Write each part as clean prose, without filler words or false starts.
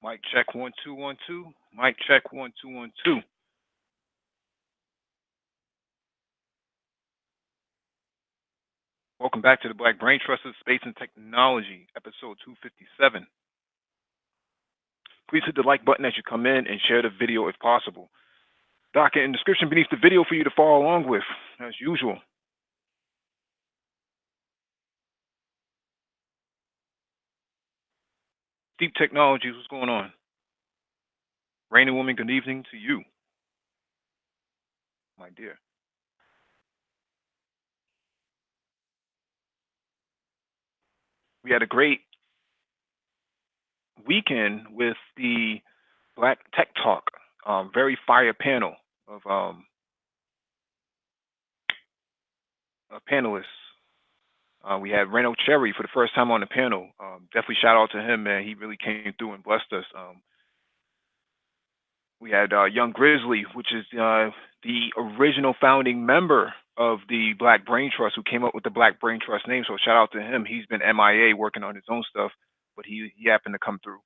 Mic check 1 2 1 2. Mic check 1 2 1 2. Welcome back to the Black Brain Trust of Space and Technology, episode 257. Please hit the like button as you come in and share the video if possible. Document in the description beneath the video for you to follow along with, as usual. Deep Technologies, what's going on? Rain and Woman, good evening to you, my dear. We had a great weekend with the Black Tech Talk, very fire panel of panelists. We had Reno Cherry for the first time on the panel. Definitely shout out to him, man. He really came through and blessed us. We had Young Grizzly, which is the original founding member of the Black Brain Trust, who came up with the Black Brain Trust name. So shout out to him. He's been MIA working on his own stuff, but he happened to come through.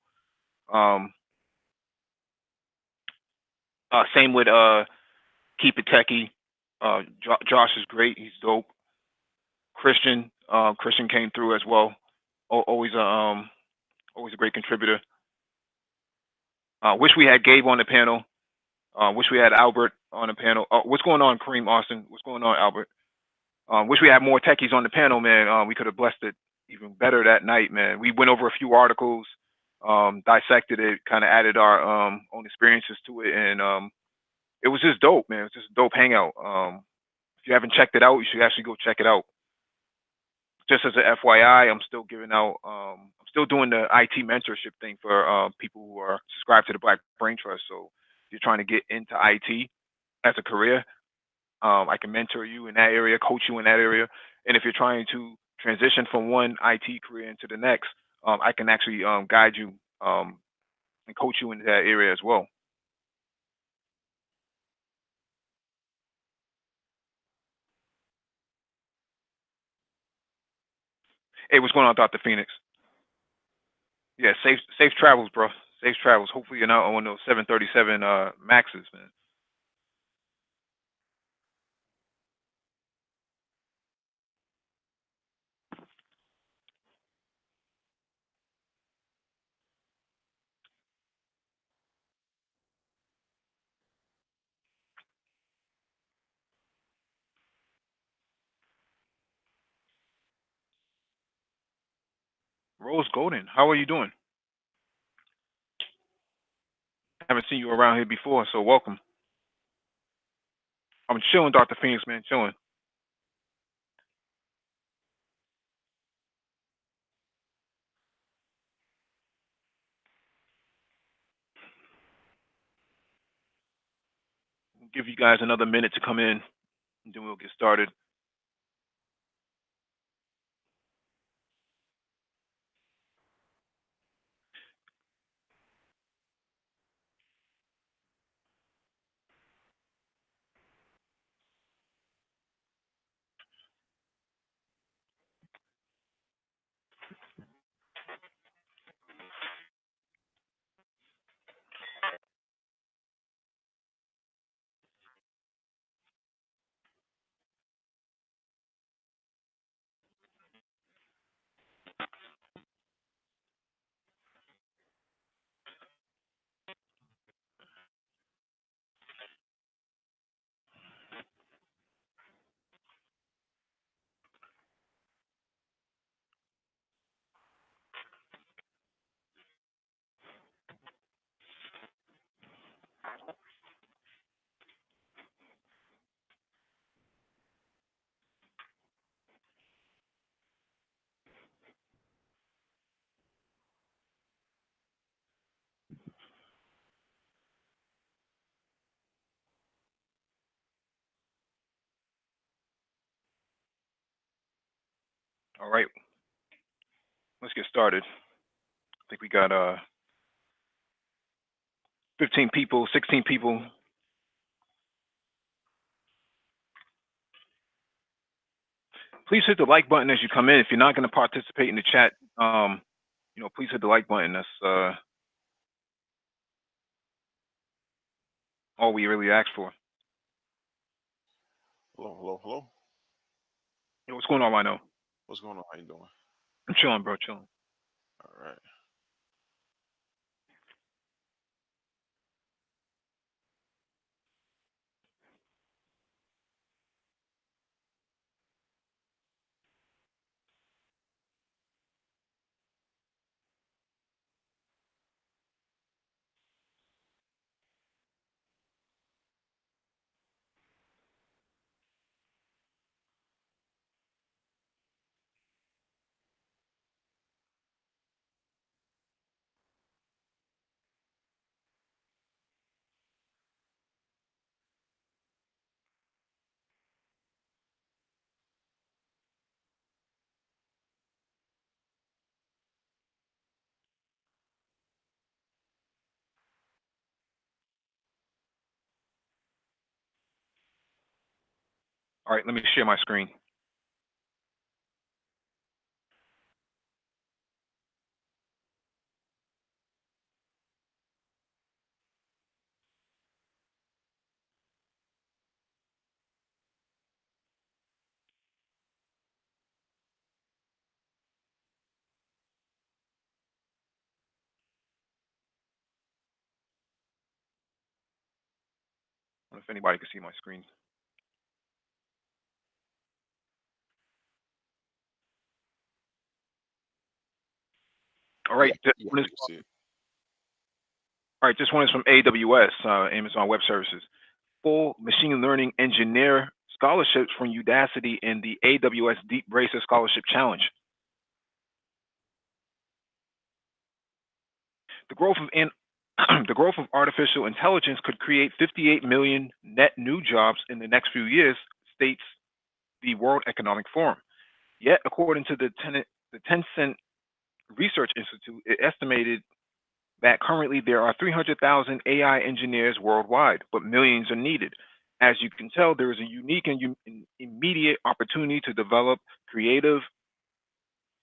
Same with Keep It Techie. Josh is great. He's dope. Christian came through as well. Always a great contributor. Wish we had Gabe on the panel. Wish we had Albert on the panel. What's going on, Kareem Austin? What's going on, Albert? Wish we had more techies on the panel, man. We could have blessed it even better that night, man. We went over a few articles, dissected it, kind of added our own experiences to it, and it was just dope, man. It was just a dope hangout. If you haven't checked it out, you should actually go check it out. Just as an FYI, I'm still giving out. I'm still doing the IT mentorship thing for people who are subscribed to the Black Brain Trust. So if you're trying to get into IT as a career, I can mentor you in that area, coach you in that area. And if you're trying to transition from one IT career into the next, I can actually guide you and coach you into that area as well. Hey, what's going on, Dr. Phoenix? Yeah, safe travels, bro. Safe travels. Hopefully you're not on those 737 Maxes, man. Rose Golden, how are you doing? Haven't seen you around here before, so welcome. I'm chilling, Dr. Phoenix, man, chilling. We'll give you guys another minute to come in, and then we'll get started. All right, let's get started. I think we got 15 people, 16 people. Please hit the like button as you come in. If you're not going to participate in the chat, please hit the like button. All we really asked for. Hello, hello, hello. Yo, what's going on, Rhino? What's going on? How you doing? I'm chilling, bro, chilling. All right. All right, let me share my screen. I don't know if anybody can see my screen. All right, Yeah, this yeah, one is we can see it. all right. This one is from AWS, Amazon Web Services. Full machine learning engineer scholarships from Udacity and the AWS Deep Bracer Scholarship Challenge. The growth of the growth of artificial intelligence could create 58 million net new jobs in the next few years, states the World Economic Forum. Yet, according to the Tencent Research Institute, it estimated that currently there are 300,000 AI engineers worldwide, but millions are needed. As you can tell, there is a unique and immediate opportunity to develop creative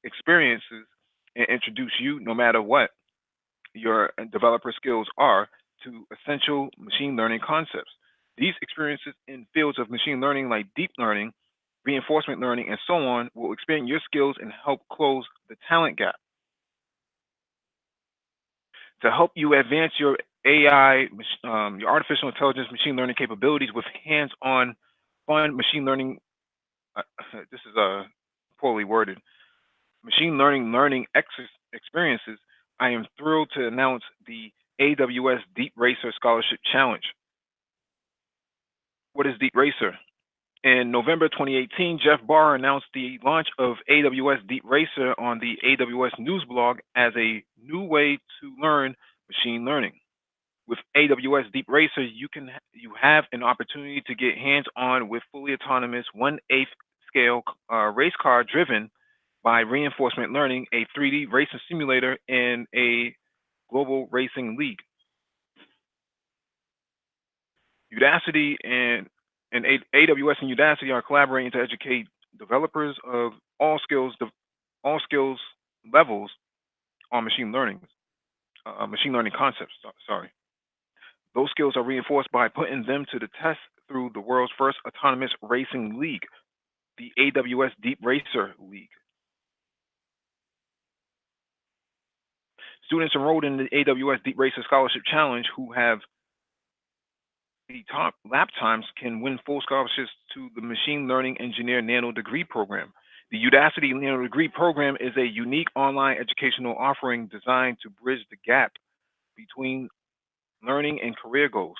experiences and introduce you, no matter what your developer skills are, to essential machine learning concepts. These experiences in fields of machine learning like deep learning, reinforcement learning, and so on will expand your skills and help close the talent gap. To help you advance your AI, your artificial intelligence machine learning capabilities with hands-on fun machine learning. Uh, this is poorly worded. Machine learning experiences. I am thrilled to announce the AWS Deep Racer Scholarship Challenge. What is Deep Racer? In November 2018, Jeff Barr announced the launch of AWS Deep Racer on the AWS News blog as a new way to learn machine learning. With AWS Deep Racer, you have an opportunity to get hands-on with fully autonomous 1/8 scale race car driven by reinforcement learning, a 3D racing simulator, in a global racing league. Udacity and AWS and Udacity are collaborating to educate developers of all skills all skills levels on machine learning concepts. Sorry. Those skills are reinforced by putting them to the test through the world's first autonomous racing league, the AWS Deep Racer League. Students enrolled in the AWS Deep Racer Scholarship Challenge who have the top lap times can win full scholarships to the Machine Learning Engineer Nano Degree Program. The Udacity Nano Degree Program is a unique online educational offering designed to bridge the gap between learning and career goals.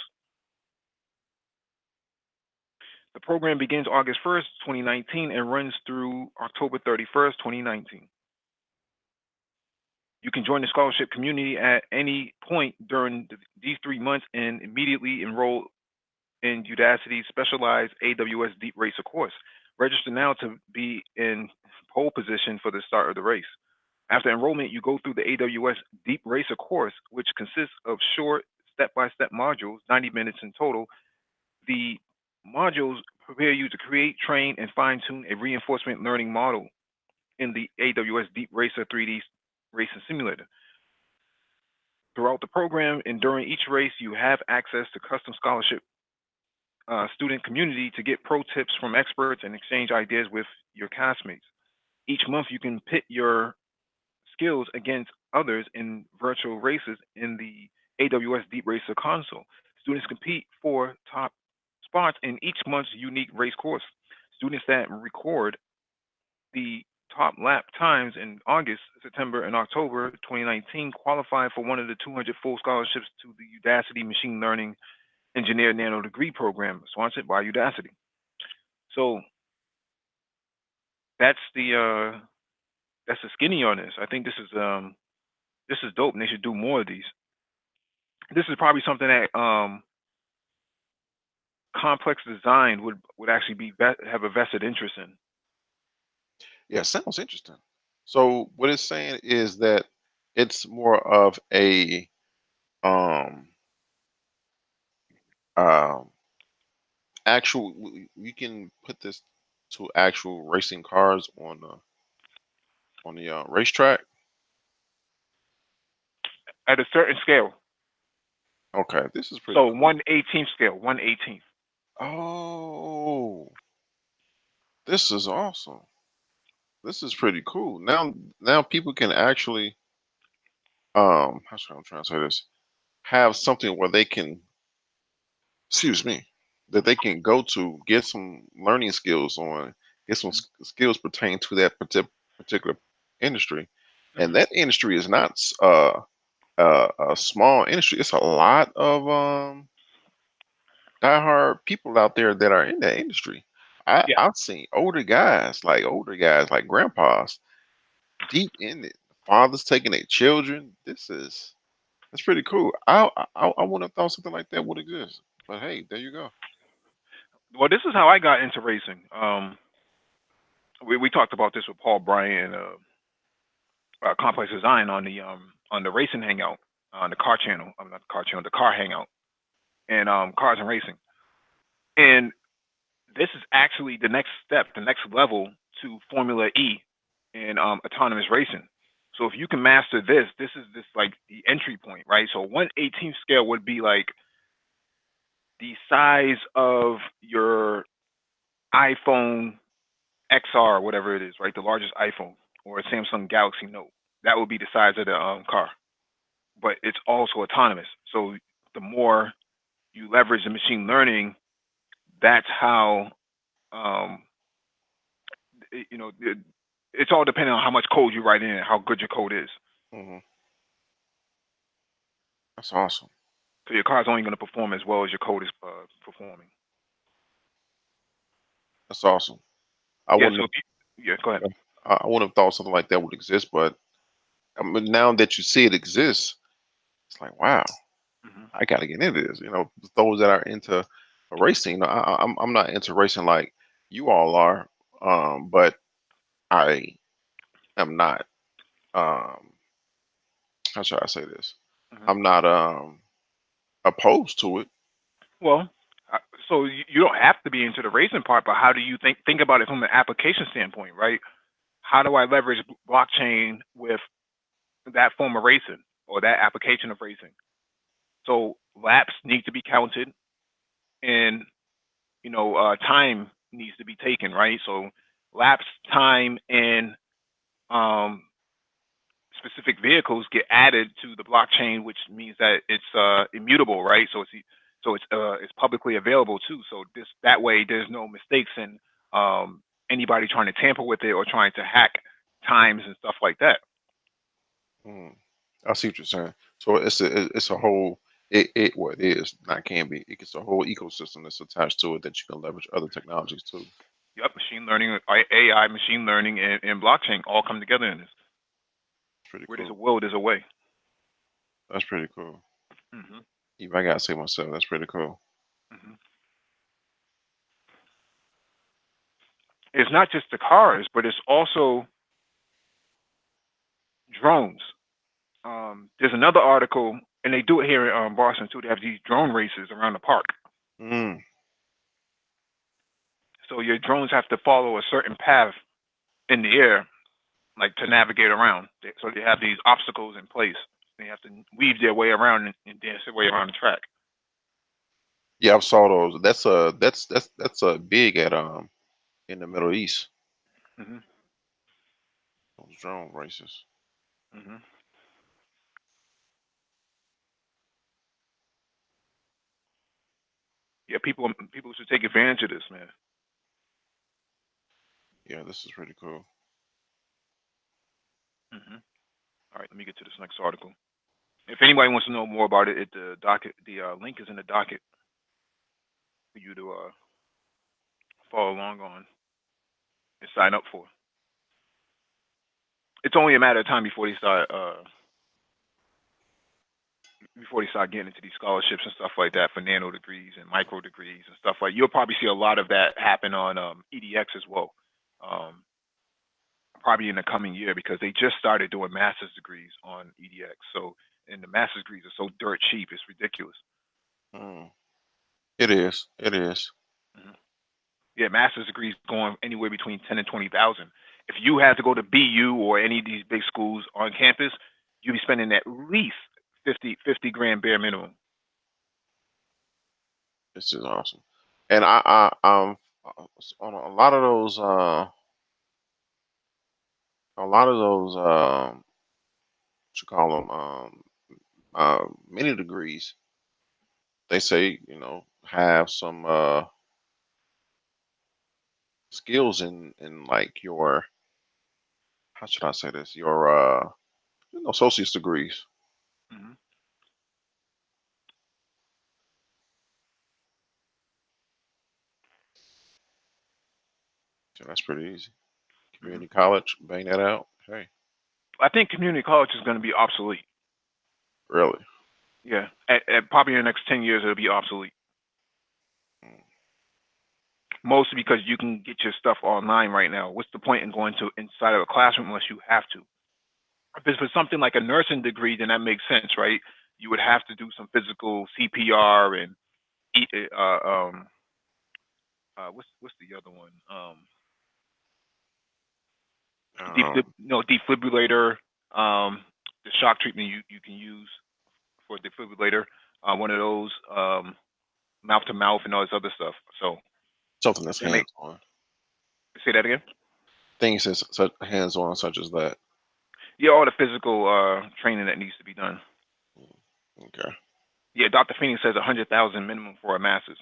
The program begins August 1st, 2019, and runs through October 31st, 2019. You can join the scholarship community at any point during these 3 months and immediately enroll in Udacity's specialized AWS Deep Racer course. Register now to be in pole position for the start of the race. After enrollment, you go through the AWS Deep Racer course, which consists of short step-by-step modules, 90 minutes in total. The modules prepare you to create, train, and fine-tune a reinforcement learning model in the AWS Deep Racer 3D racing simulator. throughout the program and during each race, you have access to custom scholarship student community to get pro tips from experts and exchange ideas with your classmates. Each month, you can pit your skills against others in virtual races in the AWS Deep Racer console. Students compete for top spots in each month's unique race course. Students that record the top lap times in August, September, and October 2019 qualify for one of the 200 full scholarships to the Udacity Machine Learning Engineer Nano Degree Program, sponsored by Udacity. So that's the skinny on this. I think this is dope, and they should do more of these. This is probably something that complex design would actually have a vested interest in. Yeah, sounds interesting. So what it's saying is that it's more of a um um actual we can put this to actual racing cars on the racetrack. At a certain scale. Okay, this is pretty So cool. 1/18th scale, 1/18th. Oh, this is awesome. This is pretty cool. Now people can actually how should I try to say this? Have something where they can, excuse me, that they can go to get some learning skills on, get some skills pertaining to that particular industry. And Mm-hmm. that industry is not a small industry. It's a lot of diehard people out there that are in that industry. Yeah. I've seen older guys like grandpas deep in it. Fathers taking their children. That's pretty cool. I wouldn't have thought something like that would exist. But hey, there you go. Well, this is how I got into racing. We talked about this with Paul Bryant and Complex Design on the racing hangout on the car channel. Not the car channel, the car hangout and cars and racing. And this is actually the next step, the next level to Formula E and autonomous racing. So if you can master this, this is this like the entry point, right? So 1/18th scale would be like the size of your iPhone XR, whatever it is, right? The largest iPhone or a Samsung Galaxy Note. That would be the size of the car. But it's also autonomous. So the more you leverage the machine learning, that's how um, it's all depending on how much code you write in and how good your code is. Hmm. That's awesome. So your car's only going to perform as well as your code is performing. That's awesome. I Yeah. wouldn't So if yeah, go ahead. have, I wouldn't have thought something like that would exist, but I mean, now that you see it exists, it's like, wow, Hmm. I got to get into this. Those that are into racing. I'm not into racing like you all are, but I am not. Um, how should I say this? Hmm. I'm not opposed to it. Well, uh, so you don't have to be into the racing part, but how do you think about it from an application standpoint, right? How do I leverage blockchain with that form of racing or that application of racing? So laps need to be counted, and time needs to be taken, right? So laps, time, and um, specific vehicles get added to the blockchain, which means that it's immutable, right? So it's publicly available too. So this that way there's no mistakes in anybody trying to tamper with it or trying to hack times and stuff like that. Mm, I see what you're saying. So it's a whole what it is not can be. It's a whole ecosystem that's attached to it that you can leverage other technologies too. Yep, machine learning, AI, machine learning, and blockchain all come together in this. It's pretty Where there's a cool. will, there's a way. That's pretty cool. Hmm. Even I gotta say myself, that's pretty cool. Hmm. It's not just the cars, but it's also drones. There's another article, and they do it here in Boston too. They have these drone races around the park. Mm, So your drones have to follow a certain path in the air, like to navigate around. So they have these obstacles in place, They have to weave their way around and dance their way around the track. Yeah, I saw those. That's big at in the Middle East. Hmm. Those drone races. Hmm. Yeah, people should take advantage of this, man. Yeah, this is pretty cool. Hmm. All right, let me get to this next article. If anybody wants to know more about it, the docket, the link is in the docket for you to follow along on and sign up for. It's only a matter of time before they start getting into these scholarships and stuff like that for nano degrees and micro degrees and stuff like. You'll probably see a lot of that happen on EDX as well, um, probably in the coming year because they just started doing master's degrees on EDX. So, and the master's degrees are so dirt cheap, it's ridiculous. Mm. It is. It is. Hmm. Yeah, master's degrees going anywhere between 10 and 20,000. If you had to go to BU or any of these big schools on campus, you'd be spending at least 50 grand bare minimum. This is awesome. And on a lot of those what you call them mini degrees. They say have some skills in like your, how should I say this, your associate's degrees. Hmm. So that's pretty easy. Hmm. Community college, bang that out. Hey, I think community college is going to be obsolete. really? Yeah, at probably in the next 10 years, it'll be obsolete. Mm. Mostly because you can get your stuff online right now. What's the point in going to inside of a classroom unless you have to? If it's for something like a nursing degree, then that makes sense, right? You would have to do some physical CPR and eat, what's the other one? Um, Defibrillator. The shock treatment you can use for a defibrillator. One of those, mouth to mouth and all this other stuff. So Something that's that make hands on. say that again. Things that's such hands on, such as that. Yeah, all the physical training that needs to be done. Mm. Okay. Yeah, Dr. Phoenix says 100,000 minimum for a master's.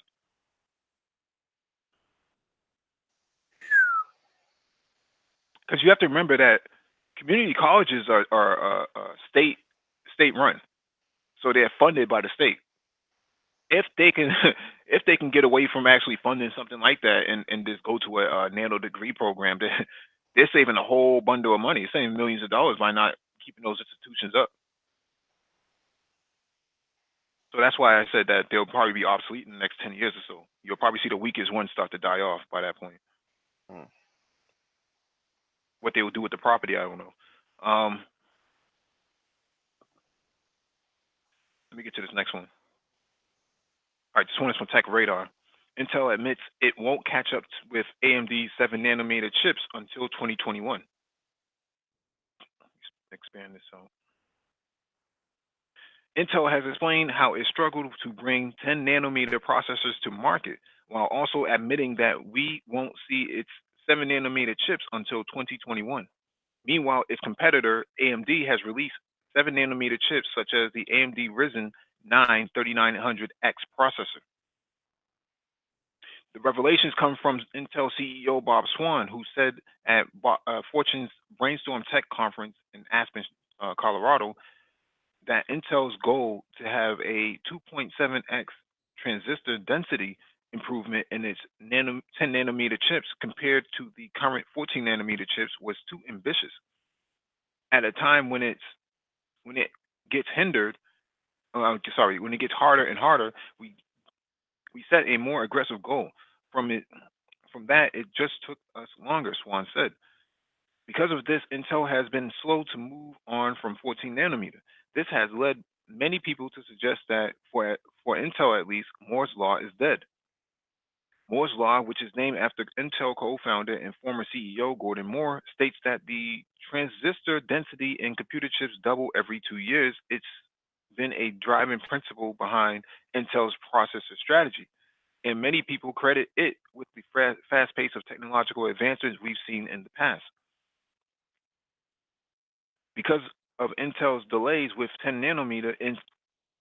Because you have to remember that community colleges are state run, so they're funded by the state. If they can if they can get away from actually funding something like that and just go to a nano degree program, they're saving a whole bundle of money, saving millions of dollars by not keeping those institutions up. So that's why I said that they'll probably be obsolete in the next 10 years or so. You'll probably see the weakest ones start to die off by that point. Mm. What they will do with the property, I don't know. Um, Let me get to this next one. All right, this one is from Tech Radar. Intel admits it won't catch up with AMD's 7 nanometer chips until 2021. Expand this out. Intel has explained how it struggled to bring 10 nanometer processors to market, while also admitting that we won't see its 7 nanometer chips until 2021. Meanwhile, its competitor AMD has released 7 nanometer chips such as the AMD Ryzen 9 3900X processor. The revelations come from Intel CEO Bob Swan, who said at Fortune's Brainstorm Tech Conference in Aspen, Colorado, that Intel's goal to have a 2.7x transistor density improvement in its 10 nanometer chips compared to the current 14 nanometer chips was too ambitious. At a time when it gets when it gets harder and harder, we set a more aggressive goal. From it, from that, it just took us longer. Swan said. Because of this, Intel has been slow to move on from 14 nanometer. This has led many people to suggest that for Intel at least, Moore's law is dead. Moore's Law, which is named after Intel co-founder and former CEO Gordon Moore, states that the transistor density in computer chips double every 2 years. It's been a driving principle behind Intel's processor strategy, and many people credit it with the fast pace of technological advancements we've seen in the past. Because of Intel's delays with 10 nanometer,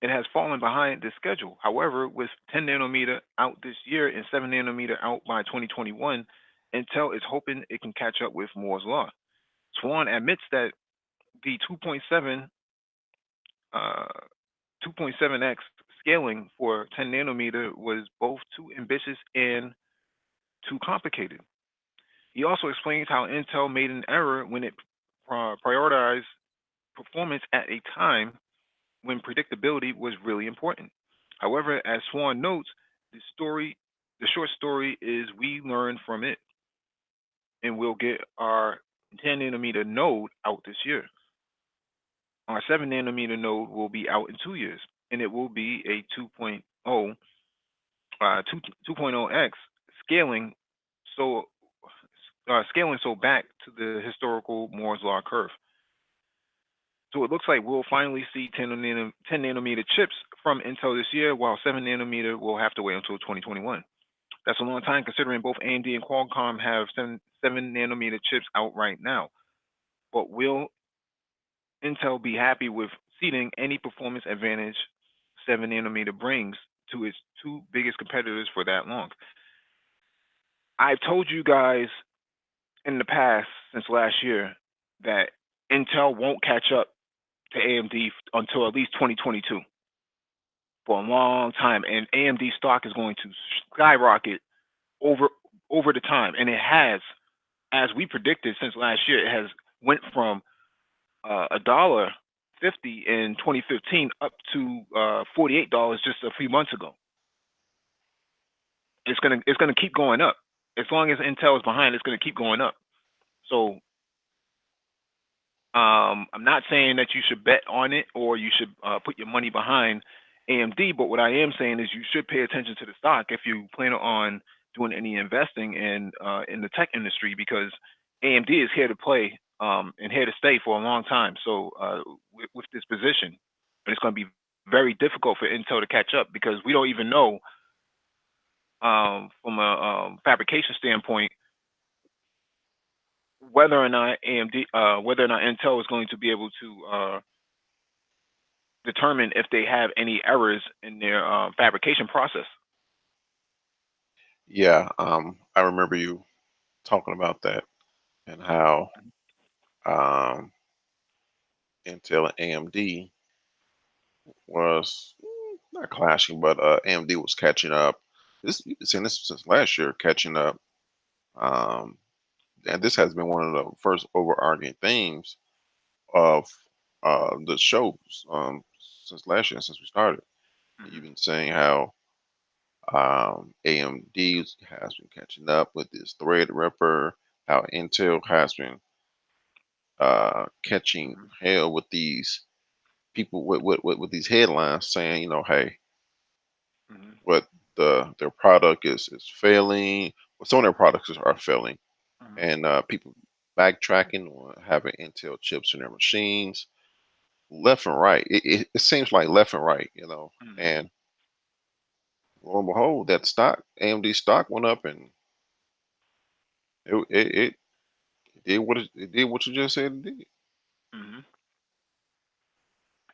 it has fallen behind the schedule. However, with 10 nanometer out this year and 7 nanometer out by 2021, Intel is hoping it can catch up with Moore's Law. Swan admits that the uh, 2.7x scaling for 10 nanometer was both too ambitious and too complicated. He also explains how Intel made an error when it prioritized performance at a time when predictability was really important. However, as Swan notes, the short story is we learn from it and we'll get our 10 nanometer node out this year. Our 7 nanometer node will be out in 2 years, and it will be a 2.0x scaling so scaling so back to the historical Moore's law curve. So it looks like we'll finally see 10 nanometer chips from Intel this year, while 7 nanometer will have to wait until 2021. That's a long time considering both AMD and Qualcomm have 7 nanometer chips out right now. But will Intel be happy with ceding any performance advantage 7 nanometer brings to its two biggest competitors for that long? I've told you guys in the past, since last year, that Intel won't catch up to AMD until at least 2022 for a long time, and AMD stock is going to skyrocket over over the time, and it has, as we predicted since last year, it has went from $1.50 in 2015 up to $48 just a few months ago. It's gonna keep going up as long as Intel is behind. It's gonna keep going up. So I'm not saying that you should bet on it or you should put your money behind AMD, but what I am saying is you should pay attention to the stock if you plan on doing any investing in the tech industry, because AMD is here to play and here to stay for a long time. So with this position, but it's going to be very difficult for Intel to catch up because we don't even know from a fabrication standpoint whether or not whether or not Intel is going to be able to determine if they have any errors in their fabrication process. Yeah, I remember you talking about that and how um, Intel and AMD was not clashing, but AMD was catching up. This you've been saying this since last year, catching up, um, and this has been one of the first overarching themes of the shows since last year, since we started. You've Hmm. been saying how AMD has been catching up with this Threadripper, how Intel has been catching Hmm. hell with these people with these headlines saying, hey, Hmm. what their product is failing. Well, some of their products are failing, Hmm. and people backtracking on having Intel chips in their machines, left and right. It seems like left and right, Hmm. and lo and behold, that stock, AMD stock went up, and it did it did what you just said it did. Hmm.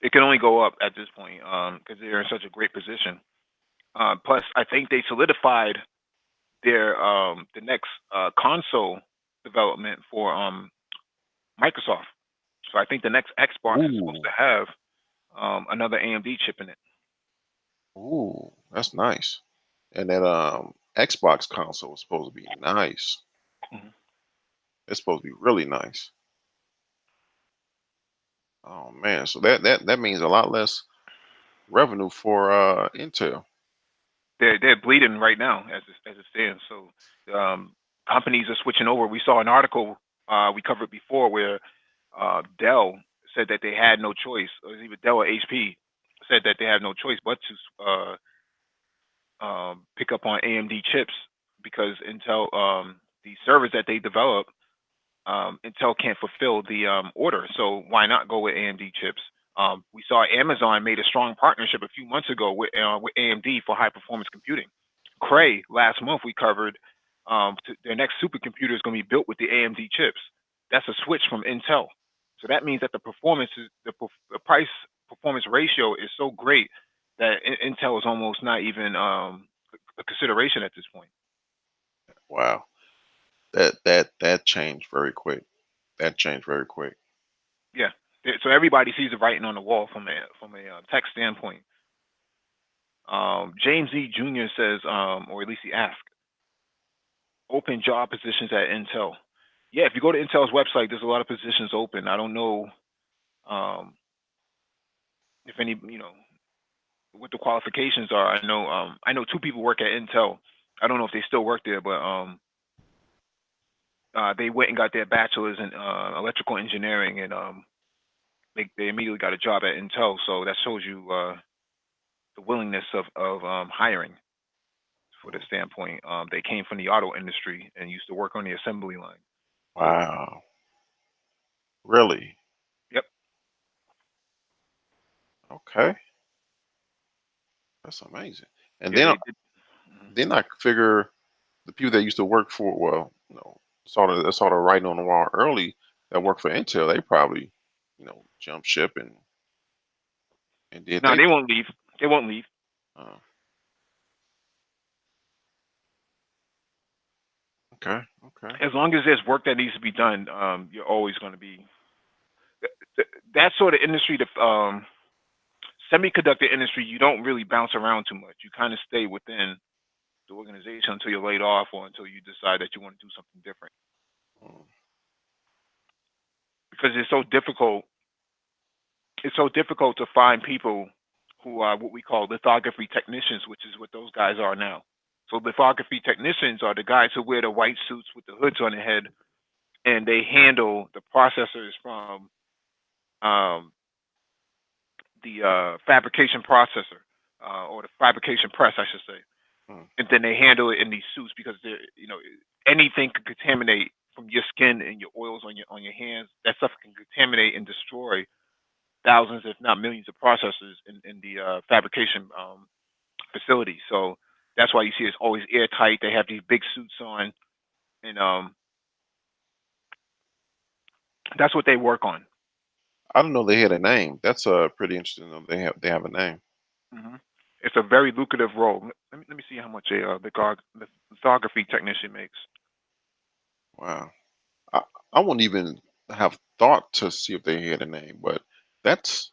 It can only go up at this point because they're in such a great position. Plus, I think they solidified their the next console development for Microsoft. So I think the next Xbox is supposed Ooh, to have another AMD chip in it. ooh, that's nice. And that Xbox console is supposed to be nice. Hmm. It's supposed to be really nice. Oh man, so that means a lot less revenue for Intel. They're bleeding right now as it stands. So companies are switching over. We saw an article we covered before where Dell said that they had no choice, or it was either Dell or HP said that they had no choice but to pick up on AMD chips because Intel, the servers that they develop, Intel can't fulfill the order. So why not go with AMD chips? We saw Amazon made a strong partnership a few months ago with AMD for high performance computing. Cray last month we covered their next supercomputer is going to be built with the AMD chips. That's a switch from Intel. So that means that the price performance ratio is so great that Intel is almost not even a consideration at this point. Wow. That changed very quick. That changed very quick. Yeah. So everybody sees the writing on the wall from a tech standpoint. James E. Jr. says, or at least he asked, open job positions at Intel. Yeah, if you go to Intel's website, there's a lot of positions open. I don't know um, if any, what the qualifications are. I know two people work at Intel. I don't know if they still work there, but they went and got their bachelor's in electrical engineering, and they immediately got a job at Intel. So that shows you the willingness of hiring for the standpoint. They came from the auto industry and used to work on the assembly line. So, Wow. Really? yep, Okay. That's amazing. And yeah, then they did. Mhm. then I figure the people that used to work for, well, sort of writing on the wall early that worked for Intel, they probably, jumped ship and did No, they they thing. won't leave. They won't leave Uh, okay, okay. as long as there's work that needs to be done. You're always going to be that sort of industry. The semiconductor industry, you don't really bounce around too much. You kind of stay within the organization until you're laid off or until you decide that you want to do something different. Mm, Because it's so difficult to find people who are what we call lithography technicians, which is what those guys are now. So lithography technicians are the guys who wear the white suits with the hoods on their head, and they handle the processors from um, the fabrication processor or the fabrication press, I should say, mm. and then they handle it in these suits because anything could contaminate from your skin and your oils on your hands. That stuff can contaminate and destroy thousands, if not millions, of processors in the fabrication facility. So that's why you see it's always airtight. They have these big suits on, and that's what they work on. I don't know they had a name. That's pretty interesting though. They have a name. Hmm. It's a very lucrative role. Let me see how much a lithography technician makes. Wow. I wouldn't even have thought to see if they had a name, but that's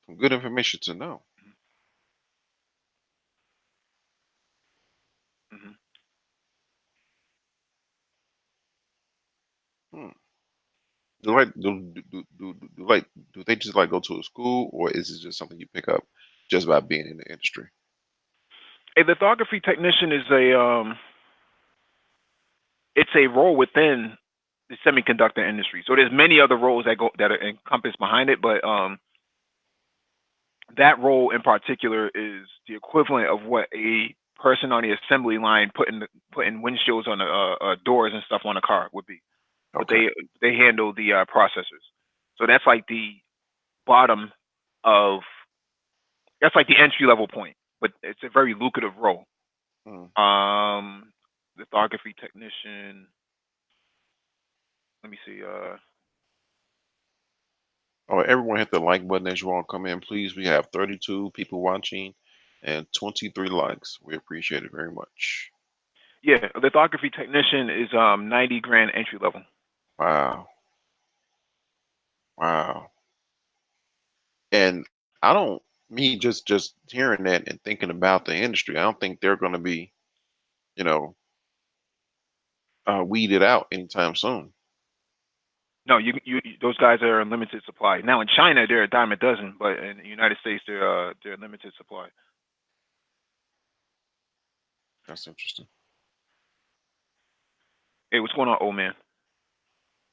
some good information to know. Hmm. Hmm. Do like do they just like go to a school, or is it just something you pick up just by being in the industry? A lithography technician is it's a role within the semiconductor industry. So there's many other roles that are encompassed behind it, but that role in particular is the equivalent of what a person on the assembly line putting windshields on the doors and stuff on a car would be. But Okay. they handle the processors. So that's like the bottom of that's like the entry level point, but it's a very lucrative role. Mm. Um, Lithography technician. Let me see. All right, everyone hit the like button as you all come in, please. We have 32 people watching and 23 likes. We appreciate it very much. Yeah, a lithography technician is 90 grand entry level. Wow. Wow. And I don't me just hearing that and thinking about the industry, I don't think they're going to be, you know, weeded out anytime soon. No, those guys are in limited supply. Now in China they're a dime a dozen, but in the United States they're limited supply. That's interesting. Hey, what's going on, old man?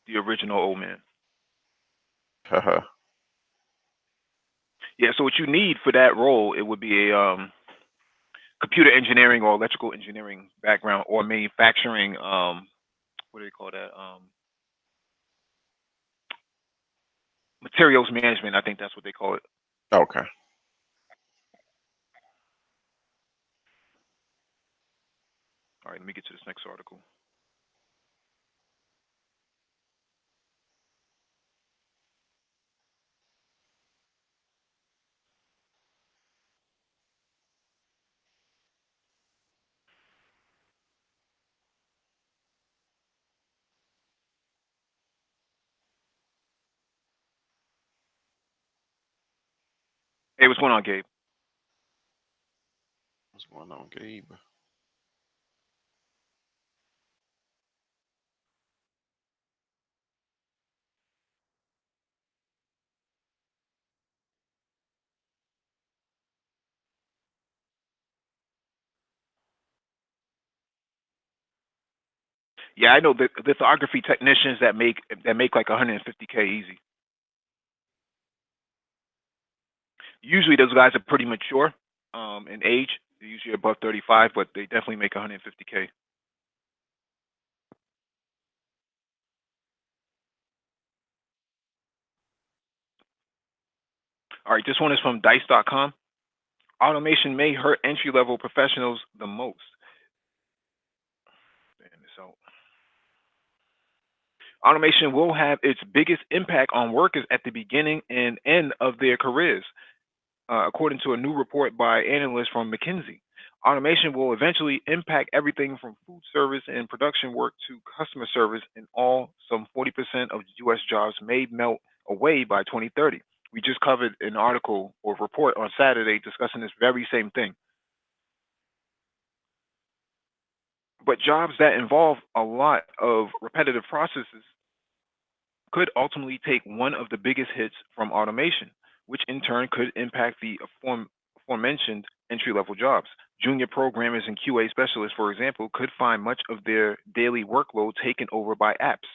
The original old man. Haha. Yeah, so what you need for that role, it would be a computer engineering or electrical engineering background or manufacturing. What do they call that? Materials management. I think that's what they call it. Okay. All right, let me get to this next article. Hey, what's going on, Gabe? What's going on, Gabe? Yeah, I know the lithography technicians that make like 150K easy. Usually those guys are pretty mature in age. They're usually above 35, but they definitely make 150K. All right, this one is from Dice.com. Automation may hurt entry-level professionals the most. So, automation will have its biggest impact on workers at the beginning and end of their careers, according to a new report by analysts from McKinsey. Automation will eventually impact everything from food service and production work to customer service, and all some 40% of U.S. jobs may melt away by 2030. We just covered an article or report on Saturday discussing this very same thing. But jobs that involve a lot of repetitive processes could ultimately take one of the biggest hits from automation, which in turn could impact the aforementioned entry level jobs. Junior programmers and QA specialists, for example, could find much of their daily workload taken over by apps.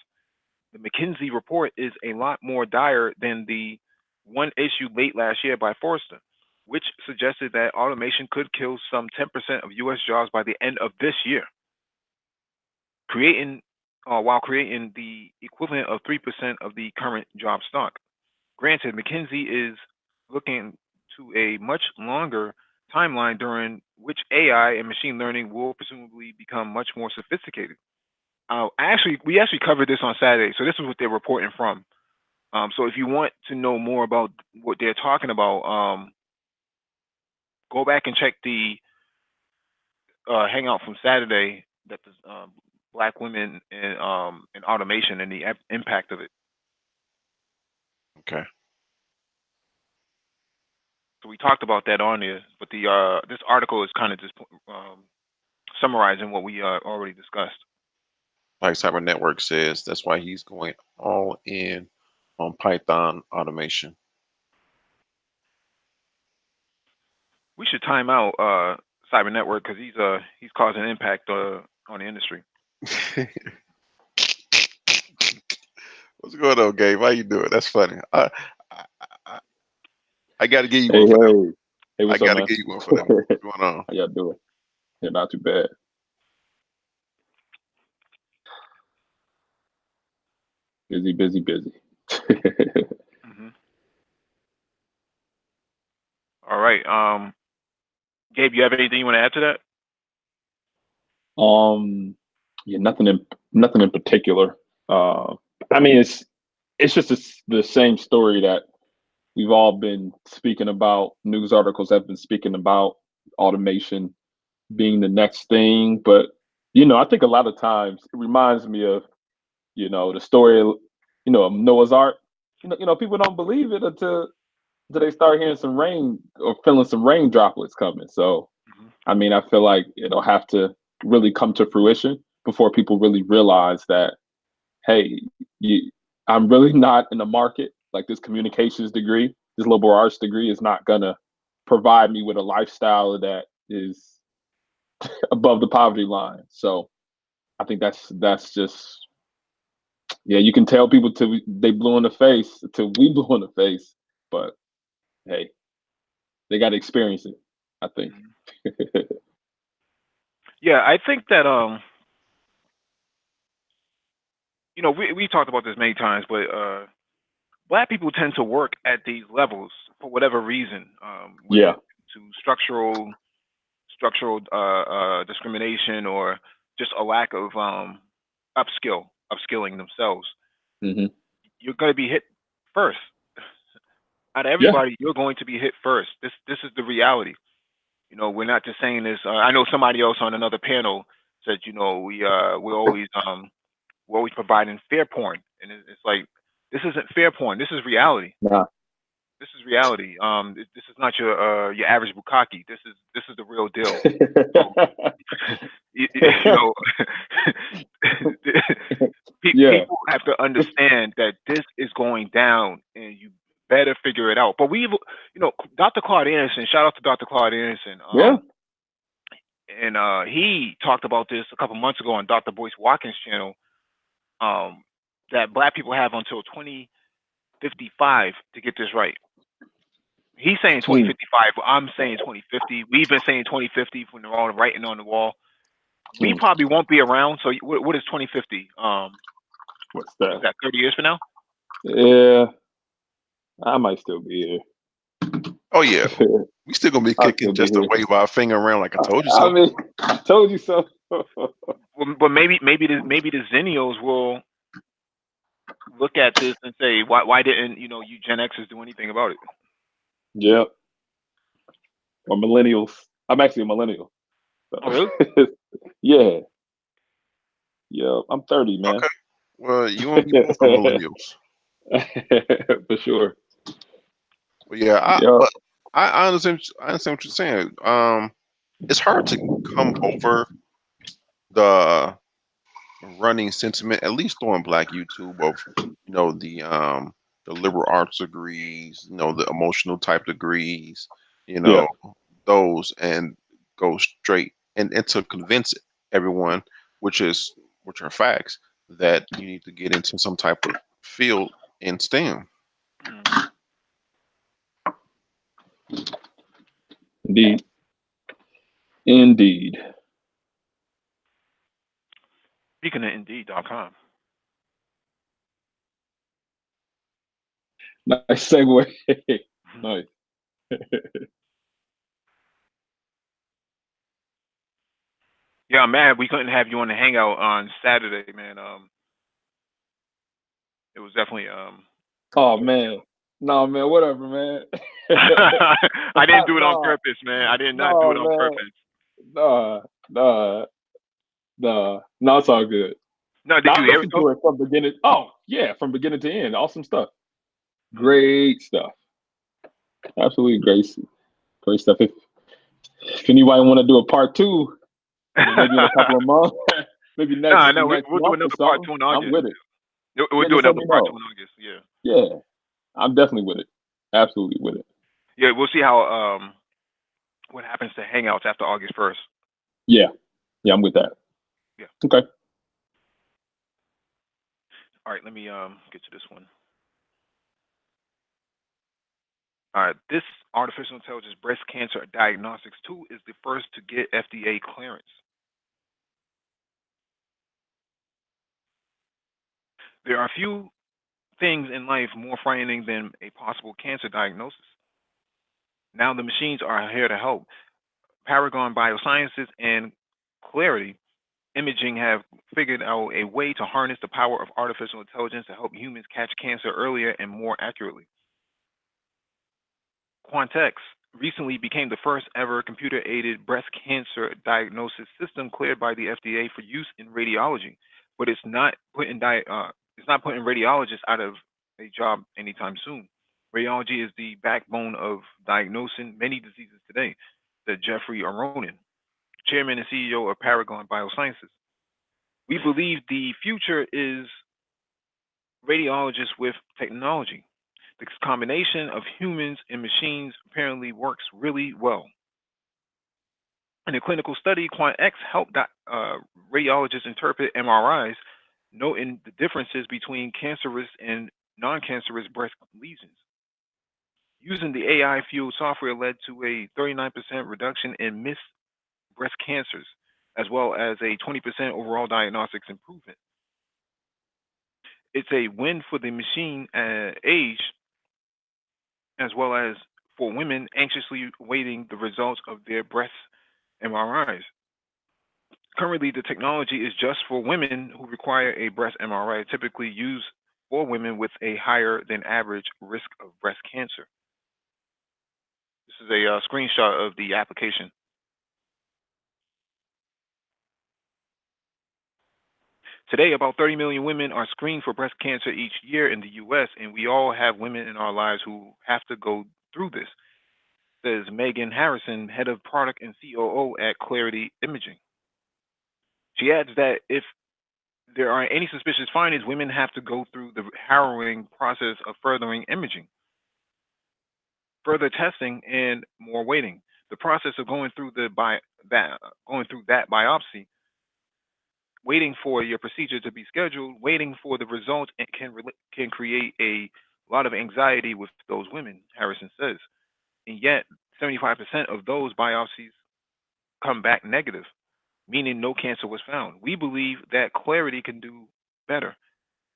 The McKinsey report is a lot more dire than the one issued late last year by Forrester, which suggested that automation could kill some 10% of US jobs by the end of this year, creating while creating the equivalent of 3% of the current job stock. Granted, McKinsey is looking to a much longer timeline during which AI and machine learning will presumably become much more sophisticated. We actually covered this on Saturday, so this is what they're reporting from. So if you want to know more about what they're talking about, go back and check the hangout from Saturday that the Black women in automation and the impact of it. Okay. So we talked about that on there, but the this article is kind of just summarizing what we already discussed. Like Cyber Network says, that's why he's going all in on Python automation. We should time out Cyber Network because he's causing an impact on the industry. What's going on, Gabe? How you doing? That's funny. I, I got to give you Hey, one for that. hey, hey, I what's up, got to man? give you one for that. What's going on? How y'all doing? Yeah, not too bad. Busy, busy, busy. Hmm. All right. Gabe, you have anything you want to add to that? Yeah, nothing in particular. I mean, it's just the same story that we've all been speaking about. News articles have been speaking about automation being the next thing, but I think a lot of times it reminds me of the story of Noah's Ark. People don't believe it until they start hearing some rain or feeling some rain droplets coming. So, Hmm. I mean, I feel like it'll have to really come to fruition before people really realize that, hey, I'm really not in the market. Like this communications degree, this liberal arts degree is not gonna provide me with a lifestyle that is above the poverty line. So I think that's just you can tell people till they blue in the face, till we blue in the face, but hey, they got to experience it, I think. Yeah, I think that we talked about this many times, but black people tend to work at these levels for whatever reason, whether Yeah. it's to structural discrimination or just a lack of upskilling themselves. Hmm. You're going to be hit first. Out of Yeah. everybody, you're going to be hit first. This is the reality. We're not just saying this. I know somebody else on another panel said, we're always providing fair porn, and it's like this isn't fair porn. This is reality. Nah. This is reality. This is not your average bukkake. This is the real deal. So you know, Yeah. people have to understand that this is going down, and you better figure it out. But Dr. Claude Anderson. Shout out to Dr. Claude Anderson. Yeah. And he talked about this a couple months ago on Dr. Boyce Watkins' channel. That black people have until 2055 to get this right. He's saying Mm. 2055. I'm saying 2050. We've been saying 2050 when they're all writing on the wall. We Mm. probably won't be around. So what is 2050? What's What is that? that? 30 years from now? Yeah, I might still be Oh yeah, here. we still gonna be I'll kicking still be just to here. wave our finger around like I told you I so. mean, I told you so. But maybe the Zennials will look at this and say, why didn't you Gen Xers do anything about it? Yeah, or millennials. I'm actually a millennial. Oh, So. really? Yeah, yeah. I'm 30, man. Okay. Well, you and me both are millennials. For sure. But yeah, Yeah. I understand. I understand what you're saying. It's hard to come over the running sentiment, at least on Black YouTube, of the liberal arts degrees, the emotional type degrees, you Yeah. know those, and go straight and to convince everyone, which is which are facts, that you need to get into some type of field in STEM. Mm. Indeed. Indeed. Speaking of Indeed.com. Nice segue. Nice. Yeah, I'm mad we couldn't have you on the hangout on Saturday, man. It was definitely Oh man. No man, whatever, man. I didn't do it on Nah, purpose, man. I did not do it no, on man. purpose. Nah, nah, nah. No, it's all good. No, did Now you I hear it listened though? to it from beginning. Oh, yeah, from beginning to end. Awesome stuff. Great stuff. Absolutely great stuff. If anybody want to do a part two, maybe in a couple of months, maybe No, no, next we'll do month or another part something, two in I'm August. with it. We'll Yeah, do just let another me part two know. in August. Yeah, Yeah, I'm definitely with it. Absolutely with it. yeah. We'll see how what happens to Hangouts after August 1st. Yeah, yeah, I'm with that. Yeah. Okay. All right. Let me get to this one. All right. This artificial intelligence breast cancer diagnostics tool is the first to get FDA clearance. There are few things in life more frightening than a possible cancer diagnosis. Now the machines are here to help. Paragon Biosciences and Clarity Imaging have figured out a way to harness the power of artificial intelligence to help humans catch cancer earlier and more accurately. Quantex recently became the first ever computer aided breast cancer diagnosis system cleared by the FDA for use in radiology, but it's not putting radiologists out of a job anytime soon. Radiology is the backbone of diagnosing many diseases today, said Jeffrey Aronin, chairman and CEO of Paragon Biosciences. We believe the future is radiologists with technology. This combination of humans and machines apparently works really well. In a clinical study, QuantX helped radiologists interpret MRIs, noting the differences between cancerous and non-cancerous breast lesions. Using the AI-fueled software led to a 39% reduction in missed breast cancers, as well as a 20% overall diagnostics improvement. It's a win for the machine age, as well as for women anxiously awaiting the results of their breast MRIs. Currently, the technology is just for women who require a breast MRI, typically used for women with a higher than average risk of breast cancer. This is a screenshot of the application. Today, about 30 million women are screened for breast cancer each year in the US, and we all have women in our lives who have to go through this, says Megan Harrison, head of product and COO at Clarity Imaging. She adds that if there are any suspicious findings, women have to go through the harrowing process of furthering imaging, further testing, and more waiting. The process of going through that biopsy, waiting for your procedure to be scheduled, waiting for the results, and can create a lot of anxiety with those women, Harrison says. And yet, 75% of those biopsies come back negative, meaning no cancer was found. We believe that Clarity can do better,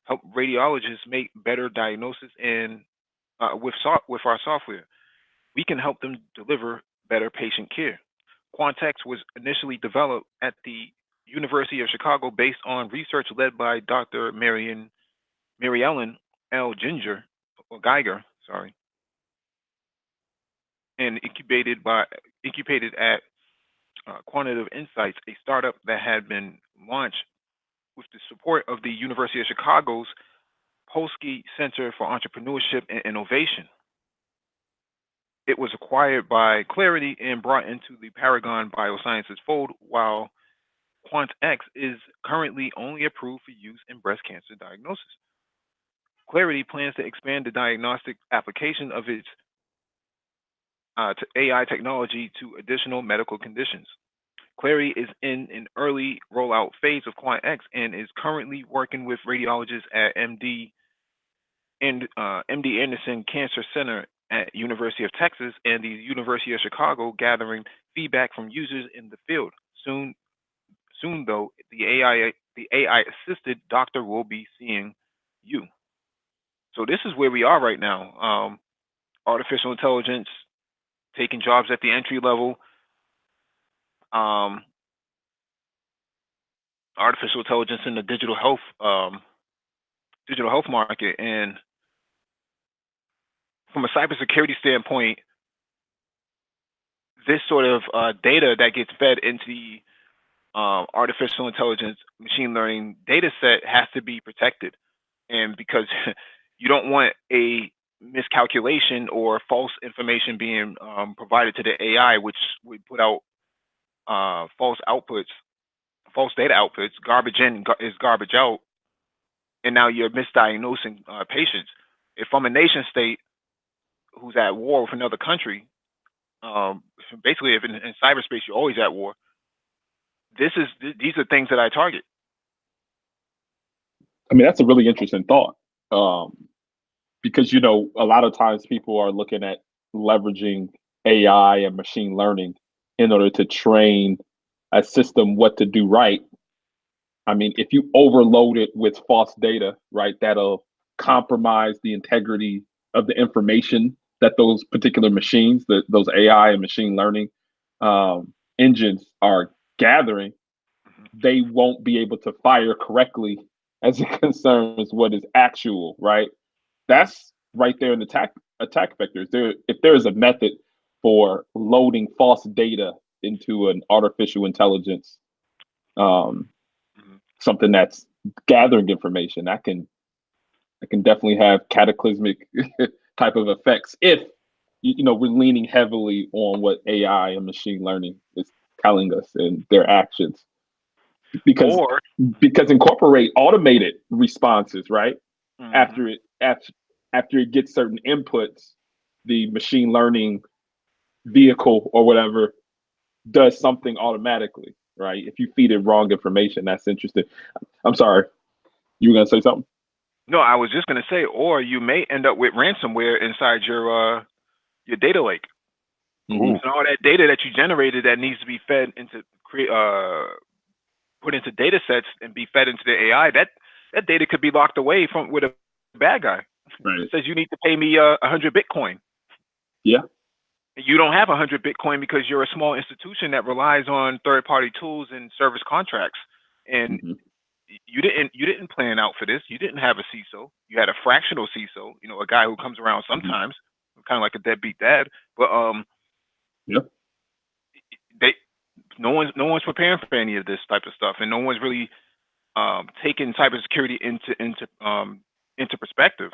help radiologists make better diagnosis, and with our software, we can help them deliver better patient care. Quantex was initially developed at the University of Chicago based on research led by Dr. Mary Ellen L. Geiger, and incubated at Quantitative Insights, a startup that had been launched with the support of the University of Chicago's Polsky Center for Entrepreneurship and Innovation. It was acquired by Clarity and brought into the Paragon Biosciences fold, while QuantX is currently only approved for use in breast cancer diagnosis. Clarity plans to expand the diagnostic application of its AI technology to additional medical conditions. Clarity is in an early rollout phase of QuantX and is currently working with radiologists at MD Anderson Cancer Center at University of Texas and the University of Chicago, gathering feedback from users in the field. Soon though, the AI assisted doctor will be seeing you. So this is where we are right now. Artificial intelligence taking jobs at the entry level. Artificial intelligence in the digital health market, and from a cybersecurity standpoint, this sort of data that gets fed into the artificial intelligence machine learning data set has to be protected, and because you don't want a miscalculation or false information being provided to the AI, which would put out false data outputs. Garbage in is garbage out, and now you're misdiagnosing patients. If I'm a nation state who's at war with another country, basically, if in cyberspace you're always at war, these are things that I target. I mean, that's a really interesting thought, because a lot of times people are looking at leveraging AI and machine learning in order to train a system what to do right. I mean, if you overload it with false data, right, that'll compromise the integrity of the information that those particular machines, those AI and machine learning engines are gathering. They won't be able to fire correctly as it concerns what is actual, right? That's right there in the attack vectors. If there is a method for loading false data into an artificial intelligence, something that's gathering information, that can definitely have cataclysmic type of effects if we're leaning heavily on what AI and machine learning is telling us and their actions. Because incorporate automated responses, right? After it gets certain inputs, the machine learning vehicle or whatever does something automatically, right? If you feed it wrong information, that's interesting. I'm sorry, you were gonna say something? No, I was just gonna say, or you may end up with ransomware inside your data lake. And all that data that you generated that needs to be fed into put into data sets and be fed into the AI, that data could be locked away from with a bad guy. Right. It says you need to pay me 100 Bitcoin. Yeah. You don't have 100 Bitcoin because you're a small institution that relies on third-party tools and service contracts, and Mhm. you didn't plan out for this. You didn't have a CISO. You had a fractional CISO. You know, a guy who comes around sometimes, kind of like a deadbeat dad. But Yeah. they no one's preparing for any of this type of stuff, and no one's really taking cybersecurity into perspective.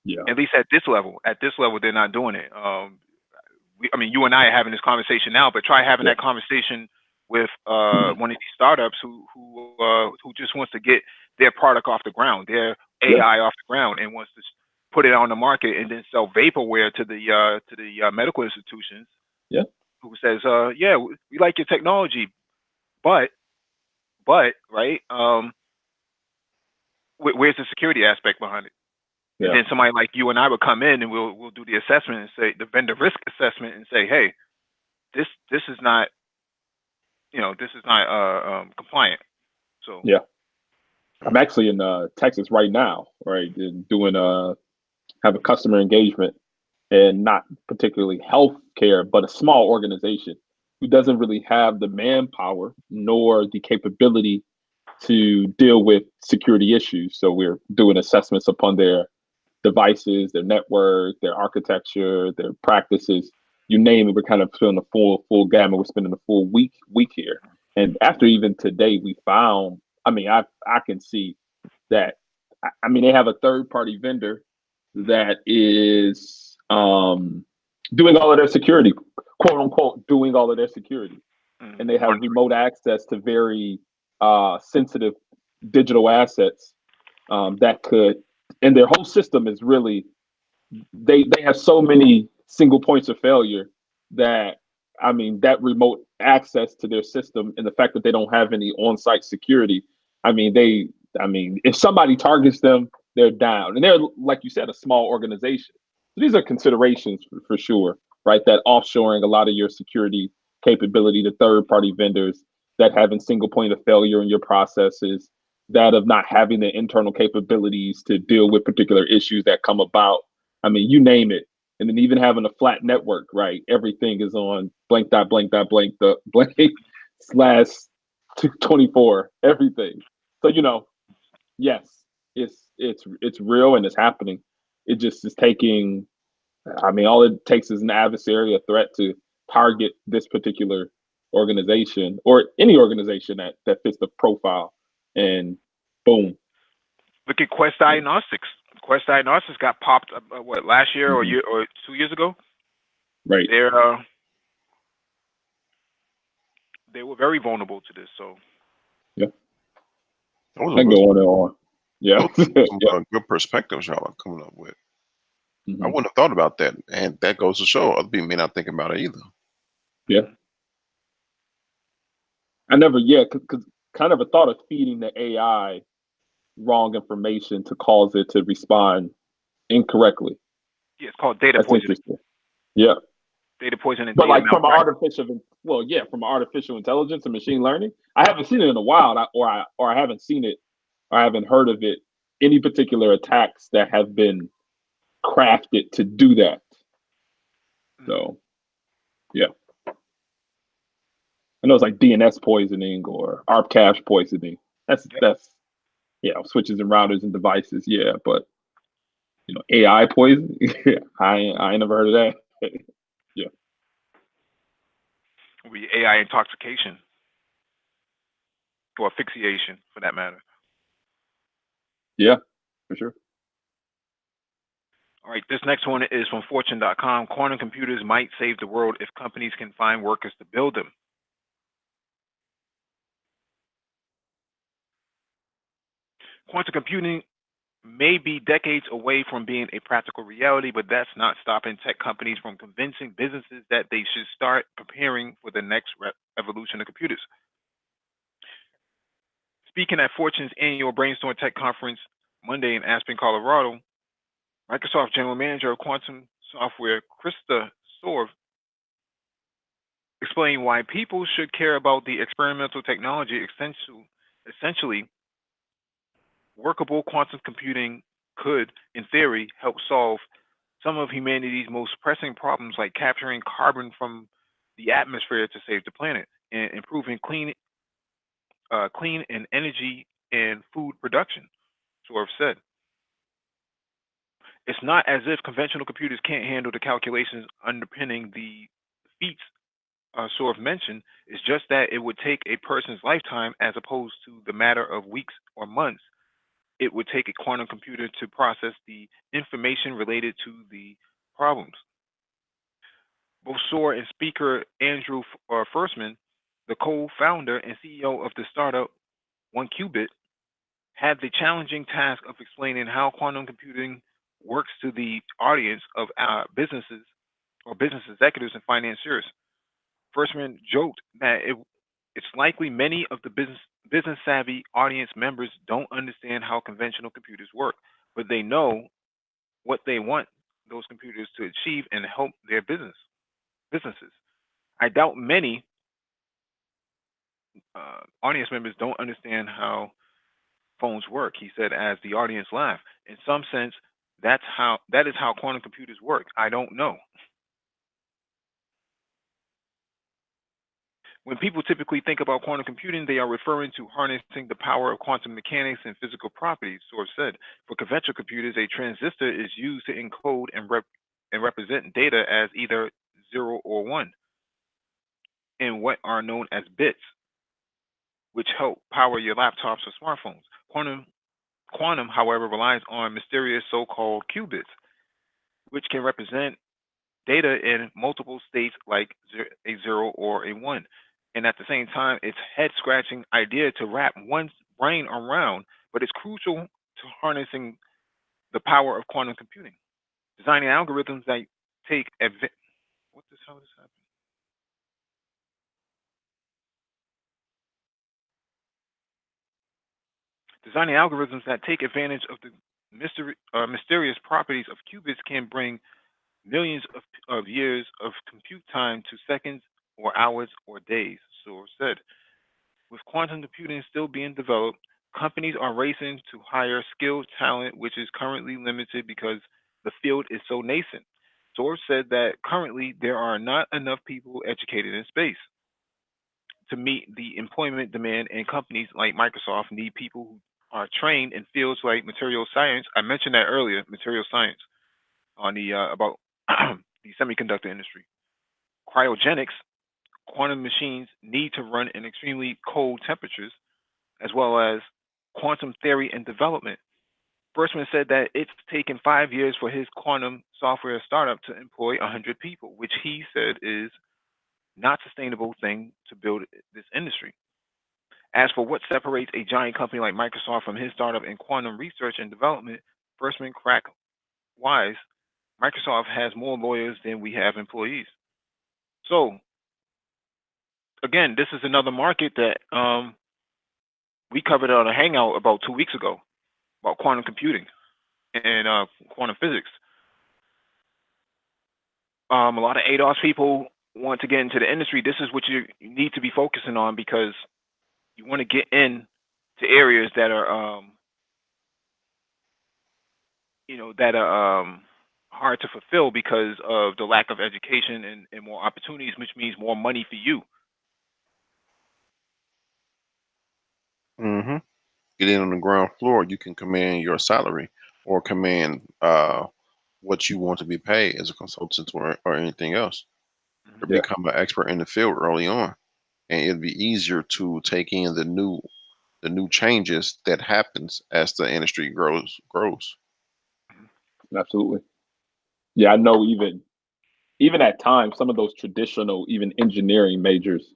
Yeah. At least at this level. At this level, they're not doing it. I mean, you and I are having this conversation now, but try having that conversation with one of these startups who just wants to get their product off the ground, their AI off the ground, and wants to put it on the market and then sell vaporware to the medical institutions. Yeah. Who says, yeah, we like your technology, but right, where's the security aspect behind it? Yeah. And then somebody like you and I would come in and we'll do the assessment and say the vendor risk assessment and say, hey, this is not, this is not compliant. So Yeah. I'm actually in Texas right now, right? Doing have a customer engagement, and not particularly healthcare, but a small organization who doesn't really have the manpower nor the capability to deal with security issues. So we're doing assessments upon their devices, their network, their architecture, their practices, you name it. We're kind of doing the full gamut. We're spending a full week here. And after even today, we found, I mean, I can see that, I mean, they have a third party vendor that is doing all of their security, quote unquote, doing all of their security. And they have remote access to very sensitive digital assets that could, and their whole system is really, they have so many single points of failure that, I mean, that remote access to their system and the fact that they don't have any on-site security, I mean, if somebody targets them, they're down. And they're, like you said, a small organization. So these are considerations for sure, right? That offshoring a lot of your security capability to third-party vendors, that having single point of failure in your processes, that of not having the internal capabilities to deal with particular issues that come about. I mean, you name it. And then even having a flat network, right? Everything is on blank dot blank dot blank dot blank slash 24, everything. So, yes, it's real and it's happening. It just is taking, I mean, all it takes is an adversary, a threat to target this particular organization or any organization that fits the profile, and boom. Look at Quest Diagnostics. Quest Diagnostics got popped what, last year or 2 years ago? Right. They were very vulnerable to this. So yeah, I I can go on and on. Yeah. Some good perspectives y'all are coming up with. I wouldn't have thought about that, and that goes to show other people may not think about it either. Yeah. I never, cause kind of a thought of feeding the AI wrong information to cause it to respond incorrectly. Yeah, it's called data That's poisoning. interesting. Yeah. Data poisoning. But like from artificial intelligence and machine learning, I haven't seen it in a while, or I haven't seen it, or I haven't heard of it. Any particular attacks that have been crafted to do that. So, yeah, I know it's like DNS poisoning or ARP cache poisoning. That's switches and routers and devices. Yeah, but AI poisoning. I ain't never heard of that. Yeah. Be AI intoxication or asphyxiation, for that matter. Yeah, for sure. All right, this next one is from Fortune.com. Quantum computers might save the world if companies can find workers to build them. Quantum computing may be decades away from being a practical reality, but that's not stopping tech companies from convincing businesses that they should start preparing for the next evolution of computers. Speaking at Fortune's annual Brainstorm Tech Conference Monday in Aspen, Colorado, Microsoft General Manager of Quantum Software, Krista Sorv, explained why people should care about the experimental technology essential Essentially, workable quantum computing could, in theory, help solve some of humanity's most pressing problems, like capturing carbon from the atmosphere to save the planet and improving clean and energy and food production. Sort said, it's not as if conventional computers can't handle the calculations underpinning the feats Sorf mentioned. It's just that it would take a person's lifetime as opposed to the matter of weeks or months it would take a quantum computer to process the information related to the problems. Both Soar and speaker Andrew Firstman, the co-founder and CEO of the startup One Qubit, had the challenging task of explaining how quantum computing works to the audience of businesses or business executives and financiers. Firstman joked that it's likely many of the business savvy audience members don't understand how conventional computers work, but they know what they want those computers to achieve and help their businesses. I doubt many audience members don't understand how phones work, he said as the audience laughed. In some sense, that is how quantum computers work. I don't know. When people typically think about quantum computing, they are referring to harnessing the power of quantum mechanics and physical properties, Source said. For conventional computers, a transistor is used to encode and represent data as either 0 or 1 in what are known as bits, which help power your laptops or smartphones. Quantum, however, relies on mysterious so-called qubits, which can represent data in multiple states like a 0 or a 1. And at the same time, it's head scratching idea to wrap one's brain around, but it's crucial to harnessing the power of quantum computing. Designing algorithms that take what the hell is happening? Designing algorithms that take advantage of the mysterious properties of qubits can bring millions of years of compute time to seconds or hours or days, Source said. With quantum computing still being developed, companies are racing to hire skilled talent, which is currently limited because the field is so nascent. Source said that currently there are not enough people educated in space to meet the employment demand, and companies like Microsoft need people who are trained in fields like material science. I mentioned that earlier, material science, on the about the semiconductor industry. Cryogenics, quantum machines need to run in extremely cold temperatures, as well as quantum theory and development. Berkman said that it's taken 5 years for his quantum software startup to employ 100 people, which he said is not sustainable thing to build this industry. As for what separates a giant company like Microsoft from his startup in quantum research and development, Firstman crack wise, Microsoft has more lawyers than we have employees. So again, this is another market that we covered on a hangout about 2 weeks ago about quantum computing and quantum physics. A lot of ADOS people want to get into the industry. This is what you need to be focusing on because you want to get in to areas that are, hard to fulfill because of the lack of education and more opportunities, which means more money for you. Mm-hmm. Get in on the ground floor, you can command your salary or command what you want to be paid as a consultant or anything else, or Yeah, become an expert in the field early on. And it'd be easier to take in the new changes that happens as the industry grows. absolutely. Yeah, I know even at times some of those traditional even engineering majors,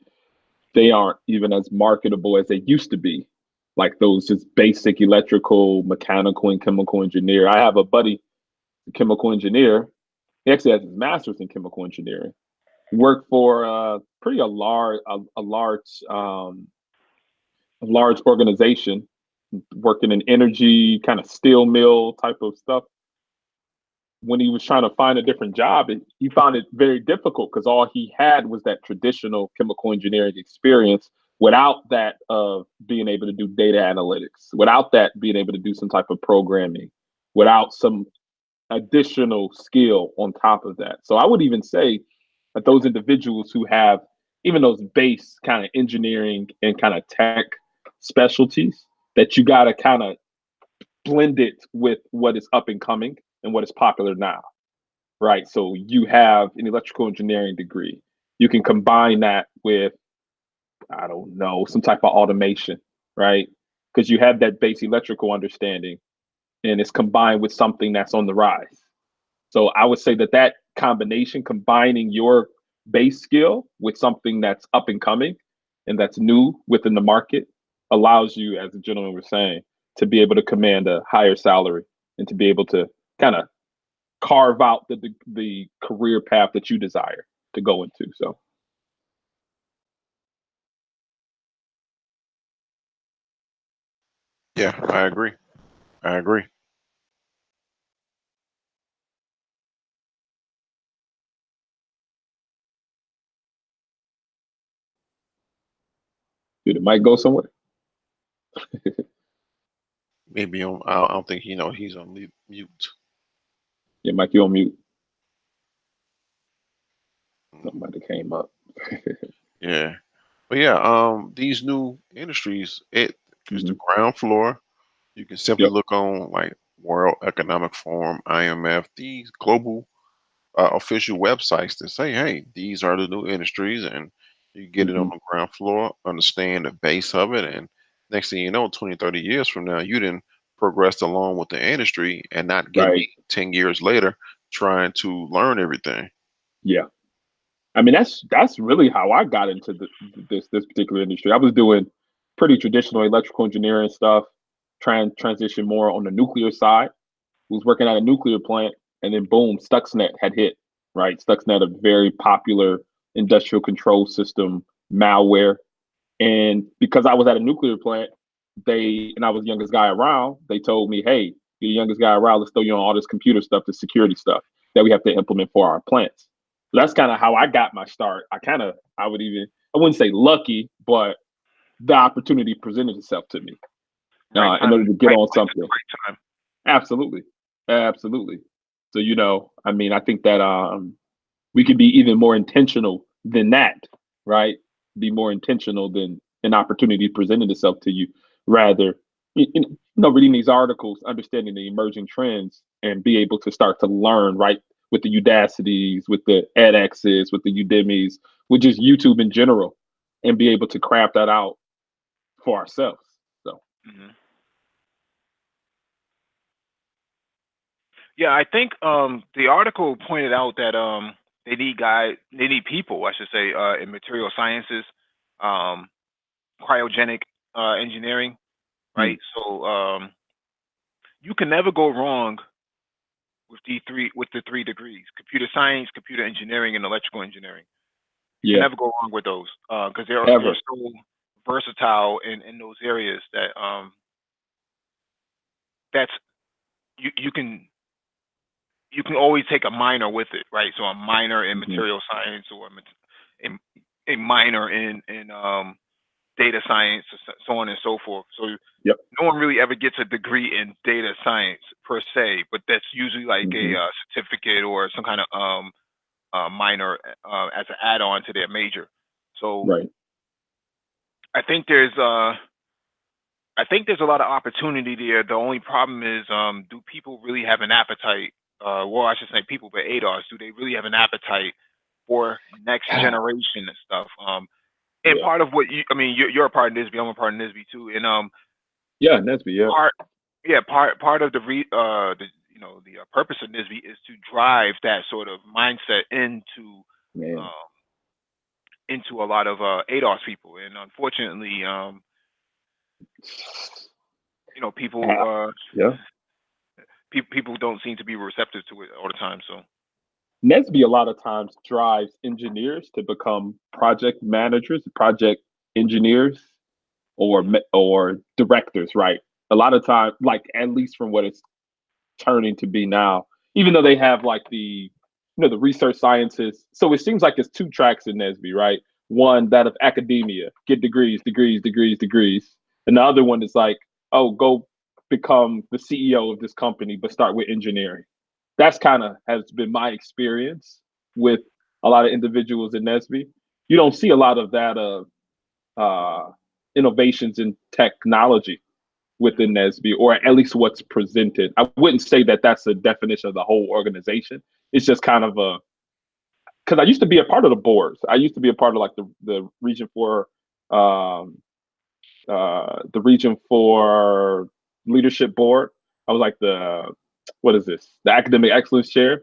they aren't even as marketable as they used to be. Like those just basic electrical, mechanical, and chemical engineer. I have a buddy, a chemical engineer. He actually has his master's in chemical engineering. He worked for pretty a large organization, working in energy, kind of steel mill type of stuff. When he was trying to find a different job, he found it very difficult because all he had was that traditional chemical engineering experience Without that of being able to do data analytics, without that being able to do some type of programming, without some additional skill on top of that. So I would even say that those individuals who have even those base kind of engineering and kind of tech specialties, that you got to kind of blend it with what is up and coming and what is popular now, right? So you have an electrical engineering degree. You can combine that with, I don't know, some type of automation, right? Because you have that base electrical understanding and it's combined with something that's on the rise. So I would say that that combination, combining your base skill with something that's up and coming and that's new within the market, allows you, as the gentleman was saying, to be able to command a higher salary and to be able to kind of carve out the career path that you desire to go into. So Yeah, I agree. I agree. did it might go somewhere? Maybe on. I don't think he's on mute. Yeah, Mike, you on mute. Somebody came up. Yeah, but yeah, these new industries, it's the Hmm. ground floor. You can simply Yep. look on like World Economic Forum, IMF, these global official websites that say, hey, these are the new industries, and you get it on Hmm. the ground floor, understand the base of it, and next thing you know, 20, 30 years from now, you didn't progress along with the industry and not get Right. me 10 years later trying to learn everything. Yeah. I mean, that's really how I got into this particular industry. I was doing pretty traditional electrical engineering stuff, trying to transition more on the nuclear side. Was working at a nuclear plant, and then boom, Stuxnet had hit. Right, Stuxnet, a very popular industrial control system malware, and because I was at a nuclear plant, I was the youngest guy around. They told me, "Hey, you're the youngest guy around. Let's throw you on all this computer stuff, the security stuff that we have to implement for our plants." So that's kind of how I got my start. I wouldn't say lucky, but the opportunity presented itself to me Right in time, order to get right on place at the something. right time. Absolutely, absolutely. So I mean, I think that we could be even more intentional than that, right? Be more intentional than an opportunity presented itself to you, rather, reading these articles, understanding the emerging trends, and be able to start to learn, right, with the Udacities, with the edX's, with the Udemy's, with just YouTube in general, and be able to craft that out for ourselves. So, Hmm. Yeah, I think the article pointed out that they need people, I should say, in material sciences, um, cryogenic engineering, mm, right? So you can never go wrong with the three degrees: computer science, computer engineering, and electrical engineering. You can yeah, never go wrong with those because they're ever. so versatile in those areas that that's you can always take a minor with it, right? So a minor in Hmm. material science or a minor in data science, so on and so forth. So Yep. no one really ever gets a degree in data science per se, but that's usually like a Hmm. certificate or some kind of minor as an add-on to their major. So Right. I think there's uh, I think there's a lot of opportunity there. The only problem is, do people really have an appetite? Well, I should say people, but ADOS, do they really have an appetite for next generation and stuff? And Yeah. part of what I mean, you're a part of NISB, I'm a part of NISB too, and Yeah. Nesby. Yeah. part, yeah, part of the purpose of NISB is to drive that sort of mindset Man. um, into a lot of ADOS people, and unfortunately, people Ah, yeah. people don't seem to be receptive to it all the time. So Nesby a lot of times drives engineers to become project managers, project engineers, or directors, right? A lot of times, like at least from what it's turning to be now, even though they have like the research sciences. So it seems like it's two tracks in Nesby, right? one that of academia, get degrees, degrees, degrees, degrees. And the other one is like, oh, go become the CEO of this company, but start with engineering. That's kind of has been my experience with a lot of individuals in NSBE. You don't see a lot of that innovations in technology within NSBE, or at least what's presented. I wouldn't say that that's a definition of the whole organization. It's just kind of a, because I used to be a part of the boards. I used to be a part of like um, the region for leadership board. I was like what is this? The academic excellence chair,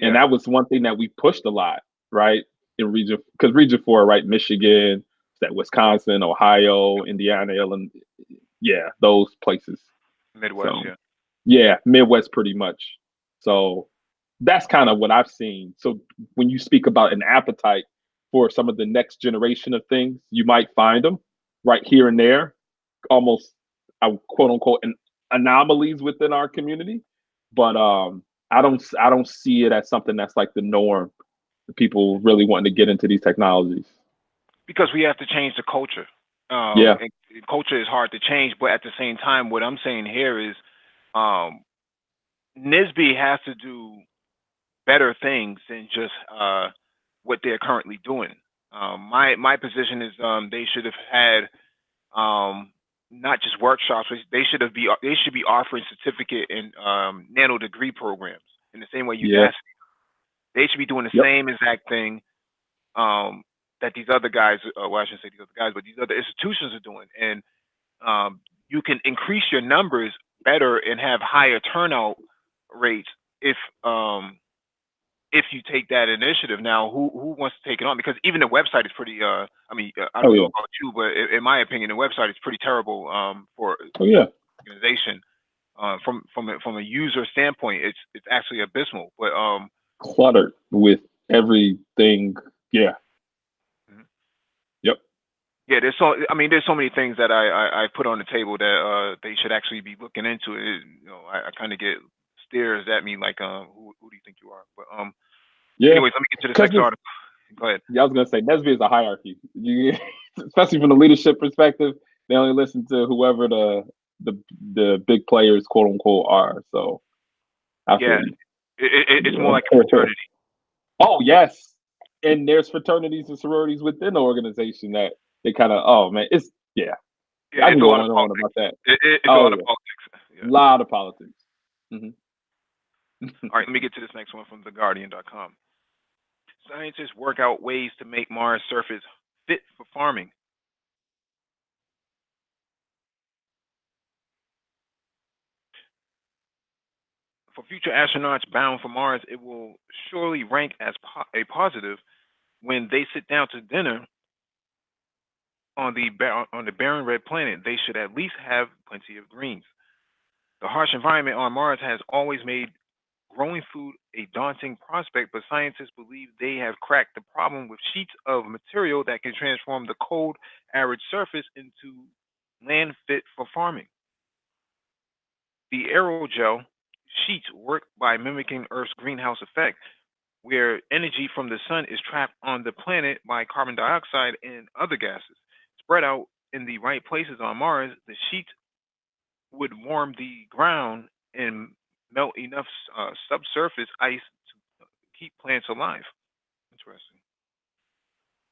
and Yeah, that was one thing that we pushed a lot, right? In region, because region four, right? Michigan, that Wisconsin, Ohio, Indiana, Illinois, yeah, those places. Midwest. So Yeah. yeah, Midwest pretty much. So that's kind of what I've seen. So when you speak about an appetite for some of the next generation of things, you might find them right here and there, almost quote unquote anomalies within our community. But I don't see it as something that's like the norm. People really wanting to get into these technologies. Because we have to change the culture. Yeah, And culture is hard to change, but at the same time, what I'm saying here is, um, NISB has to do better things than just what they're currently doing. My position is they should have had not just workshops, but they should be offering certificate and nano degree programs in the same way yeah, UDAS. They should be doing the yep. same exact thing that these other guys, well, I shouldn't say these other guys, but these other institutions are doing. And you can increase your numbers better and have higher turnout rates if um, if you take that initiative. Now, who wants to take it on? Because even the website is pretty. I mean, I Oh don't know yeah, about you, but in my opinion, the website is pretty terrible for oh yeah. organization. From a user standpoint, it's actually abysmal. But Cluttered with everything. Yeah, mhm. yep. Yeah, there's so many things that I put on the table that they should actually be looking into. I kind of get stares at me like, who do you think you are? But Yeah, anyways, let me get to this because next article. Go ahead. yeah, I was gonna say Nesby is a hierarchy. You, especially from the leadership perspective, they only listen to whoever the the big players, quote unquote, are. So I Yeah, feel you. it's more like a Yeah. fraternity. Oh yes, and there's fraternities and sororities within the organization that they kind of. Oh man, it's yeah. Yeah, I can it's a go lot on of and on politics. about that. It's a Oh lot of yeah, politics. Yeah. lot of politics. Hmm. All right, let me get to this next one from TheGuardian.com. Scientists work out ways to make Mars surface fit for farming. For future astronauts bound for Mars, it will surely rank as a positive when they sit down to dinner on the barren red planet. They should at least have plenty of greens. The harsh environment on Mars has always made growing food a daunting prospect, but scientists believe they have cracked the problem with sheets of material that can transform the cold, arid surface into land fit for farming. The aerogel sheets work by mimicking Earth's greenhouse effect, where energy from the sun is trapped on the planet by carbon dioxide and other gases. Spread out in the right places on Mars, the sheets would warm the ground and melt enough subsurface ice to keep plants alive. Interesting.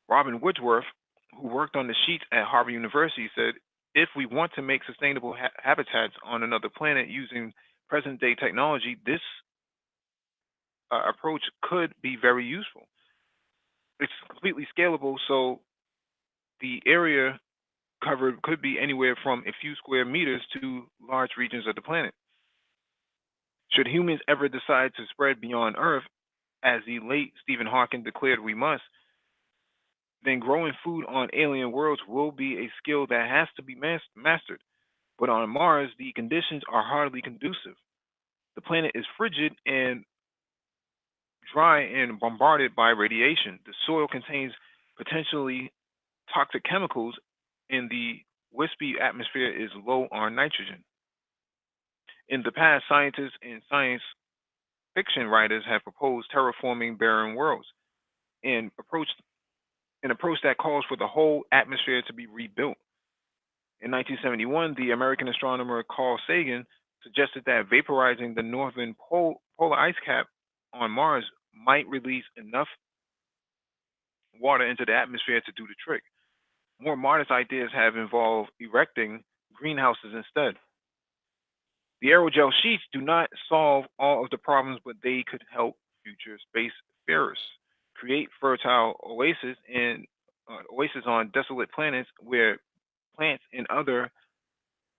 Robin Woodsworth, who worked on the sheets at Harvard University, said if we want to make sustainable habitats on another planet using present day technology, this approach could be very useful. It's completely scalable, so the area covered could be anywhere from a few square meters to large regions of the planet. Should humans ever decide to spread beyond Earth, as the late Stephen Hawking declared we must, then growing food on alien worlds will be a skill that has to be mastered. But on Mars, the conditions are hardly conducive. The planet is frigid and dry and bombarded by radiation. The soil contains potentially toxic chemicals, and the wispy atmosphere is low on nitrogen. In the past, scientists and science fiction writers have proposed terraforming barren worlds and approached an approach that calls for the whole atmosphere to be rebuilt. In 1971, the American astronomer Carl Sagan suggested that vaporizing the northern polar ice cap on Mars might release enough water into the atmosphere to do the trick. More modest ideas have involved erecting greenhouses instead. The aerogel sheets do not solve all of the problems, but they could help future spacefarers create fertile oases on desolate planets where plants and other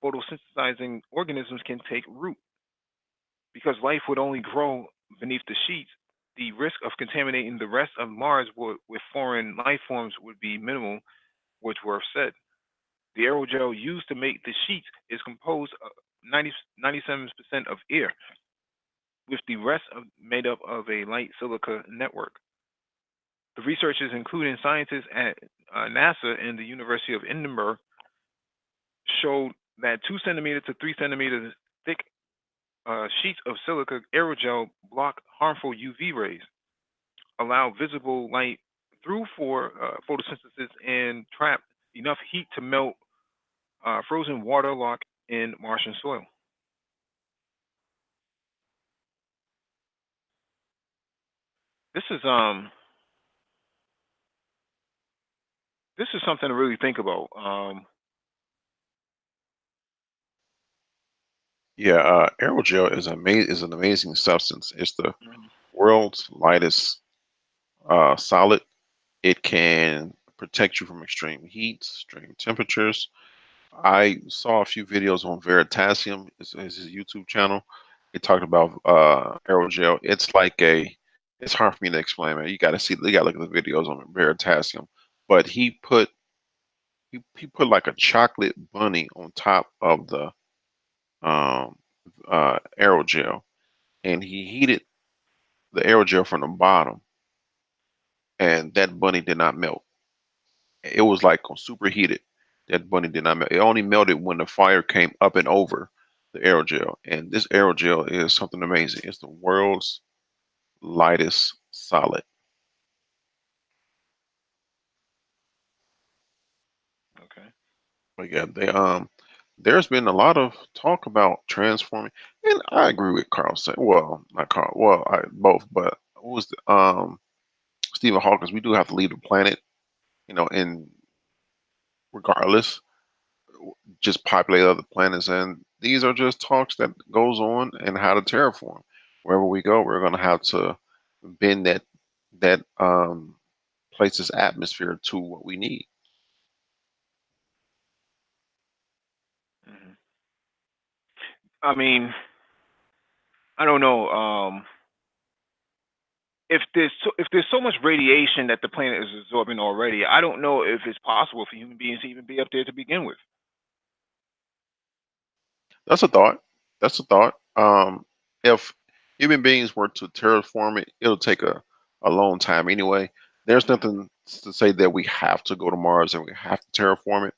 photosynthesizing organisms can take root. Because life would only grow beneath the sheets, the risk of contaminating the rest of Mars with foreign life forms would be minimal, Wordsworth said. The aerogel used to make the sheets is composed of 97% of air, with the rest made up of a light silica network. The researchers, including scientists at NASA and the University of Edinburgh, showed that 2 centimeter to 3 centimeters thick sheets of silica aerogel block harmful UV rays, allow visible light through for photosynthesis, and trap enough heat to melt frozen water lock in Martian soil. This is this is something to really think about. Yeah, aerogel is an amazing substance. It's the Mhm. world's lightest solid. It can protect you from extreme heat, extreme temperatures. I saw a few videos on Veritasium. It's his YouTube channel. It talked about aerogel. It's hard for me to explain, man. You got to look at the videos on Veritasium. But he put like a chocolate bunny on top of the um, aerogel, and he heated the aerogel from the bottom, and that bunny did not melt. It was like superheated. That bunny did not melt. It only melted when the fire came up and over the aerogel. And this aerogel is something amazing. It's the world's lightest solid. Okay. But yeah, there's been a lot of talk about transforming, and I agree with Carl. Well, not Carl. Well, both. But what was Stephen Hawkins? We do have to leave the planet, and regardless, just populate other planets. And these are just talks that goes on and how to terraform. Wherever we go, we're going to have to bend that place's atmosphere to what we need. Mhm. I mean, I don't know. If there's so much radiation that the planet is absorbing already, I don't know if it's possible for human beings to even be up there to begin with. That's a thought. That's a thought. If human beings were to terraform it, it'll take a long time anyway. There's Mhm. nothing to say that we have to go to Mars and we have to terraform it.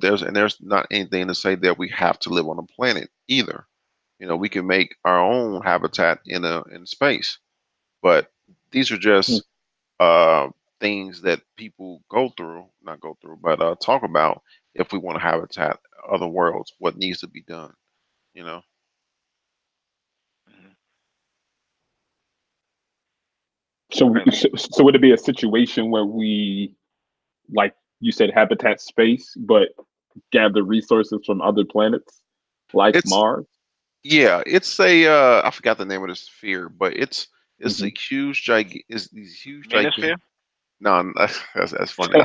There's not anything to say that we have to live on a planet either. We can make our own habitat in space. But these are Mm. just uh, things that people go through, not go through, but talk about if we want to habitat other worlds, what needs to be done. You know. Mhm. So, And so would it be a situation where we, like you said, habitat space, but gather resources from other planets, like It's Mars? Yeah, it's a I forgot the name of the sphere, but it's a Hmm. huge gig it's these huge gigantic. manosphere. No, that's funny.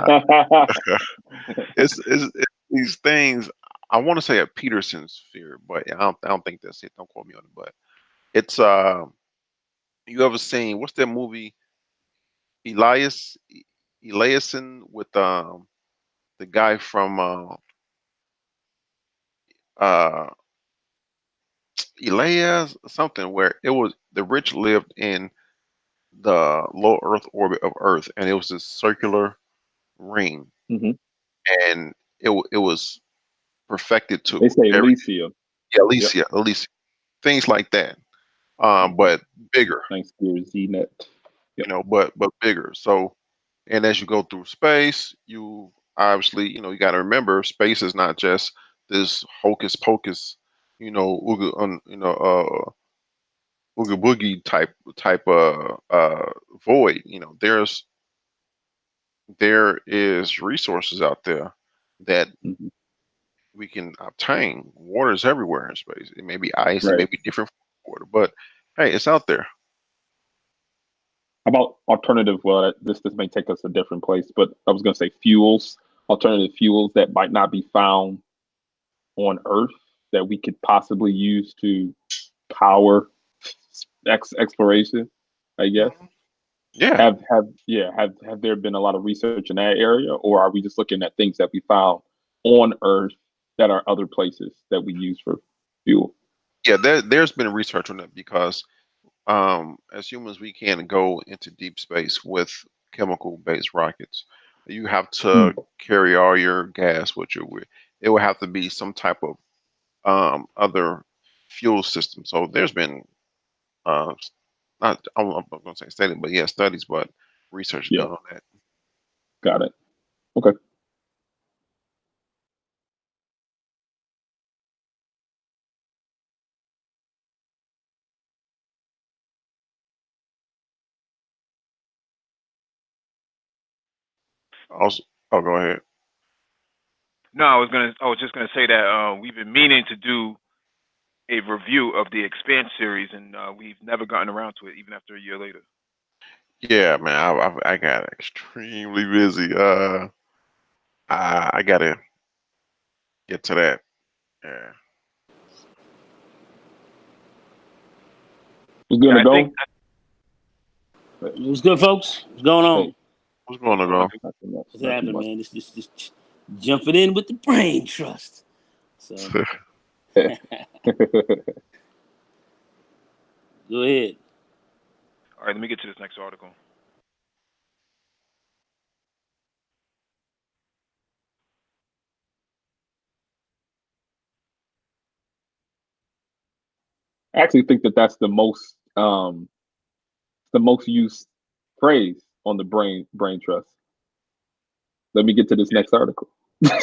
It's these things. I want to say a Peterson sphere, but I don't think that's it. Don't quote me on it, but it's you ever seen what's that movie Elias Eliason with the guy from uh Elias something where it was the rich lived in the low Earth orbit of Earth, and it was this circular ring, Hmm. and it was perfected They to say every Elysium. yeah, Yep. Alicia, things like that, Hmm. but bigger, Thanks to your ZNet. Yep. but bigger. So And as you go through space, you obviously, you got to remember, space is not just this hocus pocus, oogie boogie type void. There is resources out there that Mhm. we can obtain. Water is everywhere in space. It may be ice, it may Right. be different water, but hey, it's out there. How about alternative? Well, this may take us a different place, but I was going to say fuels, alternative fuels that might not be found on Earth that we could possibly use to power exploration. I guess. Mhm. Yeah, Have there been a lot of research in that area, or are we just looking at things that we found on Earth that are other places that we use for fuel? yeah. There's been research on that because as humans, we can't go into deep space with chemical-based rockets. You have to Mm, carry all your gas with you. It will have to be some type of other fuel system. So there's been uh, not I'm not going to say studies, but yeah, studies, but research yeah, done on that. got it. Okay. Also, oh, go ahead. No, I was just gonna say that we've been meaning to do a review of the Expanse series, and we've never gotten around to it, even after a year later. Yeah, man, I got extremely busy. I gotta get to that. Yeah. We're gonna Yeah, I think. go. What's good, folks? What's going Hey, on? What's going What's on, going on, bro? dude? not too much. What's Not too happening, much. man? This jumping in with the brain trust. So go ahead. All right, let me get to this next article. I actually think that that's the most used phrase on the brain trust. Let me get to this next article. I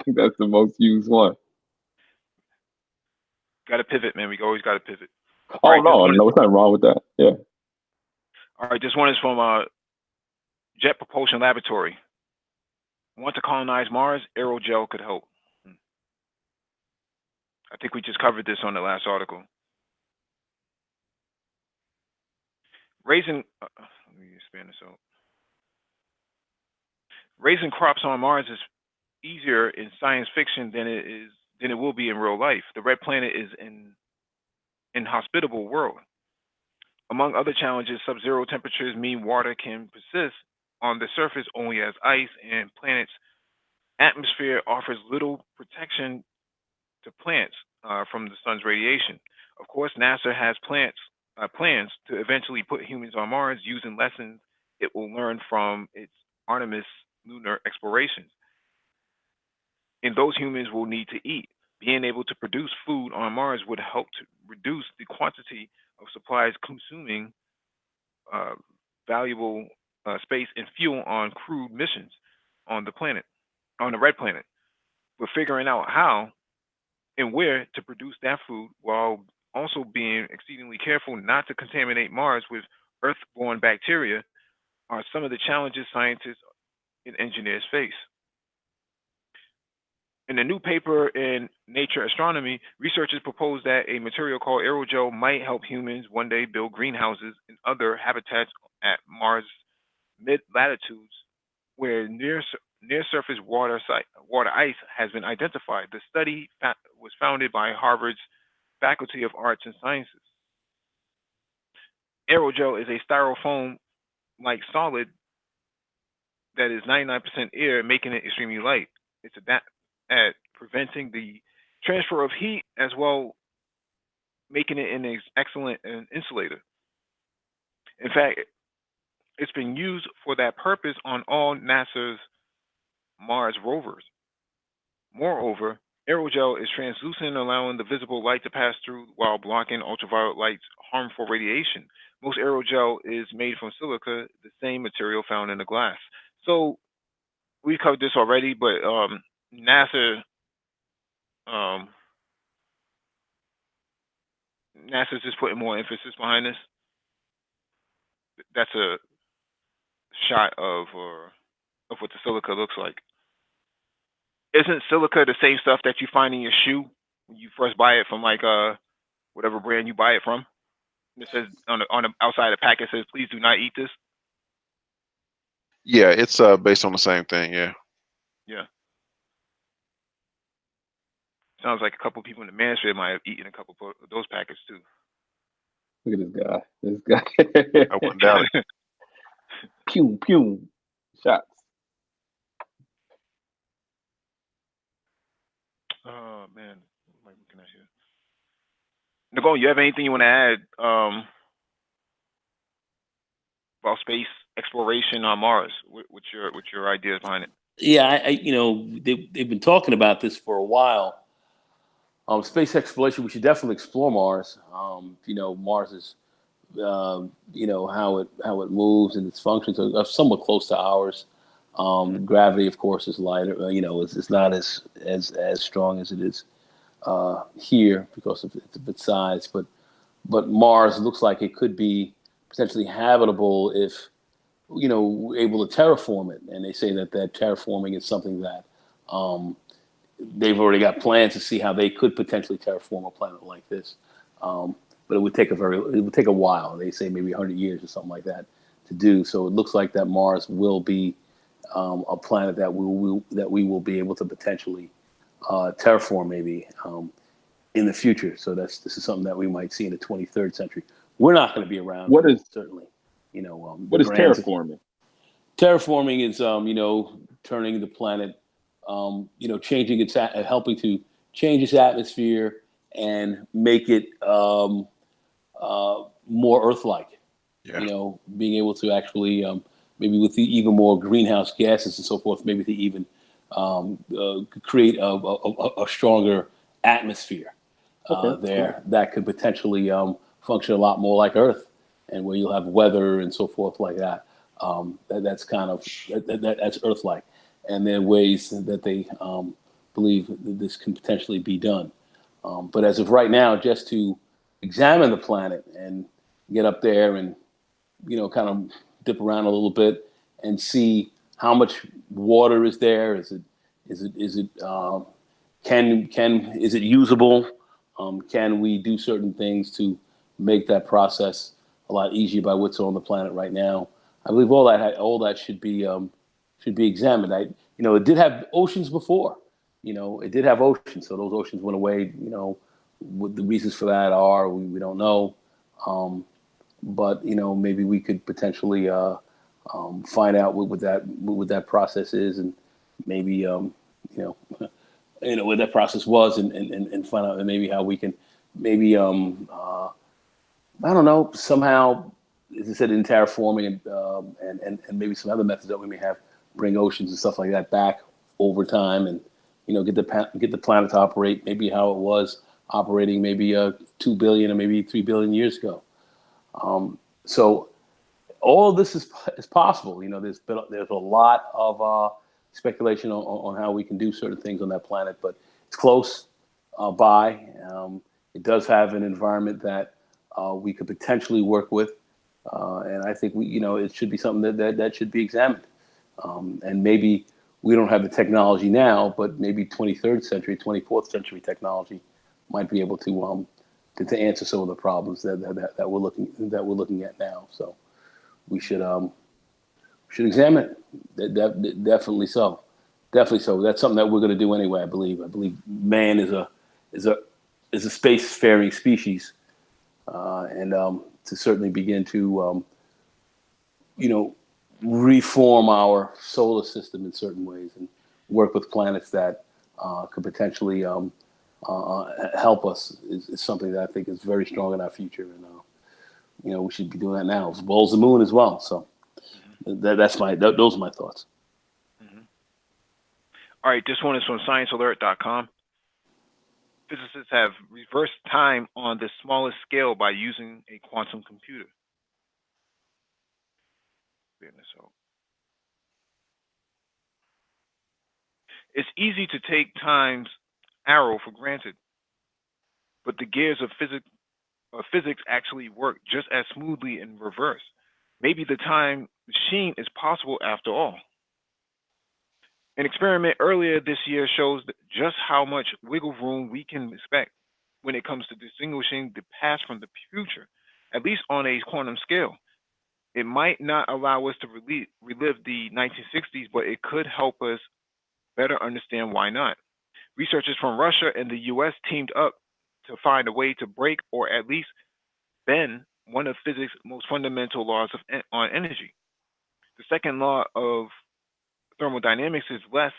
think that's the most used one. Got to pivot, man. We always got to pivot. All Oh right, this no, one is no, it's nothing wrong with that. Yeah. all right. This one is from Jet Propulsion Laboratory. Want to colonize Mars? Aerogel could help. I think we just covered this on the last article. Raising, let me expand this out. Raising crops on Mars is easier in science fiction than it will be in real life. The red planet is an inhospitable world. Among other challenges, sub-zero temperatures mean water can persist on the surface only as ice, and planet's atmosphere offers little protection to plants from the sun's radiation. Of course, NASA has plans to eventually put humans on Mars using lessons it will learn from its Artemis lunar explorations. And those humans will need to eat. Being able to produce food on Mars would help to reduce the quantity of supplies consuming uh, valuable space and fuel on crewed missions on the planet, on the red planet. But figuring out how and where to produce that food while also being exceedingly careful not to contaminate Mars with Earth-borne bacteria are some of the challenges scientists and engineers face. In a new paper in Nature Astronomy, researchers propose that a material called aerogel might help humans one day build greenhouses and other habitats at Mars' mid latitudes, where near surface water ice has been identified. The study was founded by Harvard's Faculty of Arts and Sciences. Aerogel is a styrofoam like solid that is 99% air, making it extremely light. It's adapt at preventing the transfer of heat as well, making it an excellent insulator. In fact, it's been used for that purpose on all NASA's Mars rovers. Moreover, Aerogel is translucent, allowing the visible light to pass through while blocking ultraviolet light's harmful radiation. Most aerogel is made from silica, the same material found in the glass. So we covered this already, but NASA um, NASA's just putting more emphasis behind this. That's a shot of what the silica looks like. Isn't silica the same stuff that you find in your shoe when you first buy it from like whatever brand you buy it from? It says on the outside of the packet, it says please do not eat this. Yeah, it's based on the same thing. Yeah. Yeah. Sounds like a couple people in the manosphere might have eaten a couple of those packets too. Look at this guy. This guy. I wouldn't doubt it. Pew pew. Shots. Oh man, what am I looking at here? Nicole, you have anything you want to add about space exploration on Mars? What's your ideas behind it? Yeah, they've been talking about this for a while. Space exploration, we should definitely explore Mars. Mars is, how it moves and its functions are somewhat close to ours. Gravity, of course, is lighter. It's not as strong as it is here because of its size. But Mars looks like it could be potentially habitable if we're able to terraform it. And they say that terraforming is something that they've already got plans to see how they could potentially terraform a planet like this. But it would take a while. They say maybe 100 years or something like that to do. So it looks like that Mars will be a planet that we will be able to potentially terraform maybe in the future. So this is something that we might see in the 23rd century. We're not going to be around. What is certainly, what is terraforming? Terraforming is turning the planet, changing its helping to change its atmosphere and make it more Earth-like. Yeah. Being able to actually maybe with even more greenhouse gases and so forth, maybe to even create a stronger atmosphere there that could potentially function a lot more like Earth, and where you'll have weather and so forth like that. That's kind of that's Earth-like, and there are ways that they believe that this can potentially be done. But as of right now, just to examine the planet and get up there and kind of dip around a little bit and see how much water is there. Is it usable? Can we do certain things to make that process a lot easier by what's on the planet right now? I believe all that should be examined. It did have oceans before. It did have oceans, so those oceans went away. What the reasons for that are, we don't know. But maybe we could potentially find out what that process is, and maybe what that process was, and find out maybe how we can maybe I don't know, somehow, as I said, in terraforming and maybe some other methods that we may have, bring oceans and stuff like that back over time, and get the planet to operate maybe how it was operating maybe 2 billion or maybe 3 billion years ago. So all of this is possible. There's a lot of speculation on how we can do certain things on that planet, but it's close by. It does have an environment that we could potentially work with, and I think it should be something that should be examined. And maybe we don't have the technology now, but maybe 23rd century, 24th century technology might be able to answer some of the problems that we're looking at now. So we should examine it. Definitely so. Definitely so. That's something that we're going to do anyway. I believe man is a spacefaring species, and to certainly begin to reform our solar system in certain ways and work with planets that could potentially help us is something that I think is very strong in our future, and we should be doing that now, as well as the moon as well. So those are my thoughts. All right, this one is from ScienceAlert.com. Physicists have reversed time on the smallest scale by using a quantum computer. So it's easy to take time's arrow for granted, but the gears of physics actually work just as smoothly in reverse. Maybe the time machine is possible after all. An experiment earlier this year shows just how much wiggle room we can expect when it comes to distinguishing the past from the future, at least on a quantum scale. It might not allow us to relive the 1960s, but it could help us better understand why not. Researchers from Russia and the US teamed up to find a way to break or at least bend one of physics' most fundamental laws on energy. The second law of thermodynamics is less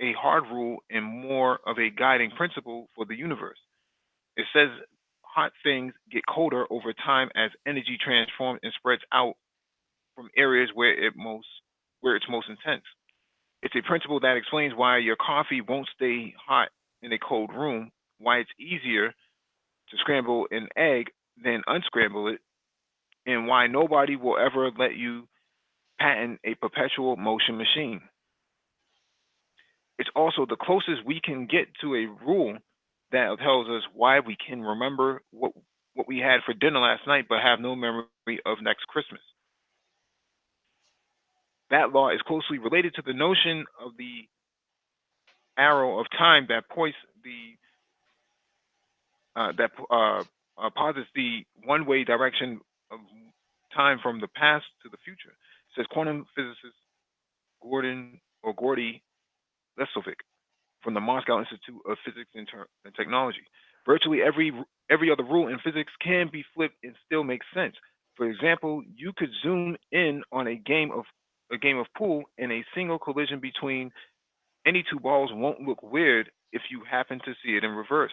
a hard rule and more of a guiding principle for the universe. It says hot things get colder over time as energy transforms and spreads out from areas where it's most intense. It's a principle that explains why your coffee won't stay hot in a cold room, why it's easier to scramble an egg than unscramble it, and why nobody will ever let you patent a perpetual motion machine. It's also the closest we can get to a rule that tells us why we can remember what we had for dinner last night but have no memory of next Christmas. That law is closely related to the notion of the arrow of time that points the that posits the one-way direction of time from the past to the future. Says quantum physicist Gordy Lesovic from the Moscow Institute of Physics and Technology. Virtually every other rule in physics can be flipped and still make sense. For example, you could zoom in on a game of pool, and a single collision between any two balls won't look weird if you happen to see it in reverse.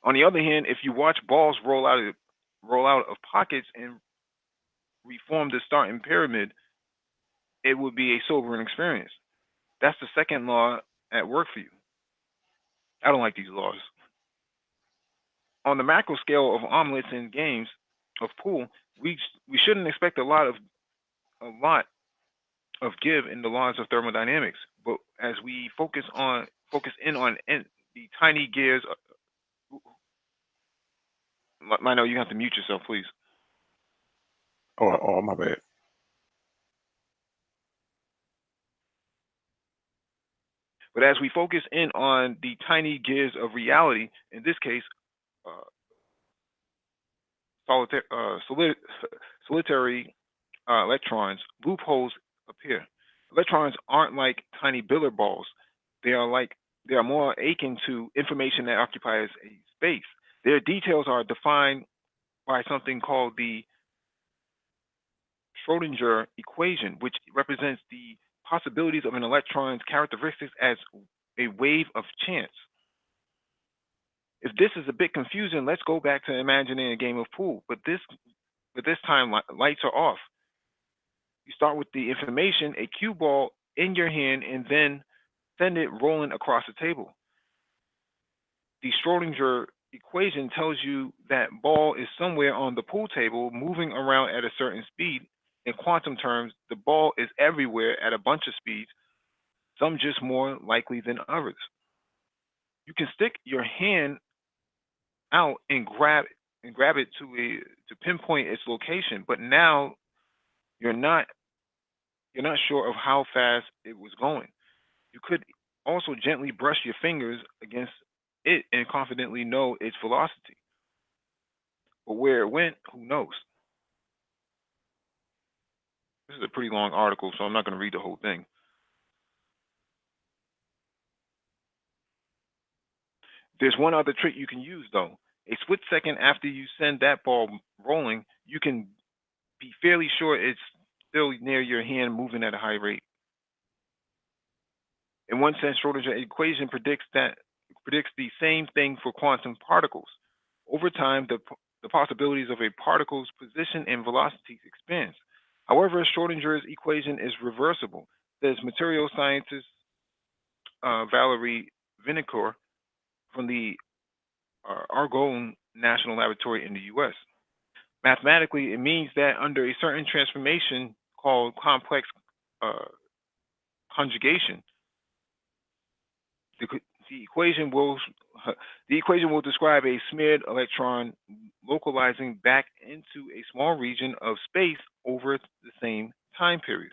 On the other hand, if you watch balls roll out of pockets and reform the starting pyramid, it would be a sobering experience. That's the second law at work for you. I don't like these laws. On the macro scale of omelets and games of pool, we shouldn't expect a lot of give in the laws of thermodynamics. But as we focus in on the tiny gears, Lino, you have to mute yourself, please. Oh, my bad. But as we focus in on the tiny gears of reality, in this case, uh, solitary electrons, loopholes appear. Electrons aren't like tiny billiard balls. They are like they are more akin to information that occupies a space. Their details are defined by something called the Schrodinger equation, which represents the possibilities of an electron's characteristics as a wave of chance. If this is a bit confusing, let's go back to imagining a game of pool. But this time, lights are off. You start with the information, a cue ball in your hand, and then send it rolling across the table. The Schrodinger equation tells you that ball is somewhere on the pool table moving around at a certain speed. In quantum terms, the ball is everywhere at a bunch of speeds, some just more likely than others. You can stick your hand out and grab it to pinpoint its location, but now you're not you're not sure of how fast it was going. You could also gently brush your fingers against it and confidently know its velocity. But where it went, who knows? This is a pretty long article, so I'm not going to read the whole thing. There's one other trick you can use, though. A split second after you send that ball rolling, you can be fairly sure it's still near your hand moving at a high rate. In one sense, Schrodinger equation predicts the same thing for quantum particles. Over time, the possibilities of a particle's position and velocity expands. However, Schrodinger's equation is reversible, says material scientist Valerie Vinokur from the Argonne National Laboratory in the U.S. Mathematically, it means that under a certain transformation called complex uh, conjugation, the, the equation will the equation will describe a smeared electron localizing back into a small region of space over the same time period.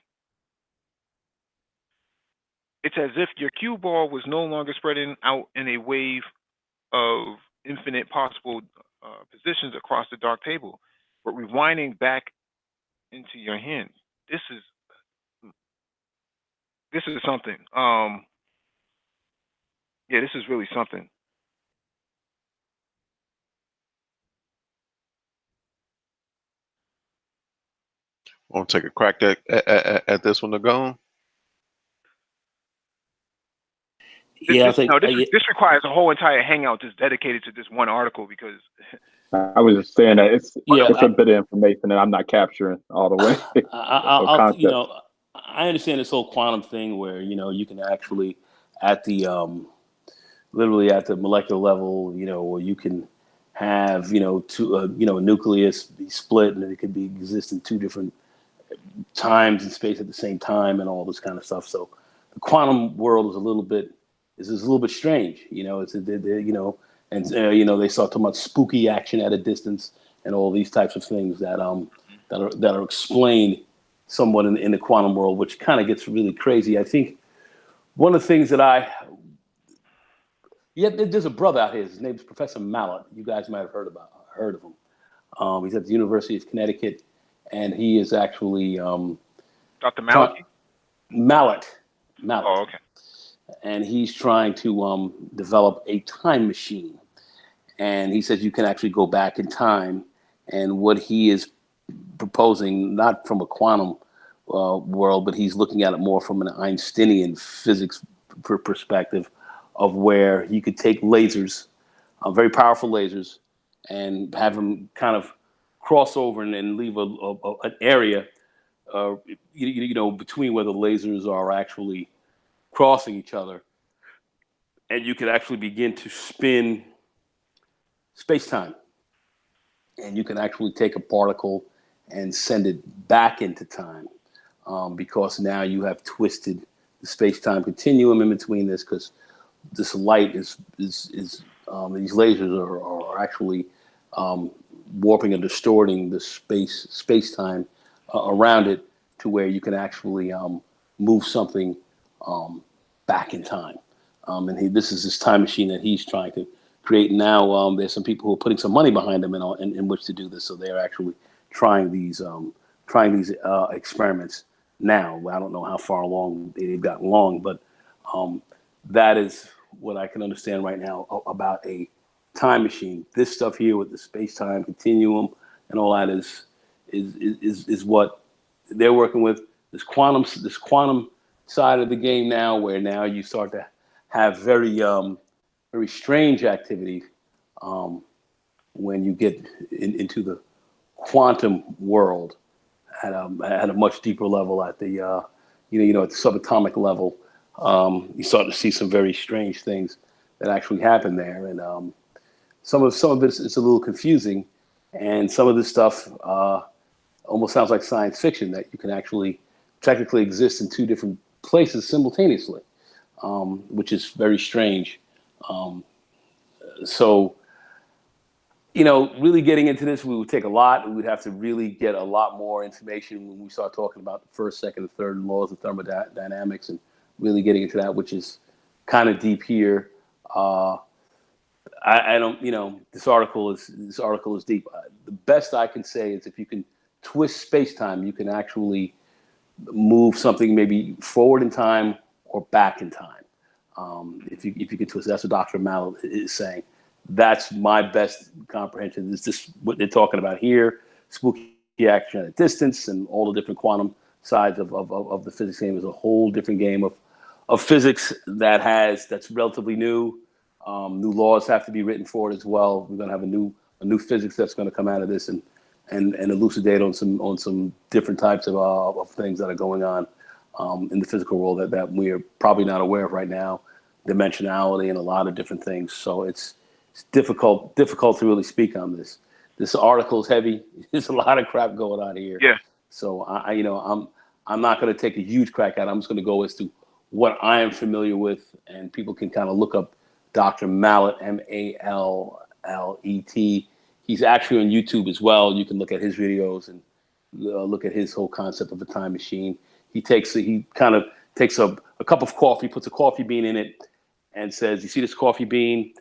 It's as if your cue ball was no longer spreading out in a wave of infinite possible positions across the dark table, but rewinding back into your hands. This is this is something. Yeah, this is really something. Want to take a crack at this one to go? Yeah, I think This requires a whole entire hangout just dedicated to this one article because I was just saying that it's yeah. it's a bit of information that I'm not capturing all the way. Of I'll concepts. I understand this whole quantum thing where you can actually at the literally at the molecular level, where you can have two a nucleus be split and it could be exist in two different times and space at the same time and all this kind of stuff. So the quantum world is a little bit strange. It's and they start talking about spooky action at a distance and all these types of things that are explained somewhat in the quantum world, which kind of gets really crazy. I think one of the things that there's a brother out here. His name's Professor Mallet. You guys might have heard of him. He's at the University of Connecticut, and he is actually Dr. Maliki. Mallet. Oh, okay. And he's trying to develop a time machine. And he says you can actually go back in time. And what he is proposing, not from a quantum world, but he's looking at it more from an Einsteinian physics perspective, of where you could take lasers, very powerful lasers, and have them kind of cross over and leave an area, between where the lasers are actually crossing each other, and you could actually begin to spin space time, and you can actually take a particle and send it back into time, because now you have twisted the space time continuum in between this, because this light is these lasers are actually warping and distorting the space time around it to where you can actually move something back in time. And this is this time machine that he's trying to create. Now there's some people who are putting some money behind them in which to do this. So they're actually trying these experiments now. I don't know how far along they've gotten along, but that is what I can understand right now about a time machine. This stuff here with the space-time continuum and all that is what they're working with. This quantum side of the game now, where now you start to have very strange activity when you get into the quantum world at a much deeper level, at the at the subatomic level. You start to see some very strange things that actually happen there, and some of it is a little confusing, and some of this stuff almost sounds like science fiction, that you can actually technically exist in two different places simultaneously, which is very strange. So, really getting into this, we would take a lot. We would have to really get a lot more information when we start talking about the first, second, and third laws of thermodynamics, and really getting into that, which is kind of deep here. I don't, this article is deep. The best I can say is if you can twist space-time, you can actually move something maybe forward in time or back in time. If you can twist, that's what Dr. Mallet is saying. That's my best comprehension. Is this what they're talking about here? Spooky action at a distance, and all the different quantum sides of the physics game is a whole different game of physics that's relatively new. New laws have to be written for it as well. We're going to have a new physics that's going to come out of this, and and elucidate on some different types of things that are going on in the physical world that we're probably not aware of right now, dimensionality and a lot of different things. So it's difficult to really speak on this. This article is heavy. There's a lot of crap going on here. Yeah. So I'm not going to take a huge crack at it. I'm just going to go as to what I am familiar with, and people can kind of look up Dr. Mallet, Mallet. He's actually on YouTube as well. You can look at his videos and look at his whole concept of a time machine. He kind of takes a cup of coffee, puts a coffee bean in it, and says, "You see this coffee bean?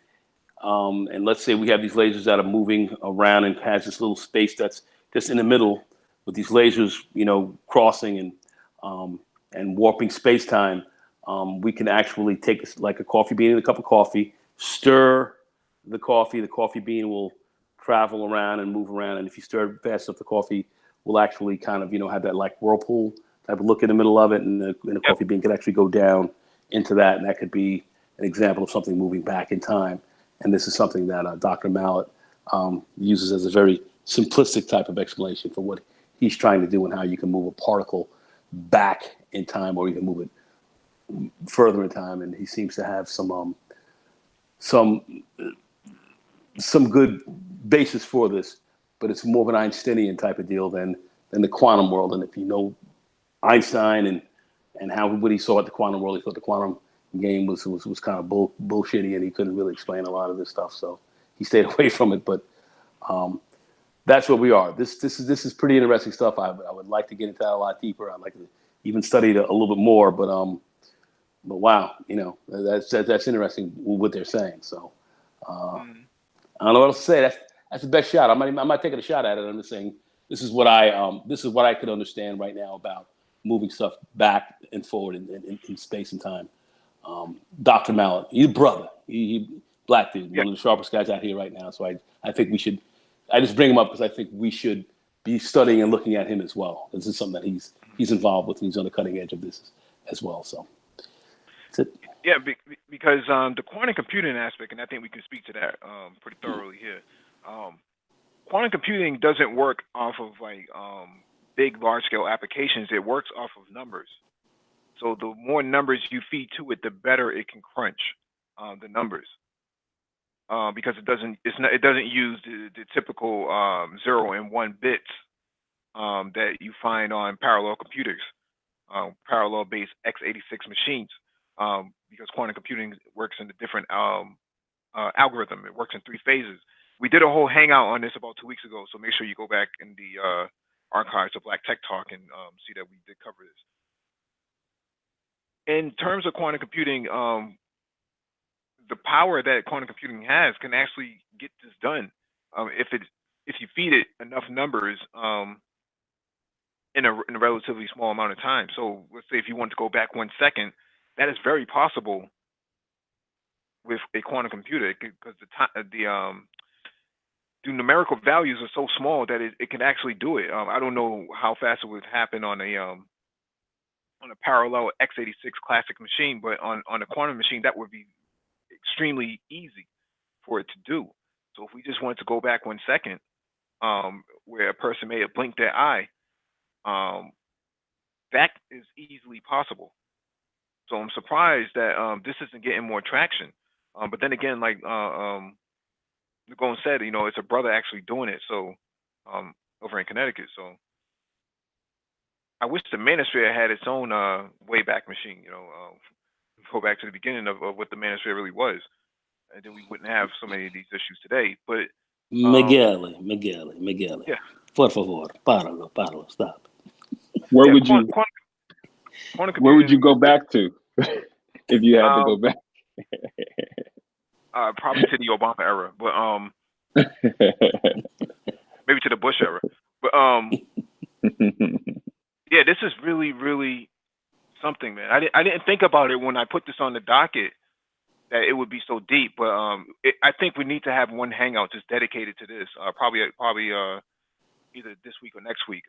And let's say we have these lasers that are moving around and has this little space that's just in the middle with these lasers, crossing and warping space time. We can actually take like a coffee bean in a cup of coffee, stir the coffee bean will travel around and move around. And if you stir it fast enough, the coffee will actually kind of, have that like whirlpool type of look in the middle of it. And the coffee bean could actually go down into that. And that could be an example of something moving back in time. And this is something that Dr. Mallet uses as a very simplistic type of explanation for what he's trying to do and how you can move a particle back in time, or you can move it further in time. And he seems to have some good basis for this, but it's more of an Einsteinian type of deal than the quantum world. And if you know Einstein and what he saw at the quantum world, he thought the quantum game was kind of bullshitty, and he couldn't really explain a lot of this stuff, so he stayed away from it. But that's where we are. This is pretty interesting stuff. I would like to get into that a lot deeper. I'd like to even study it a little bit more. But wow, that's interesting what they're saying. So I don't know what else to say. That's the best shot. I'm not taking a shot at it. I'm just saying this is what I could understand right now about moving stuff back and forward in space and time. Dr. Mallet, he's a brother. He black dude, one of the sharpest guys out here right now. So I think we should. I just bring him up because I think we should be studying and looking at him as well. This is something that he's involved with, and he's on the cutting edge of this as well. So that's it. Yeah, because the quantum computing aspect, and I think we can speak to that pretty thoroughly here. Quantum computing doesn't work off of like big, large-scale applications. It works off of numbers. So the more numbers you feed to it, the better it can crunch the numbers. Because it doesn't use the typical 0 and 1 bits that you find on parallel computers, parallel based x86 machines. Because quantum computing works in a different algorithm. It works in 3 phases. We did a whole hangout on this about 2 weeks ago, so make sure you go back in the archives of Black Tech Talk and see that we did cover this. In terms of quantum computing, the power that quantum computing has can actually get this done if you feed it enough numbers in a relatively small amount of time. So let's say if you want to go back 1 second, that is very possible with a quantum computer because the numerical values are so small that it can actually do it. I don't know how fast it would happen on a parallel x86 classic machine, but on a quantum machine that would be extremely easy for it to do. So if we just wanted to go back 1 second, where a person may have blinked their eye, that is easily possible. So I'm surprised that this isn't getting more traction. But then again, like Nagone said, it's a brother actually doing it. So over in Connecticut. So I wish the Manosphere had its own Wayback Machine. Go back to the beginning of what the Manosphere really was, and then we wouldn't have so many of these issues today. But Miguel. Yeah. Por favor, páralo, stop. Where Yeah, would you where would you go back to if you had to go back? Probably to the Obama era, but maybe to the Bush era. But yeah, this is really, really something, man. I didn't think about it when I put this on the docket that it would be so deep, but I think we need to have one hangout just dedicated to this. Probably either this week or next week.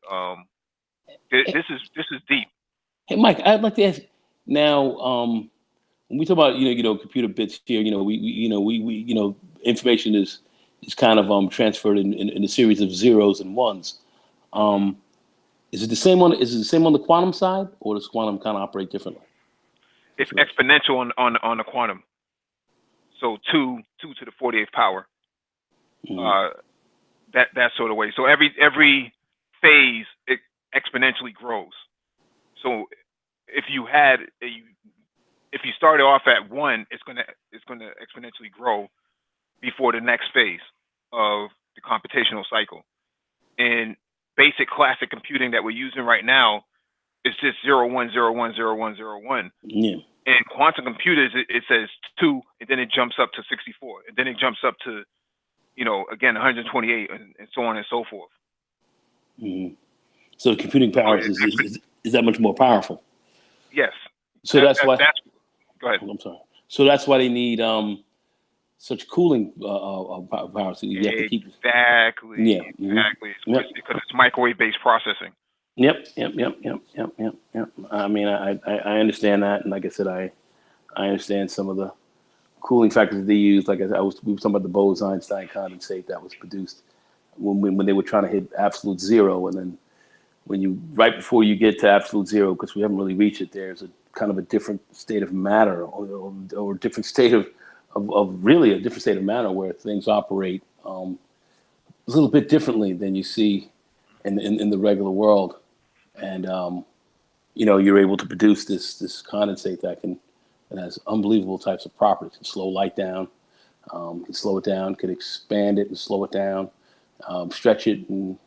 This is deep. Hey, Mike, I'd like to ask now. When we talk about computer bits here, we information is is kind of transferred in a series of zeros and ones. Is it the same on? Is it the same on the quantum side, or does quantum kind of operate differently? It's exponential on the quantum. So 2 to the 48th power. That sort of way. So every phase it exponentially grows. So if you started off at 1, it's gonna exponentially grow before the next phase of the computational cycle. And basic classic computing that we're using right now is just 0 1 0 1 0 1 0 1. Yeah. And quantum computers, it says 2, and then it jumps up to 64, and then it jumps up to, again 128, and so on and so forth. So the computing power is that much more powerful? Yes. So that's why. Go ahead. I'm sorry. So that's why they need such cooling power. So you have to keep. Exactly. Yeah. Exactly. Because it's microwave-based processing. Yep. I mean, I understand that, and like I said, I understand some of the cooling factors that they use. Like we were talking about the Bose-Einstein condensate that was produced when they were trying to hit absolute zero, and then right before you get to absolute zero, because we haven't really reached it, there's a kind of a different state of matter, or a different state of really a different state of matter where things operate a little bit differently than you see in the regular world, and you're able to produce this condensate that has unbelievable types of properties. It can slow light down, can slow it down, can expand it and slow it down, stretch it and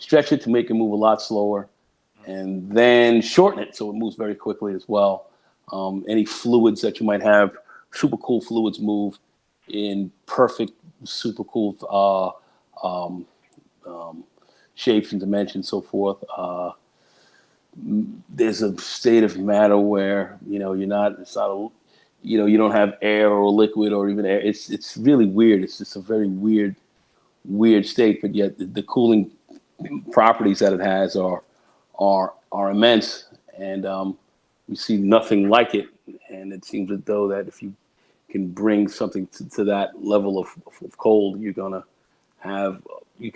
stretch it to make it move a lot slower, and then shorten it so it moves very quickly as well. Any fluids that you might have, supercool fluids move in perfect supercool shapes and dimensions, so forth. There's a state of matter where you don't have air or liquid or even air. It's really weird. It's just a very weird state, but yet the cooling properties that it has are immense, and we see nothing like it. And it seems as though that if you can bring something to that level of cold, you can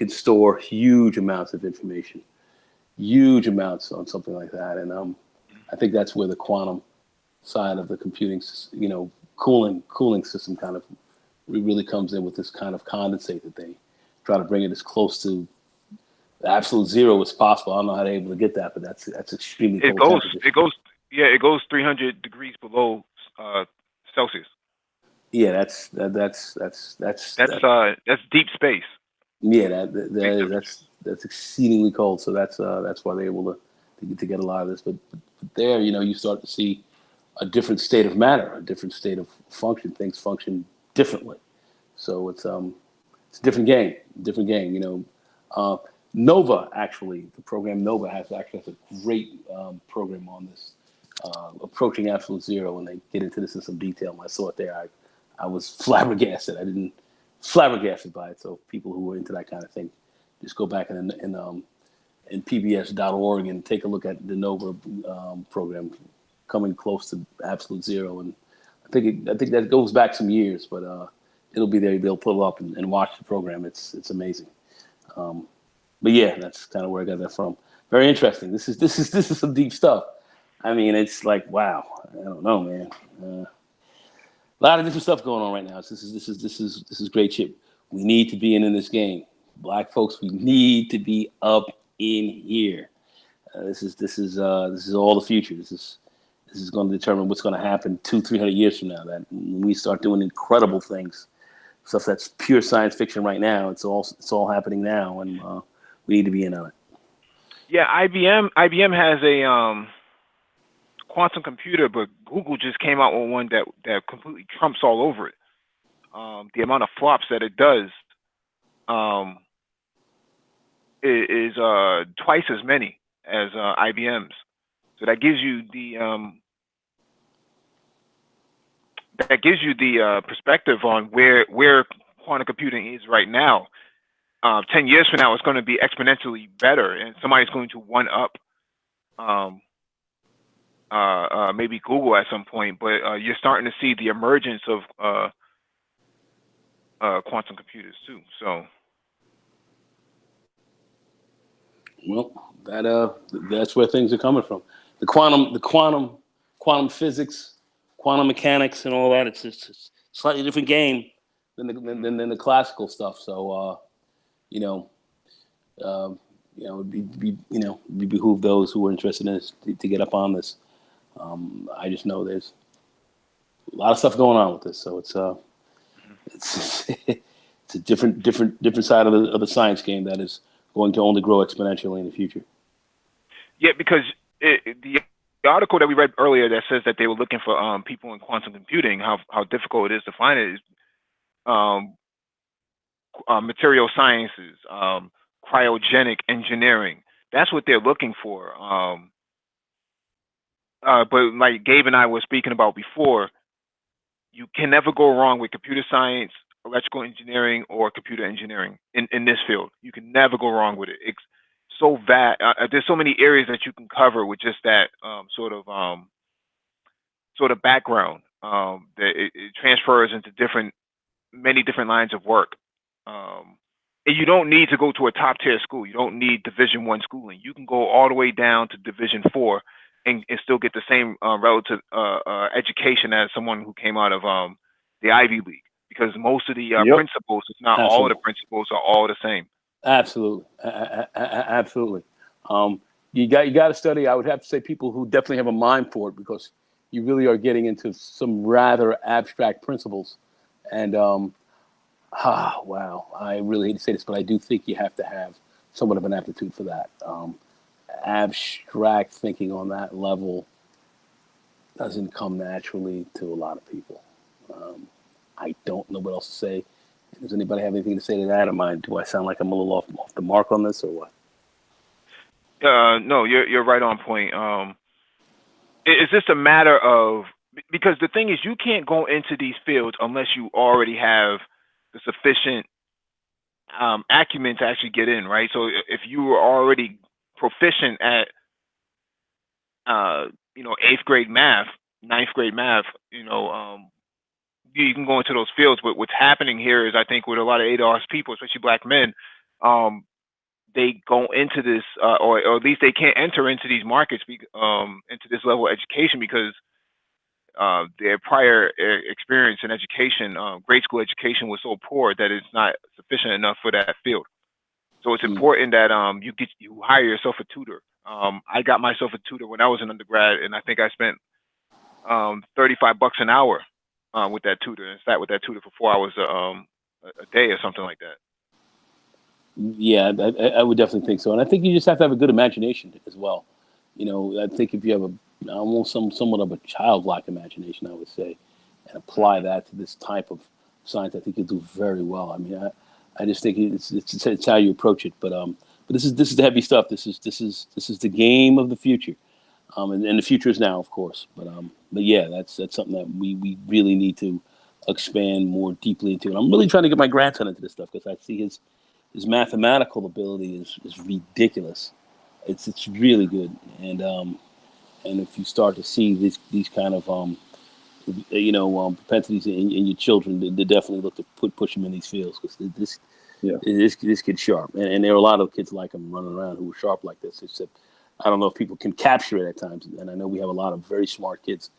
store huge amounts of information, huge amounts on something like that. And I think that's where the quantum side of the computing, cooling system kind of really comes in with this kind of condensate that they try to bring it as close to absolute zero as possible. I don't know how they're able to get that, but that's extremely cold temperature. It goes 300 degrees below Celsius. Yeah, that's deep space. Yeah, that's exceedingly cold. So that's why they're able to get a lot of this. But there, you start to see a different state of matter, a different state of function. Things function differently. So it's a different game. Nova, actually, the program Nova has a great program on this, approaching absolute zero, and they get into this in some detail. When I saw it there, I was flabbergasted. Flabbergasted by it. So people who are into that kind of thing, just go back in pbs.org and take a look at the Nova program, coming close to absolute zero. And I think that goes back some years, but it'll be there. You'll be able to pull it up and watch the program. It's amazing. But yeah, that's kind of where I got that from. Very interesting. This is some deep stuff. I mean, it's like, wow. I don't know, man. A lot of different stuff going on right now. This is great shit. We need to be in this game. Black folks, we need to be up in here. This is all the future. This is going to determine what's going to happen 200-300 years from now. That when we start doing incredible things, stuff that's pure science fiction right now. It's all happening now, and we need to be in on it. Yeah, IBM has a quantum computer, but Google just came out with one that completely trumps all over it. The amount of flops that it does is twice as many as IBM's. So that gives you the perspective on where quantum computing is right now. 10 years from now, it's going to be exponentially better, and somebody's going to one up maybe Google at some point. But you're starting to see the emergence of quantum computers too. So Well, that's where things are coming from. Quantum physics, quantum mechanics, and all that. It's just a slightly different game than the classical stuff. So you know, um, it'd behoove those who are interested in this to get up on this. I just know there's a lot of stuff going on with this, so it's it's a different side of the science game that is going to only grow exponentially in the future. yeah, because the article that we read earlier that says that they were looking for people in quantum computing, how difficult it is to find it is um, material sciences, cryogenic engineering. That's what they're looking for. But like Gabe and I were speaking about before, you can never go wrong with computer science, electrical engineering, or computer engineering in this field. You can never go wrong with it. It's so vast. There's so many areas that you can cover with just that sort of background that it transfers into many different lines of work. Um, and you don't need to go to a top tier school. You don't need Division 1 schooling. You can go all the way down to Division 4 and still get the same relative education as someone who came out of the Ivy League, because most of the Yep. principles, if not all of the Absolutely. principles, are all the same. Absolutely, absolutely. You got to study. I would have to say people who definitely have a mind for it, because you really are getting into some rather abstract principles. And wow, I really hate to say this, but I do think you have to have somewhat of an aptitude for that. Abstract thinking on that level doesn't come naturally to a lot of people. Um, I don't know what else to say. Does anybody have anything to say to that? Am I? Do I sound like I'm a little off the mark on this, or what? No, you're right on point. It's just a matter of, because the thing is, you can't go into these fields unless you already have the sufficient acumen to actually get in, right? So if you were already proficient at eighth grade math, ninth grade math, you can go into those fields. But what's happening here is, I think, with a lot of ADOS people, especially black men, um, they go into this, or at least they can't enter into these markets, into this level of education, because their prior experience in education, grade school education, was so poor that it's not sufficient enough for that field. So it's Mm. important that you hire yourself a tutor. I got myself a tutor when I was an undergrad, and I think I spent $35 an hour with that tutor, and sat with that tutor for 4 hours a day or something like that. Yeah, I would definitely think so, and I think you just have to have a good imagination as well. I think if you have almost somewhat of a childlike imagination, I would say, and apply Hmm. that to this type of science, I think you'll do very well. I mean, I just think it's how you approach it. But this is the heavy stuff. This is the game of the future, and the future is now, of course. But yeah, that's something that we really need to expand more deeply into. And I'm really trying to get my grandson into this stuff, because I see his mathematical ability is ridiculous. It's really good, and if you start to see these kind of propensities in your children, they definitely look to push them in these fields, because Yeah. this kid's sharp, and there are a lot of kids like him running around who are sharp like this. Except I don't know if people can capture it at times, and I know we have a lot of very smart kids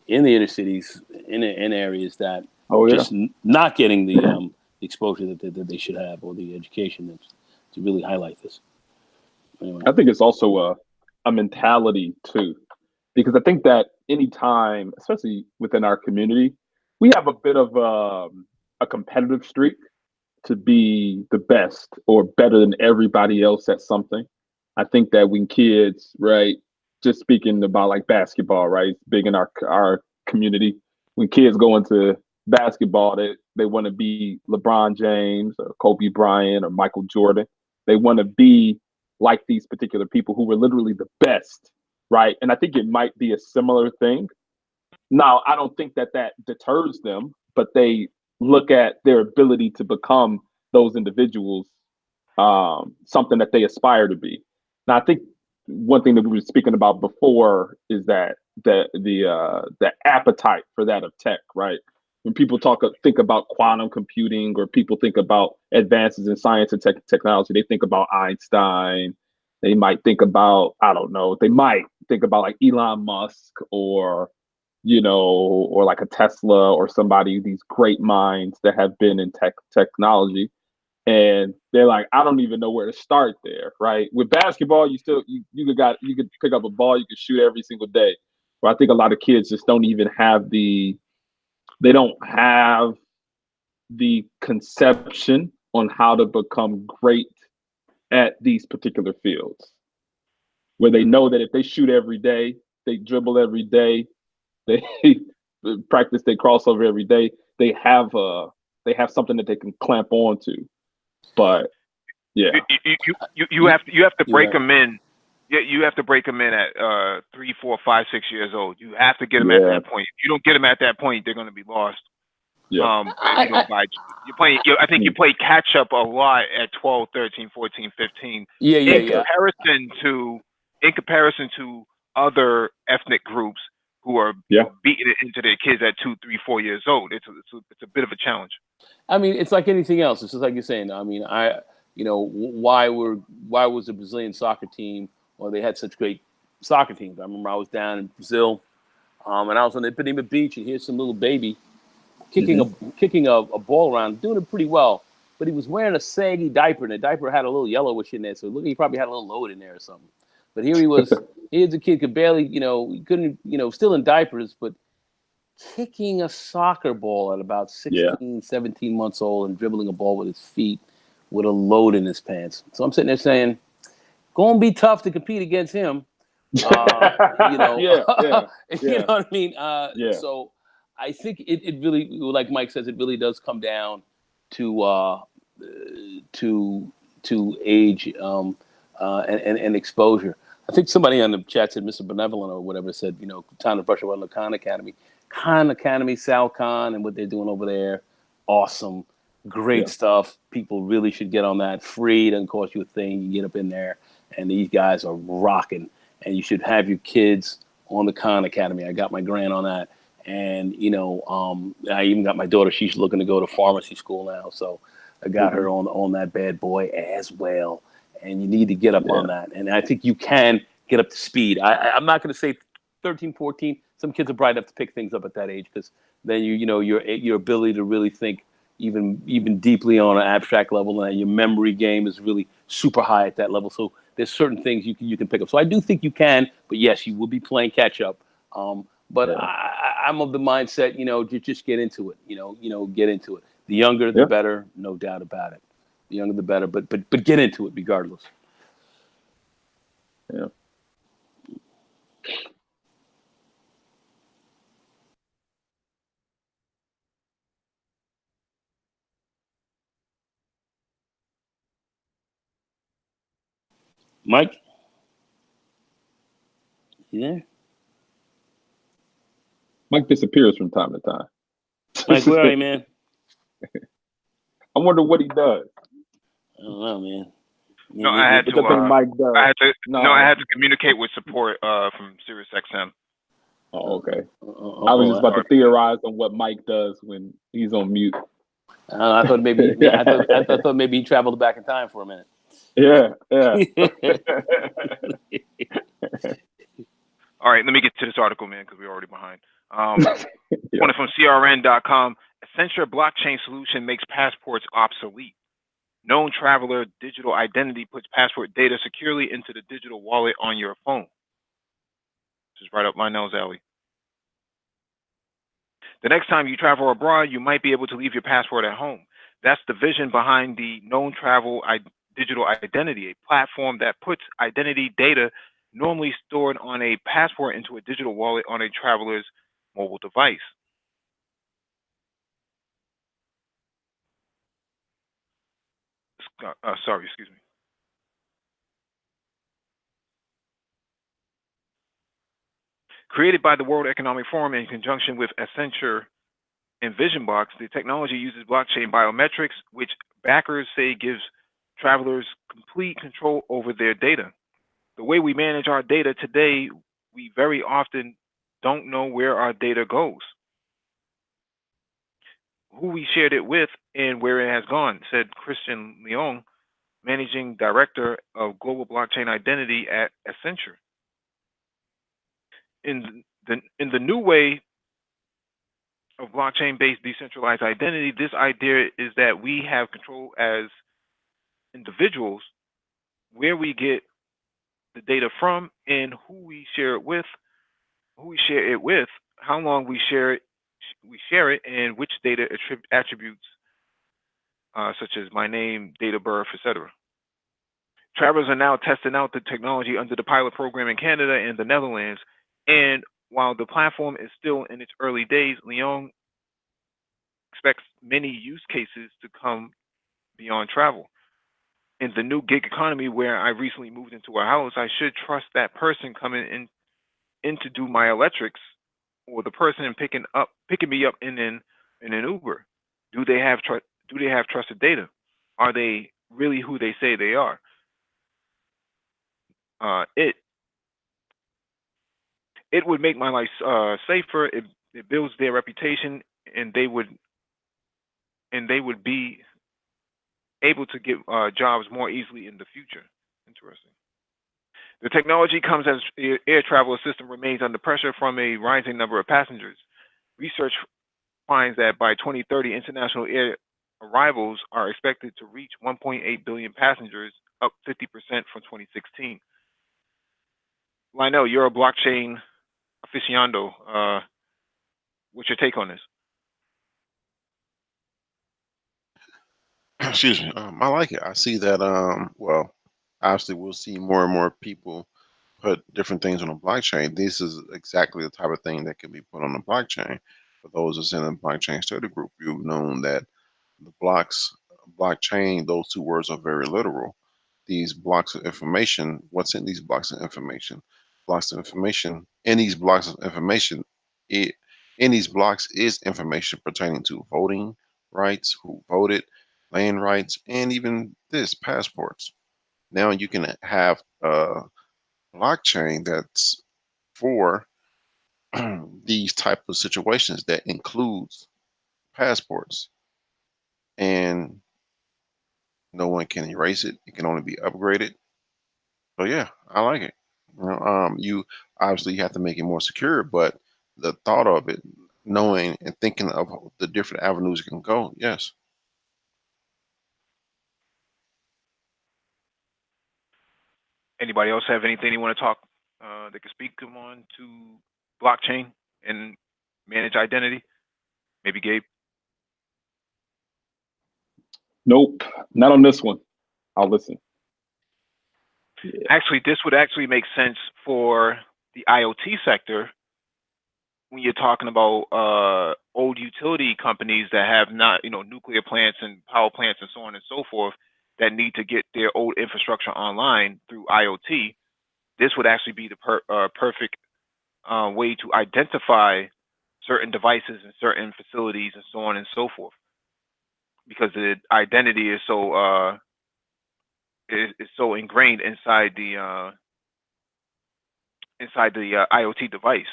in the inner cities, in areas that Oh are yeah. just not getting the exposure that they should have, or the education to really highlight this. Anyway. I think it's also a mentality too, because I think that anytime, especially within our community, we have a bit of a competitive streak to be the best or better than everybody else at something. I think that when kids, right, just speaking about like basketball, right, it's big in our community. When kids go into basketball, they want to be LeBron James or Kobe Bryant or Michael Jordan. They want to be like these particular people who were literally the best, right? And I think it might be a similar thing. Now, I don't think that deters them, but they look at their ability to become those individuals, something that they aspire to be. Now, I think one thing that we were speaking about before is that the appetite for that of tech, right? when people think about quantum computing, or people think about advances in science and technology, they think about Einstein. They might think about, I don't know, they might think about like Elon Musk, or or like a Tesla, or somebody, these great minds that have been in technology. And they're like, I don't even know where to start there, right? With basketball, you could pick up a ball, you could shoot every single day. But I think a lot of kids just don't even have they don't have the conception on how to become great at these particular fields, where they know that if they shoot every day, they dribble every day, they practice their crossover every day, they have something that they can clamp onto. But yeah, you have to You're break right. them in. Yeah, you have to break them in at 3, 4, 5, 6 years old. You have to get them at yeah, that point. If you don't get them at that point, they're going to be lost. yeah, If you don't buy, you're playing. I think you play catch up a lot at 12, 13, 14, 15. In Yeah. comparison to other ethnic groups who are yeah, beating it into their kids at 2, 3, 4 years old, it's a bit of a challenge. I mean, it's like anything else. It's just like you're saying. I mean, why was the Brazilian soccer team, or they had such great soccer teams? I remember I was down in Brazil, and I was on the Ipanema beach, and here's some little baby kicking a ball around, doing it pretty well. But he was wearing a saggy diaper, and the diaper had a little yellowish in there, so look, he probably had a little load in there or something. But here he was. Here's a kid could barely, he couldn't, still in diapers, but kicking a soccer ball at about yeah. 16, 17 months old and dribbling a ball with his feet with a load in his pants. So I'm sitting there saying, gonna be tough to compete against him. Yeah, yeah, You know yeah, what I mean? yeah, So I think it really, like Mike says, it really does come down to to age, and exposure. I think somebody on the chat said, Mr. Benevolent or whatever, said, time to brush up on the Khan Academy. Khan Academy, Sal Khan, and what they're doing over there, awesome, great yeah, stuff. People really should get on that. Free, doesn't cost you a thing. You get up in there, and these guys are rocking. And you should have your kids on the Khan Academy. I got my grand on that. And, I even got my daughter. She's looking to go to pharmacy school now. So I got her on that bad boy as well. And you need to get up yeah, on that. And I think you can get up to speed. I'm not going to say 13, 14. Some kids are bright enough to pick things up at that age, because then your ability to really think even deeply on an abstract level, and your memory game is really super high at that level. So there's certain things you can pick up. So I do think you can, but yes, you will be playing catch up. But yeah, I'm of the mindset, just get into it. Get into it. The younger, the yeah, better, no doubt about it. The younger, the better. But get into it regardless. yeah. Mike, you there? Mike disappears from time to Mike, where are time. you, man? I wonder what he does. I don't know, man. No, I had What to. you think Mike I does? had to. No, I No. had to communicate with support from SiriusXM. Oh, okay. I was just about to theorize on what Mike does when he's on mute. I thought maybe. Yeah, I thought maybe he traveled back in time for a minute. Yeah, yeah. All right, let me get to this article, man, because we're already behind. Yeah. One from CRN.com. Accenture blockchain solution makes passports obsolete. Known traveler digital identity puts passport data securely into the digital wallet on your phone. This is right up my nose alley. The next time you travel abroad, you might be able to leave your passport at home. That's the vision behind the Known Travel Digital Identity, a platform that puts identity data normally stored on a passport into a digital wallet on a traveler's mobile device. Sorry, excuse me. Created by the World Economic Forum in conjunction with Accenture and VisionBox, the technology uses blockchain biometrics, which backers say gives travelers complete control over their data. The way we manage our data today, we very often don't know where our data goes. who we shared it with, and where it has gone, said Christian Leung, Managing Director of Global Blockchain Identity at Accenture. In the new way of blockchain-based decentralized identity, this idea is that we have control as individuals where we get the data from and who we share it with, how long we share it, and which data attributes, such as my name, date of birth, etc. Travelers are now testing out the technology under the pilot program in Canada and the Netherlands. And while the platform is still in its early days, Leung expects many use cases to come beyond travel. In the new gig economy where I recently moved into a house, I should trust that person coming in to do my electrics, or the person picking me up in an Uber. Do they have trusted data? Are they really who they say they are? It would make my life safer. It builds their reputation, and they would be able to get jobs more easily in the future. Interesting. The technology comes as air travel system remains under pressure from a rising number of passengers. Research finds that by 2030, international air arrivals are expected to reach 1.8 billion passengers, up 50% from 2016. Lionel, you're a blockchain aficionado. What's your take on this? Excuse me. I like it. I see that. Well, obviously, we'll see more and more people put different things on the blockchain. This is exactly the type of thing that can be put on the blockchain. For those that's in the blockchain study group, you've known that the blockchain, those two words are very literal. These blocks of information, what's in these blocks of information? Blocks of information, in these blocks of information, in these blocks is information pertaining to voting rights, who voted, land rights, and even this, passports. Now you can have a blockchain that's for these type of situations that includes passports, and no one can erase it. It can only be upgraded. So yeah, I like it. You obviously have to make it more secure, but the thought of it, knowing and thinking of the different avenues it can go, yes. Anybody else have anything you want to talk that can speak on to blockchain and manage identity? Maybe Gabe. Nope, not on this one. I'll listen. Yeah. Actually, this would actually make sense for the IoT sector when you're talking about old utility companies that have not, nuclear plants and power plants and so on and so forth that need to get their old infrastructure online through IoT. This would actually be the perfect way to identify certain devices and certain facilities and so on and so forth, because the identity is so ingrained inside the IoT device.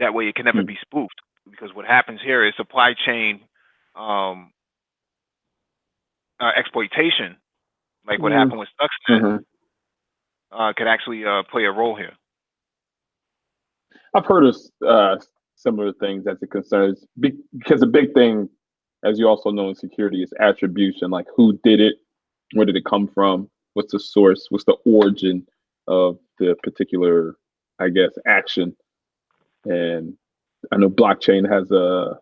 That way, it can never be spoofed. Because what happens here is supply chain exploitation, like what happened with Stuxnet, could actually play a role here. I've heard of similar things as it concerns, because the big thing, as you also know in security, is attribution. Like, who did it? Where did it come from? What's the source? What's the origin of the particular, I guess, action? And I know blockchain has a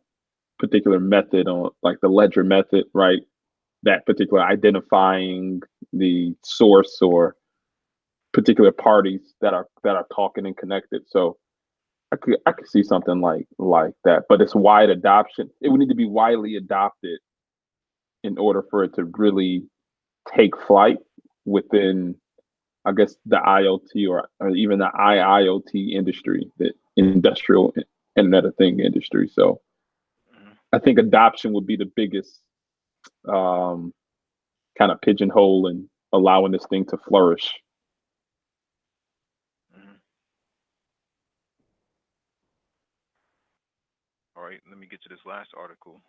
particular method on, like the ledger method, right? That particular identifying the source or particular parties that are talking and connected. So I could see something like that, but it's wide adoption. It would need to be widely adopted in order for it to really take flight within, I guess, the IoT or even the IIoT industry, the industrial Internet of Thing industry. So I think adoption would be the biggest kind of pigeonhole and allowing this thing to flourish. All right, let me get to this last article.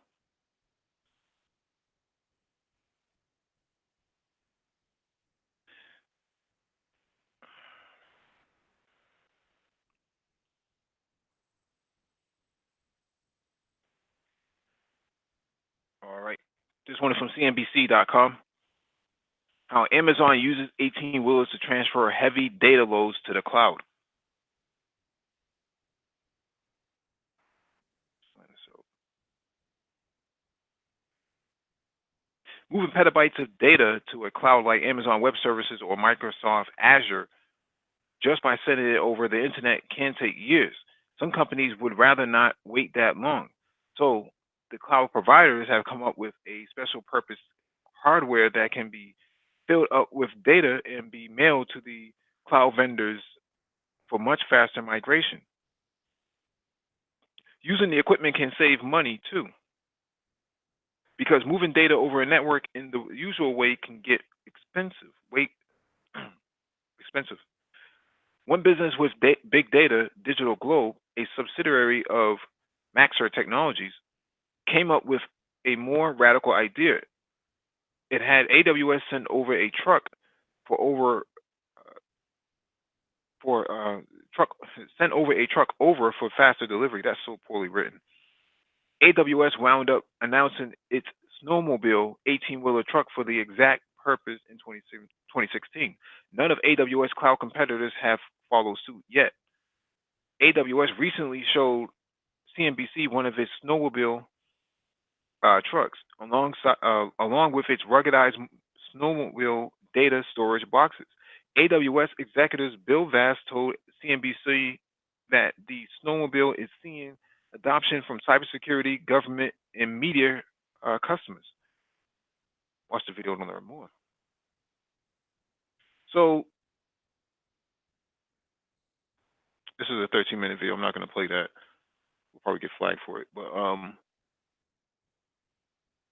All right. This one is from CNBC.com. How Amazon uses 18 wheelers to transfer heavy data loads to the cloud. So, moving petabytes of data to a cloud like Amazon Web Services or Microsoft Azure just by sending it over the internet can take years. Some companies would rather not wait that long. So the cloud providers have come up with a special purpose hardware that can be filled up with data and be mailed to the cloud vendors for much faster migration. Using the equipment can save money too, because moving data over a network in the usual way can get expensive. Expensive. One business with big data, Digital Globe, a subsidiary of Maxar Technologies, came up with a more radical idea. It had AWS send over a truck for over for truck sent over a truck over for faster delivery. That's so poorly written. AWS wound up announcing its snowmobile 18-wheeler truck for the exact purpose in 2016. None of AWS cloud competitors have followed suit yet. AWS recently showed CNBC one of its snowmobile trucks, along with its ruggedized snowmobile data storage boxes. AWS executives Bill Vass told CNBC that the snowmobile is seeing adoption from cybersecurity, government, and media customers. Watch the video to learn more. So this is a 13-minute video. I'm not going to play that. We'll probably get flagged for it. But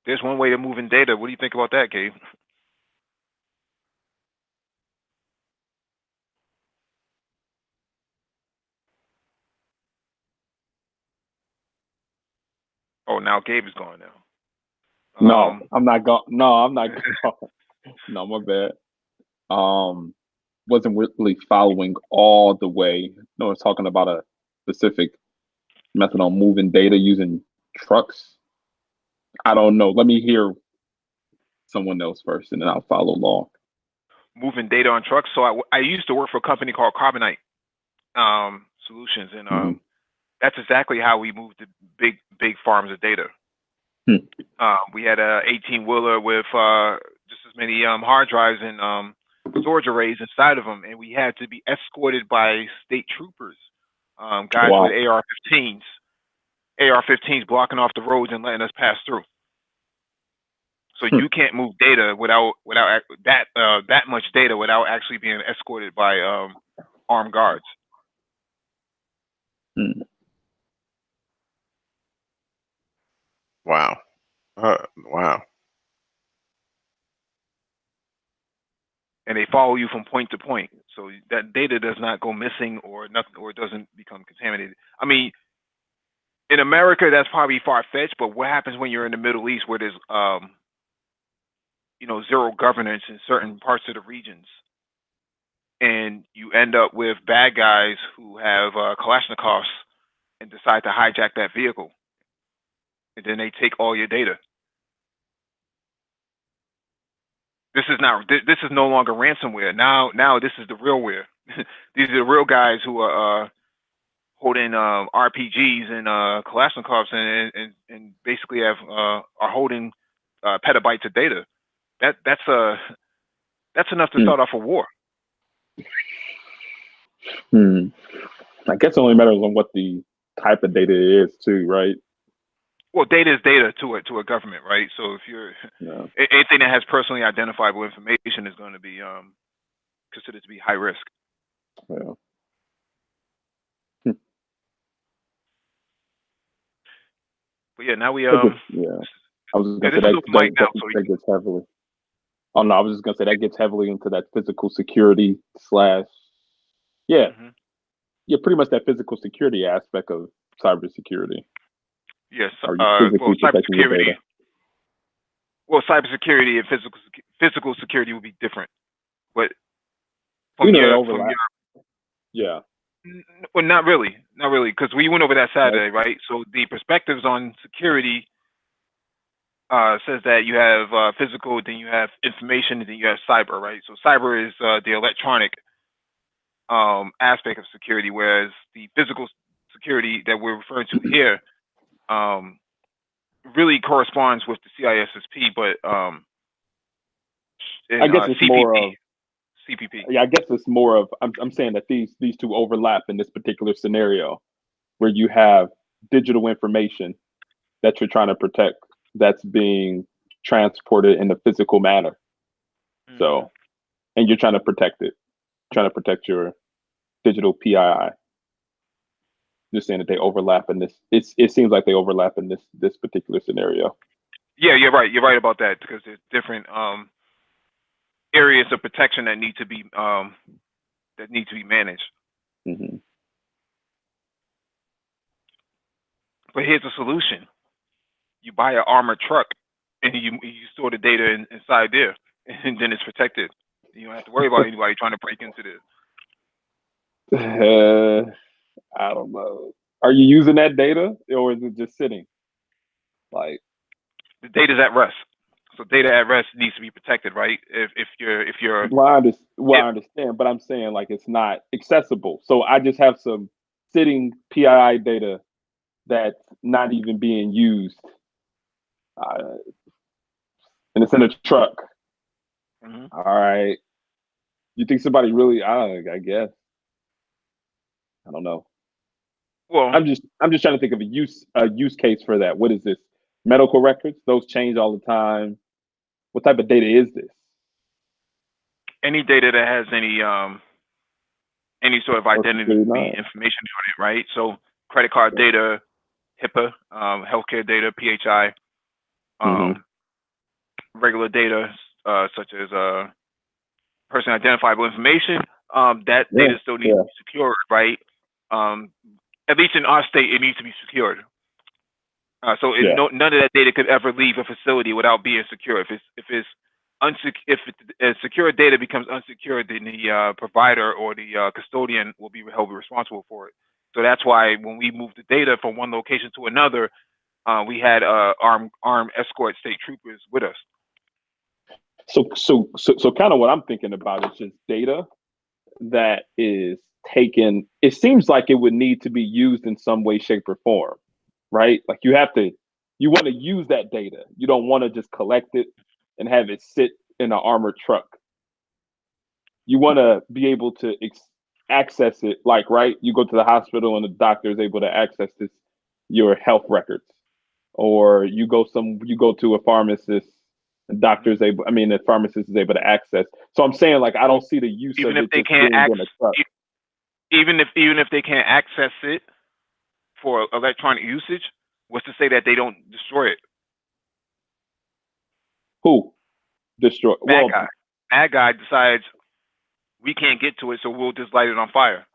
there's one way to move in data. What do you think about that, Gabe? Oh, now Gabe is gone now. No, I'm not going. No, I'm not going. No, my bad. Wasn't really following all the way. No, I was talking about a specific method on moving data using trucks. I don't know. Let me hear someone else first, and then I'll follow along. Moving data on trucks. So I used to work for a company called Carbonite Solutions, and that's exactly how we moved the big farms of data. We had a 18-wheeler with just as many hard drives and storage arrays inside of them, and we had to be escorted by state troopers, guys with AR-15s blocking off the roads and letting us pass through. So you can't move data without that much data without actually being escorted by armed guards. Wow. Wow. And they follow you from point to point, so that data does not go missing or nothing, or doesn't become contaminated. I mean, in America, that's probably far-fetched, but what happens when you're in the Middle East, where there's zero governance in certain parts of the regions, and you end up with bad guys who have Kalashnikovs and decide to hijack that vehicle, and then they take all your data. This is no longer ransomware. Now this is the realware. These are the real guys who are holding RPGs and Kalashnikovs and basically are holding petabytes of data. That's enough to start off a war. I guess it only matters on what the type of data is too, right? Well, data is data to a government, right? So if you're anything that has personally identifiable information is going to be considered to be high risk. Yeah. But yeah, now we I was just gonna say that gets heavily. Oh no, I was just gonna say that gets heavily into that physical security / pretty much that physical security aspect of cybersecurity. Yes. Are you Well, physically protecting your cybersecurity. data? Well, cybersecurity and physical security would be different. But We from know they your overlap. Yeah. well, not really, because we went over that Right. Saturday, right? So the perspectives on security says that you have physical, then you have information, and then you have cyber, right? So cyber is the electronic aspect of security, whereas the physical security that we're referring to here really corresponds with the CISSP, but I in guess it's more of CPP. I guess it's more of I'm saying that these two overlap in this particular scenario where you have digital information that you're trying to protect that's being transported in a physical manner. So, and you're trying to protect it, trying to protect your digital PII. Just saying that they overlap in this. It seems like they overlap in this particular scenario. Yeah, you're right. You're right about that because there's different areas of protection that need to be managed. Mm-hmm. But here's a solution: you buy an armored truck and you store the data inside there, and then it's protected. You don't have to worry about anybody trying to break into this. I don't know. Are you using that data, or is it just sitting? Like The data's at rest, so data at rest needs to be protected, right? If you're well, I understand, but I'm saying like it's not accessible. So I just have some sitting PII data that's not even being used, and it's in a truck. mm-hmm. All right, you think somebody really? I guess I don't know. Well, I'm just trying to think of a use case for that. What is this? Medical records? Those change all the time. What type of data is this? any data that has any sort of Social identity Security not. information on it, right? So credit card data, HIPAA, healthcare data, PHI, regular data such as person identifiable information. That data still needs to be secured, right? At least in our state, it needs to be secured. None of that data could ever leave a facility without being secure. If secure data becomes unsecured, then the provider or the custodian will be held responsible for it. So that's why when we moved the data from one location to another, we had armed escort state troopers with us. So kind of what I'm thinking about is just data that is taken. It seems like it would need to be used in some way, shape, or form, right? Like you want to use that data. You don't want to just collect it and have it sit in an armored truck. You want to be able to access it, like, right? You go to the hospital and the doctor is able to access your health records, or you go to a pharmacist. The pharmacist is able to access. So I'm saying, like, I don't see the use Even of if it they just can't being in a truck. Even if they can't access it for electronic usage, what's to say that they don't destroy it? Who destroy? Bad guy decides we can't get to it, so we'll just light it on fire.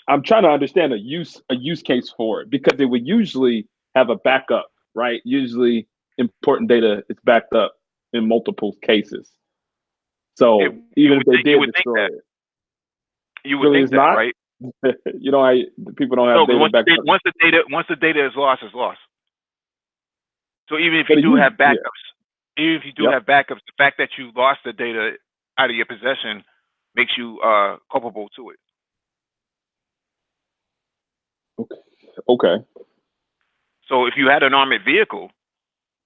I'm trying to understand a use case for it, because it would usually have a backup, right? Usually important data is backed up in multiple cases. So even if they did destroy it, you would think that, right? People don't have data backed up. Once the data is lost, it's lost. So even if you do have backups, the fact that you lost the data out of your possession makes you culpable to it. Okay. So if you had an armored vehicle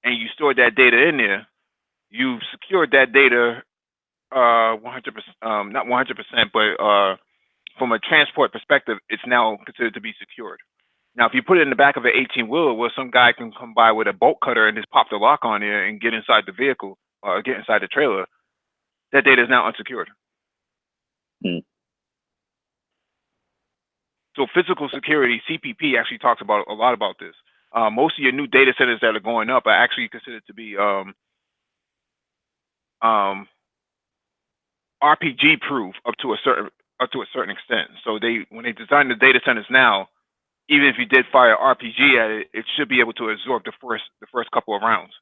and you stored that data in there, you've secured that data 100%, not 100%, but from a transport perspective, it's now considered to be secured. Now, if you put it in the back of an 18-wheeler where some guy can come by with a bolt cutter and just pop the lock on there and get inside the vehicle or get inside the trailer, that data is now unsecured. So physical security, CPP, actually talks about a lot about this. Most of your new data centers that are going up are actually considered to be RPG proof up to a certain up to a certain extent. So when they design the data centers now, even if you did fire RPG at it, it should be able to absorb the first couple of rounds.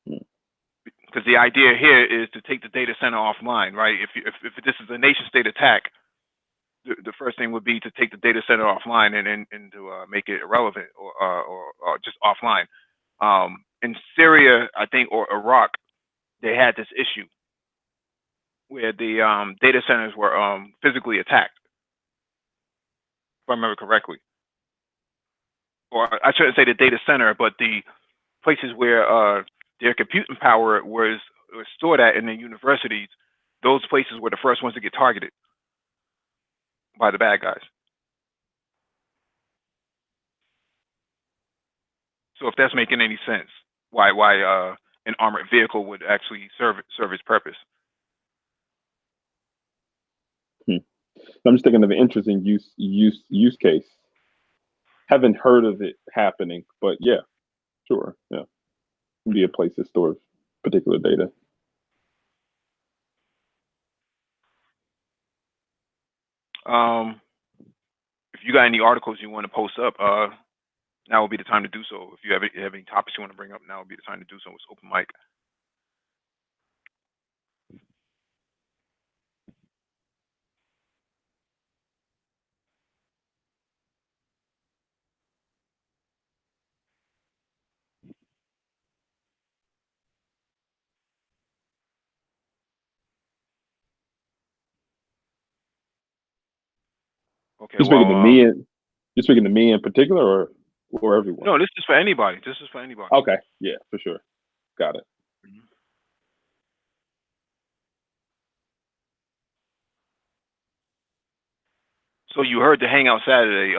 Because the idea here is to take the data center offline, right? If this is a nation state attack, the first thing would be to take the data center offline and to make it irrelevant or just offline. In Syria, I think, or Iraq, they had this issue where the data centers were physically attacked, if I remember correctly. Or I shouldn't say the data center, but the places where their computing power was stored at in the universities, those places were the first ones to get targeted by the bad guys. So if that's making any sense, why an armored vehicle would actually serve its purpose? I'm just thinking of an interesting use case. Haven't heard of it happening, but yeah, sure, yeah, it'd be a place that stores particular data. If you got any articles you want to post up, now would be the time to do so. If you have any topics you want to bring up, now would be the time to do so. It's open mic. Okay, You're speaking to me, you're speaking to me in particular, or everyone? No, this is for anybody. This is for anybody. Okay, yeah, for sure. Got it. So you heard the Hangout Saturday.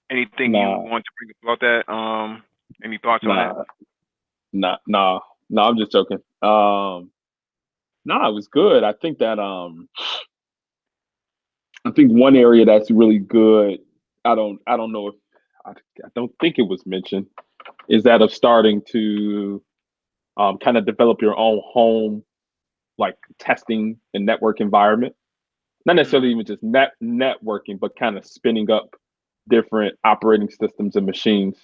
Anything you want to bring up about that? Any thoughts on it? Nah. I'm just joking. It was good. I think that I think one area that's really good. I don't know if I don't think it was mentioned, is that of starting to kind of develop your own home, like testing and network environment. Not necessarily even just networking, but kind of spinning up different operating systems and machines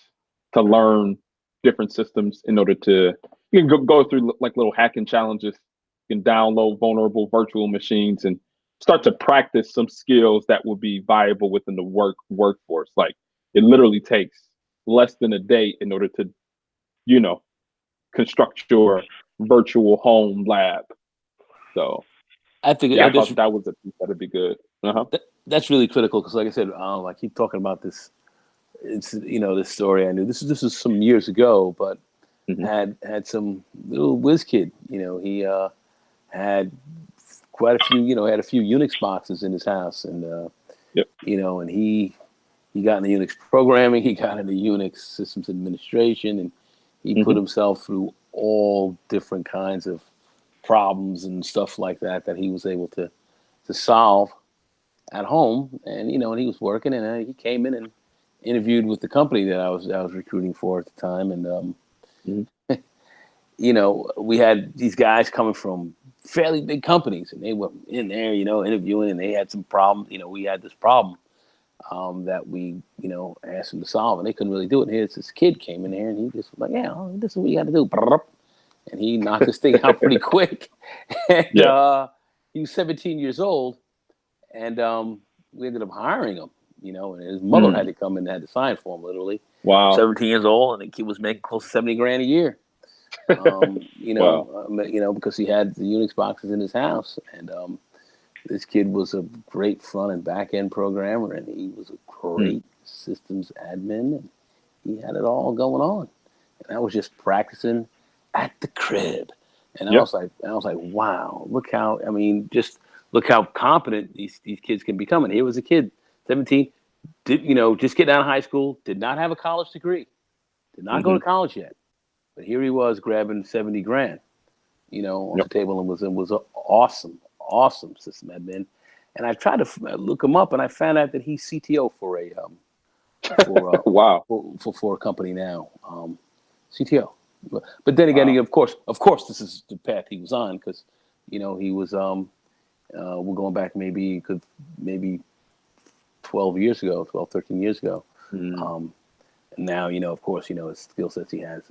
to learn different systems in order to, you can go through like little hacking challenges. You can download vulnerable virtual machines and start to practice some skills that will be viable within the workforce. Like it literally takes less than a day in order to, construct your virtual home lab. So I think I thought that was that'd be good. That's really critical because, like I said, I keep talking about this. It's this story I knew. This is some years ago, but had some little whiz kid. He had quite a few. Had a few Unix boxes in his house, and and he got into Unix programming. He got into Unix systems administration, and he put himself through all different kinds of problems and stuff like that he was able to solve at home. And and he was working, and he came in and interviewed with the company that I was recruiting for at the time. And we had these guys coming from fairly big companies, and they were in there interviewing, and they had some problem. We had this problem that we asked them to solve, and they couldn't really do it. And here's this kid came in there, and he just was like, yeah, this is what you got to do. And he knocked this thing out pretty quick. And he was 17 years old, and we ended up hiring him. And his mother had to come in and had to sign for him, literally. Wow. 17 years old, and he was making close to $70,000 a year. Wow. Because he had the Unix boxes in his house, and this kid was a great front and back end programmer, and he was a great systems admin, and he had it all going on. And I was just practicing at the crib, and I was like, wow, look how competent these kids can become. And here was a kid, 17, just getting out of high school, did not have a college degree, did not go to college yet, but here he was grabbing $70,000, on the table, and was an awesome system admin. And I tried to look him up, and I found out that he's CTO for a wow, for a company now, CTO. But then again, of course, this is the path he was on, because he was we're going back maybe 12 years ago, 12, 13 years ago. Mm. And now, of course, his skill sets he has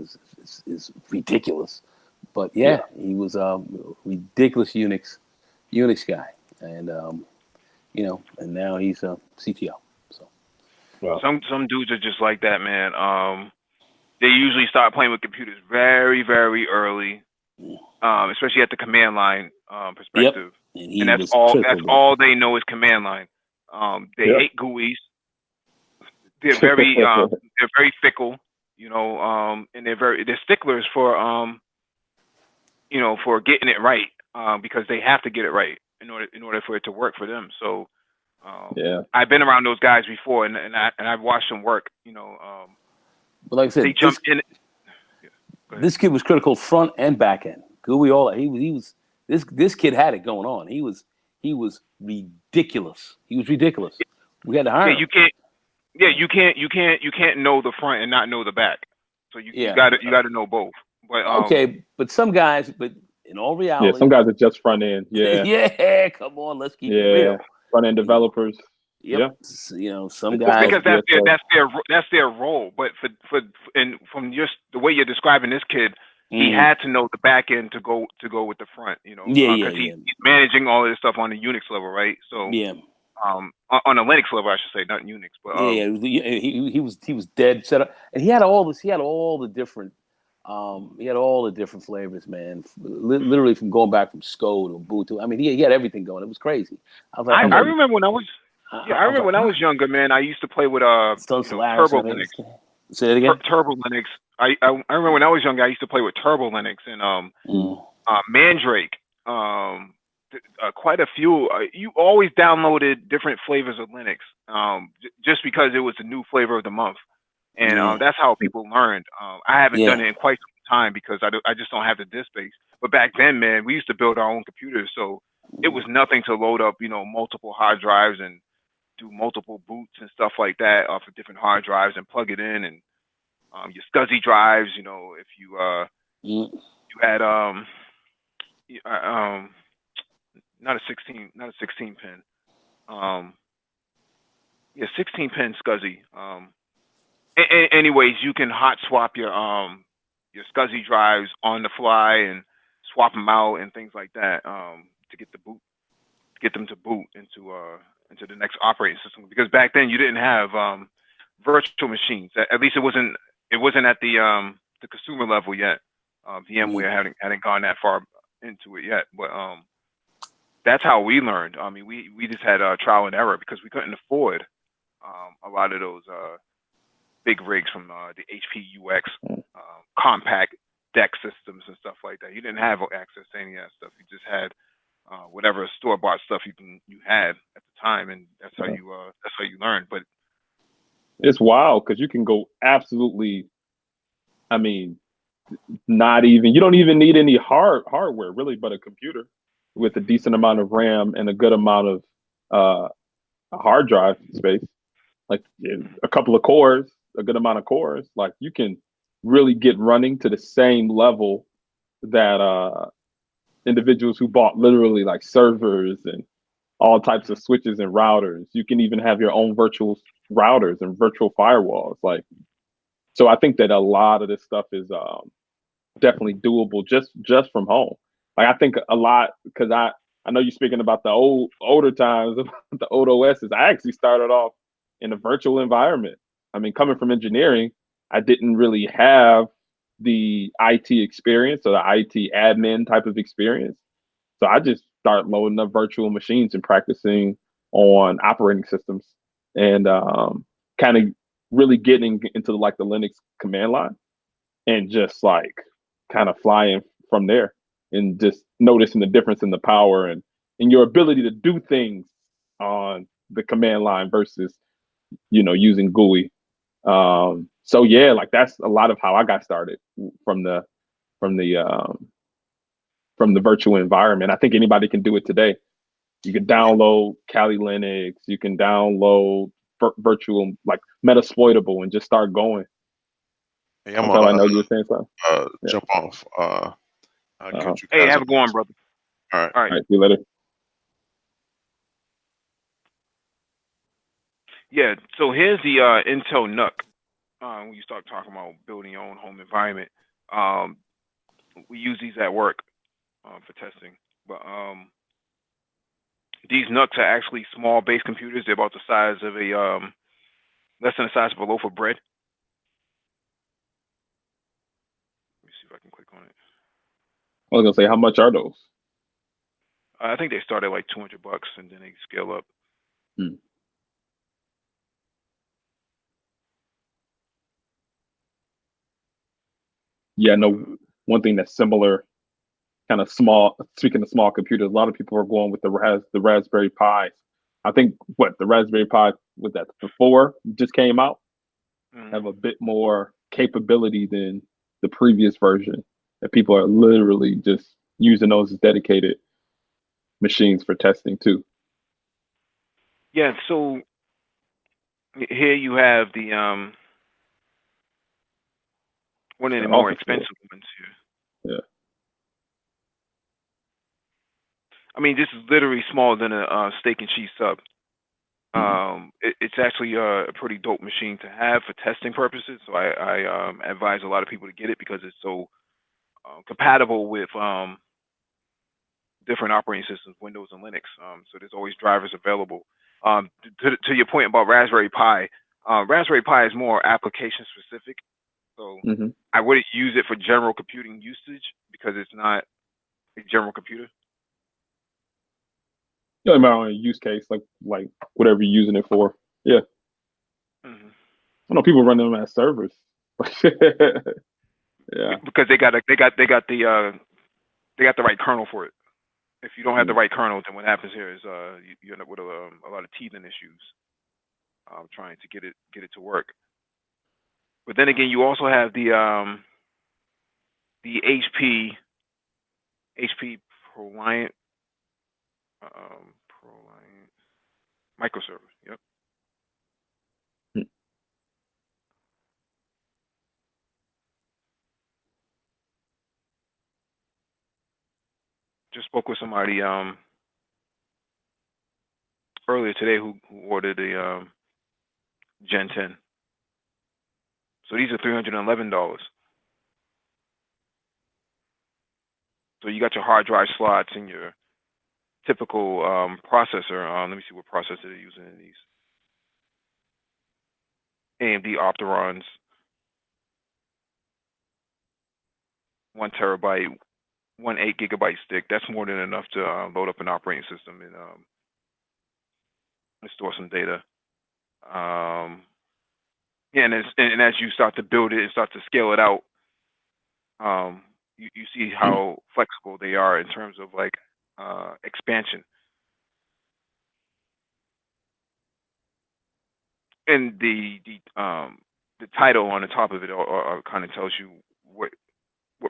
is ridiculous. But yeah, he was a ridiculous Unix guy, and and now he's a CTO. So Well, Some dudes are just like that, man. They usually start playing with computers very, very early, especially at the command line perspective. and And he that's was all. critical That's there. all they know is command line. They hate GUIs. They're very fickle, and they're sticklers for getting it right, because they have to get it right in order for it to work for them. So yeah. I've been around those guys before, and I've watched them work. But like I said, They jump in. Yeah, go ahead. this kid was critical front and back end. GUI all that. He was this kid had it going on. He was ridiculous. He was ridiculous. We had to hire him. You can't. Yeah, you can't know the front and not know the back. So you Yeah. gotta know both. But Okay, but some guys, but in all Yeah, reality, some guys are just front end. Yeah. yeah, come on, let's keep it Yeah. real. Front end developers. Yep. Yeah. Some Well, guys. because Yeah, that's their role. But and from just the way you're describing this kid, he Mm. had to know the back end to go with the front. Yeah, because yeah. he's managing all this stuff on the Unix level, right? So Yeah. on the Linux level, I should say, not Unix, but He was dead set up, and he had all this. He had all the different. He had all the different flavors, man. Literally from going back from SCO to Ubuntu. I mean, he had everything going. It was crazy. I was like, I remember when I was I remember when I was like, younger, man. I used to play with Sun Solaris, Turbo Linux. Say it again. Turbo Linux. I remember when I was younger, I used to play with Turbo Linux and Mandrake. Quite a few. You always downloaded different flavors of Linux, just because it was the new flavor of the month, and that's how people learned. I haven't done it in quite some time because I just don't have the disk space. But back then, man, we used to build our own computers, so it was nothing to load up, multiple hard drives and do multiple boots and stuff like that off of different hard drives and plug it in, and your SCSI drives. If you had not a 16 pin, 16 pin SCSI. Anyways, you can hot swap your SCSI drives on the fly and swap them out and things like that, to get them to boot into the next operating system. Because back then you didn't have virtual machines. At least it wasn't at the consumer level yet. VMware hadn't gone that far into it yet, but that's how we learned. I mean, we just had trial and error because we couldn't afford a lot of those big rigs from the HP UX compact deck systems and stuff like that. You didn't have access to any of that stuff. You just had whatever store-bought stuff you had at the time, and that's how you learned. But it's wild because you can go absolutely. I mean, not even. You don't even need any hardware really, but a computer with a decent amount of RAM and a good amount of hard drive space, like a couple of cores, a good amount of cores. Like you can really get running to the same level that individuals who bought literally like servers and all types of switches and routers. You can even have your own virtual routers and virtual firewalls. Like, so I think that a lot of this stuff is definitely doable just from home. Like I think a lot, because I know you're speaking about the older times, about the old OSs. I actually started off in a virtual environment. I mean, coming from engineering, I didn't really have the IT experience or the IT admin type of experience. So I just start loading up virtual machines and practicing on operating systems and kind of really getting into like the Linux command line and just like kind of flying from there and just noticing the difference in the power and your ability to do things on the command line versus, using GUI. So yeah, like that's a lot of how I got started from the virtual environment. I think anybody can do it today. You can download Kali Linux, you can download virtual like Metasploitable and just start going. Hey, I know you were saying something. Jump off. I'll get you hey, guys have a go on, brother. All right. All right. All right, see you later. Yeah. So here's the Intel NUC. When you start talking about building your own home environment, we use these at work for testing. But these NUCs are actually small base computers. They're about the size of a less than the size of a loaf of bread. Let me see if I can click on it. I was gonna say, how much are those? I think they start at like $200, and then they scale up. Yeah, no. One thing that's similar, kind of small. Speaking of small computers, a lot of people are going with the Raspberry Pis. I think the Raspberry Pi with that the 4 just came out have a bit more capability than the previous version. That people are literally just using those as dedicated machines for testing too. Yeah. So here you have the one of the more expensive ones here. Yeah. I mean, this is literally smaller than a steak and cheese sub. It's actually a pretty dope machine to have for testing purposes. So I advise a lot of people to get it because it's so compatible with different operating systems, Windows and Linux. So there's always drivers available. To your point about Raspberry Pi, Raspberry Pi is more application specific. So I wouldn't use it for general computing usage because it's not a general computer. Yeah, my own use case, like whatever you're using it for. Yeah. I know people run them as servers. Yeah. Because they got the right kernel for it. If you don't have the right kernel, then what happens here is you end up with a lot of teething issues trying to get it to work. But then again, you also have the HP ProLiant microserver. Yep. Just spoke with somebody earlier today who ordered a Gen 10. So these are $311. So you got your hard drive slots and your typical processor. Let me see what processor they're using in these. AMD Opterons, 1 terabyte, 8 gigabyte stick. That's more than enough to load up an operating system and store some data. Yeah, and as you start to build it and start to scale it out, you see how flexible they are in terms of like expansion. And the title on the top of it kind of tells you what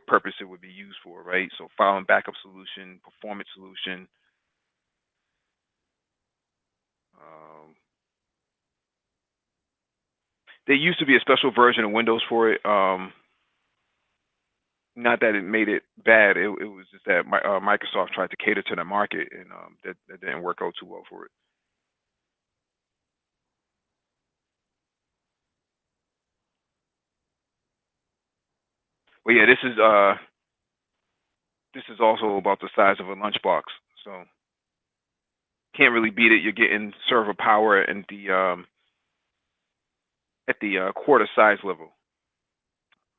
purpose it would be used for, right? So file and backup solution, performance solution. There used to be a special version of Windows for it. Not that it made it bad. It was just that Microsoft tried to cater to the market, and that didn't work out too well for it. But yeah, this is also about the size of a lunchbox, so can't really beat it. You're getting server power and at the quarter size level.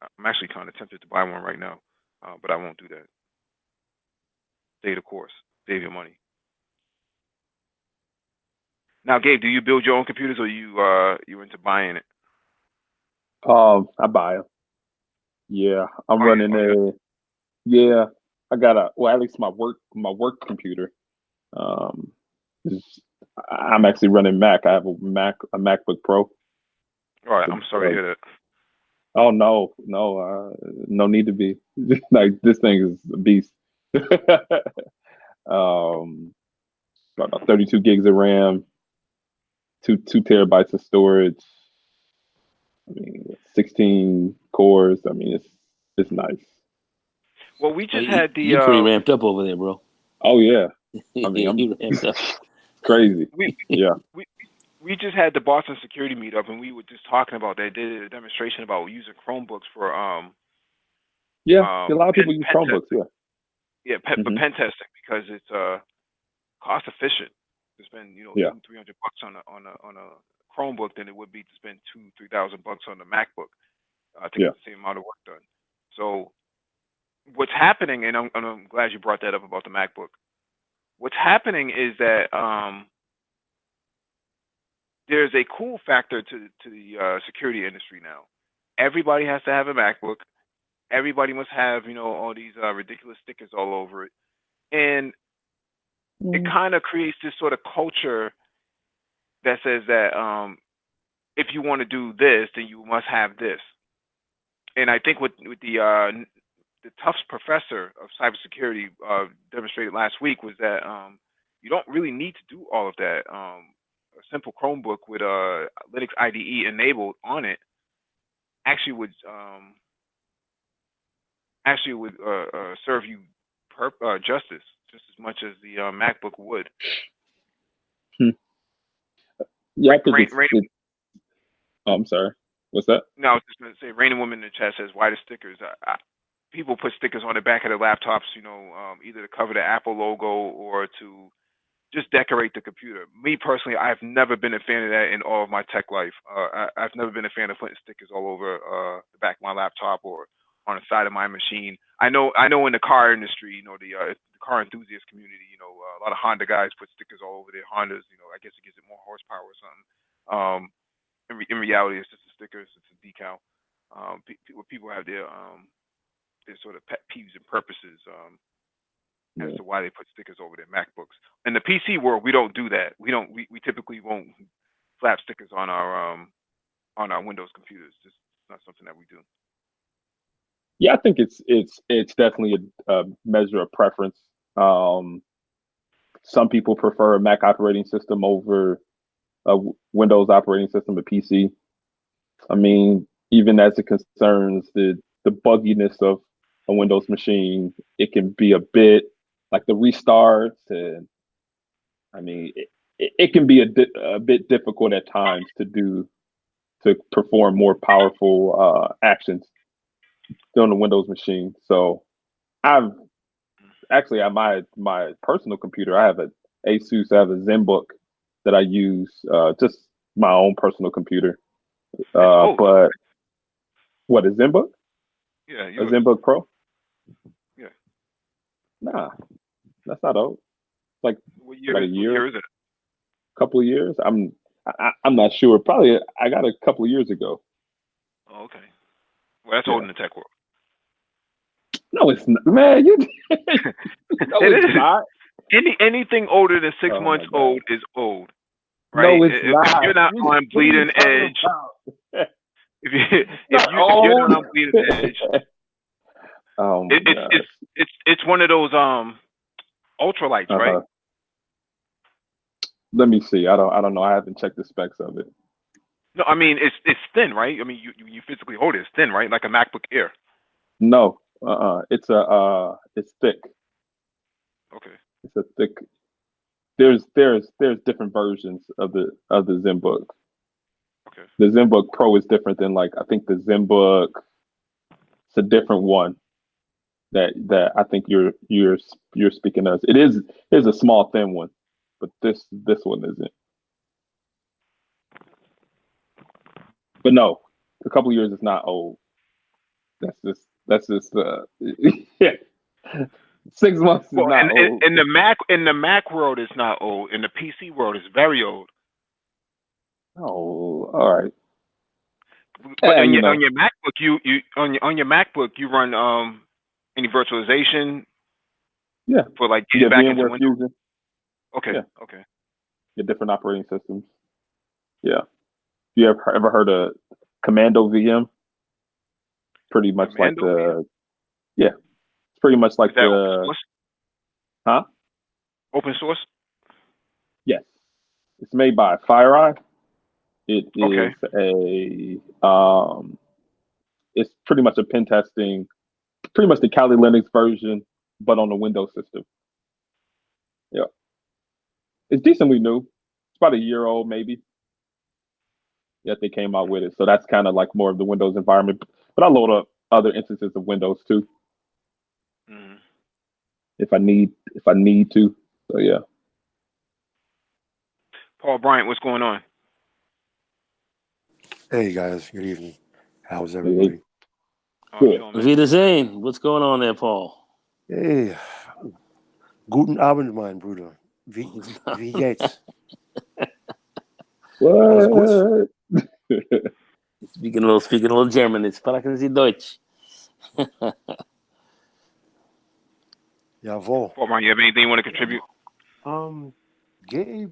I'm actually kind of tempted to buy one right now, but I won't do that. Save the course, save your money. Now, Gabe, do you build your own computers, or you into buying it? I buy them. Yeah, I'm running a. Yeah, I got at least my work computer. I'm actually running Mac. I have a MacBook Pro. All right, I'm sorry to hear that. Oh no, no need to be. Like this thing is a beast. About 32 gigs of RAM, 2 terabytes of storage. I mean, 16 cores. I mean, it's nice. Well, we just had the. You're pretty ramped up over there, bro. Oh yeah. I mean, He I'm ramped up. crazy. We Yeah. we we just had the Boston security meetup, and we were just talking about that. They did a demonstration about using Chromebooks for Yeah. A lot of pen people use pen Chromebooks. testing. Yeah. Yeah, Hmm. pen testing because it's cost efficient to spend Yeah. 200-300 bucks on a Chromebook than it would be to spend 2,000-3,000 bucks on a MacBook to Yeah. get the same amount of work done. So what's happening, and I'm glad you brought that up about the MacBook. What's happening is that there's a cool factor to the security industry now. Everybody has to have a MacBook. Everybody must have all these ridiculous stickers all over it, and it Mm. kind of creates this sort of culture that says that if you want to do this, then you must have this. And I think with the Tufts professor of cybersecurity demonstrated last week was that you don't really need to do all of that. A simple Chromebook with Linux IDE enabled on it actually would serve you justice just as much as the MacBook would. Hmm. Yeah, I think Rain, it's rain, it. Oh, I'm sorry. What's that? no, I was just going to say, Raining Woman in the chat says, why the stickers? People put stickers on the back of their laptops, either to cover the Apple logo or to just decorate the computer. Me personally, I've never been a fan of that in all of my tech life. I've never been a fan of putting stickers all over the back of my laptop or on the side of my machine. I know in the car industry, the car enthusiast community, a lot of Honda guys put stickers all over their Hondas. I guess it gives it more horsepower or something. In reality, it's just a sticker, it's a decal. People have their sort of pet peeves and purposes. As Yeah. to why they put stickers over their MacBooks. In the PC world, we don't do that. We typically won't slap stickers on our Windows computers. Just not something that we do. Yeah, I think it's definitely a measure of preference. Um, some people prefer a Mac operating system over a Windows operating system, a PC. I mean, even as it concerns the bugginess of a Windows machine, it can be a bit like the restarts, and I mean, it can be a bit difficult at times to perform more powerful actions on the Windows machine. So I've actually at my personal computer, I have a Asus, I have a ZenBook that I use, just my own personal computer. It's old though, But right? what is ZenBook? Yeah, A yours. ZenBook Pro? Yeah. Nah, that's not old. It's like What about year? a What year, year is it? couple of years. I'm not sure. Probably I got it a couple of years ago. Oh, okay. Well, that's old Yeah. in the tech world. No, it's not, man. You no, It it's is. not. Anything older than six Oh months my god. old is old, right? No, it's If you're not. not on What are you bleeding talking edge, about? if you It's not if you're old. not on bleeding edge, Oh my gosh. it's one of those ultralights, right? Uh-huh. Let me see. I don't know. I haven't checked the specs of it. No, I mean it's thin, right? I mean you physically hold it. It's thin, right? Like a MacBook Air. No. It's thick. Okay. It's a thick. There's different versions of the ZenBook. Okay. The ZenBook Pro is different than, like, I think the ZenBook. It's a different one that I think you're speaking of. It is a small thin one, but this one isn't. But no, a couple of years is not old. That's just yeah. 6 months is Well, not old. in the Mac world, it's not old. In the PC world, it's very old. Oh, all right. But Yeah, on your MacBook, on your MacBook, you run any virtualization yeah. for like You getting get back into VMware Windows. Fusion. Okay. Yeah, Okay. get different operating systems. Yeah. You ever heard of Commando VM? Pretty much like Commando VM? yeah. It's pretty much Is like that open source? huh? Open source? Yes. It's made by FireEye. It Okay. is it's pretty much a pen testing, pretty much the Kali Linux version, but on the Windows system. It's decently new. It's about a year old, maybe. Yet they came out with it, so that's kind of like more of the Windows environment. But I load up other instances of Windows too Mm-hmm. if I need to. So yeah. Paul Bryant, what's going on? Hey guys, good evening. How's Hey, everybody? Oh, good. chilling, man. Vida Zane, what's going on there, Paul? Hey, guten Abend, mein Bruder. Wie geht's? Alles gut? What? Speaking a little German. It's sprechen Sie Deutsch. Jawohl. Paul Bryant, you have anything you want to contribute? Um, Gabe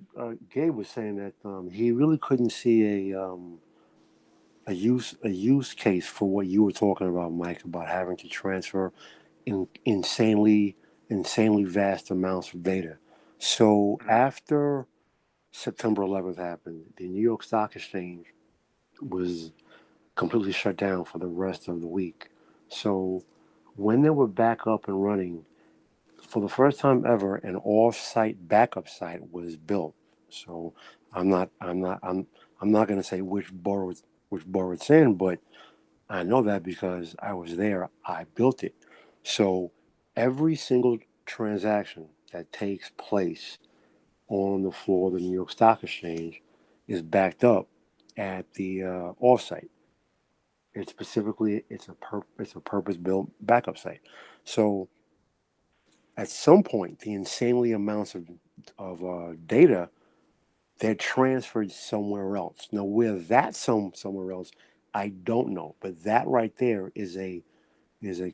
was saying that he really couldn't see a use case for what you were talking about, Mike, about having to transfer insanely vast amounts of data. So Mm-hmm. after September 11th happened, the New York Stock Exchange was completely shut down for the rest of the week. So when they were back up and running, for the first time ever, an off-site backup site was built. So I'm not going to say which borough it's in, but I know that because I was there. I built it. So every single transaction that takes place on the floor of the New York Stock Exchange is backed up at the offsite. It's a purpose built backup site. So at some point, the insanely amounts of data, they're transferred somewhere else. Now, where that's somewhere else, I don't know. But that right there is a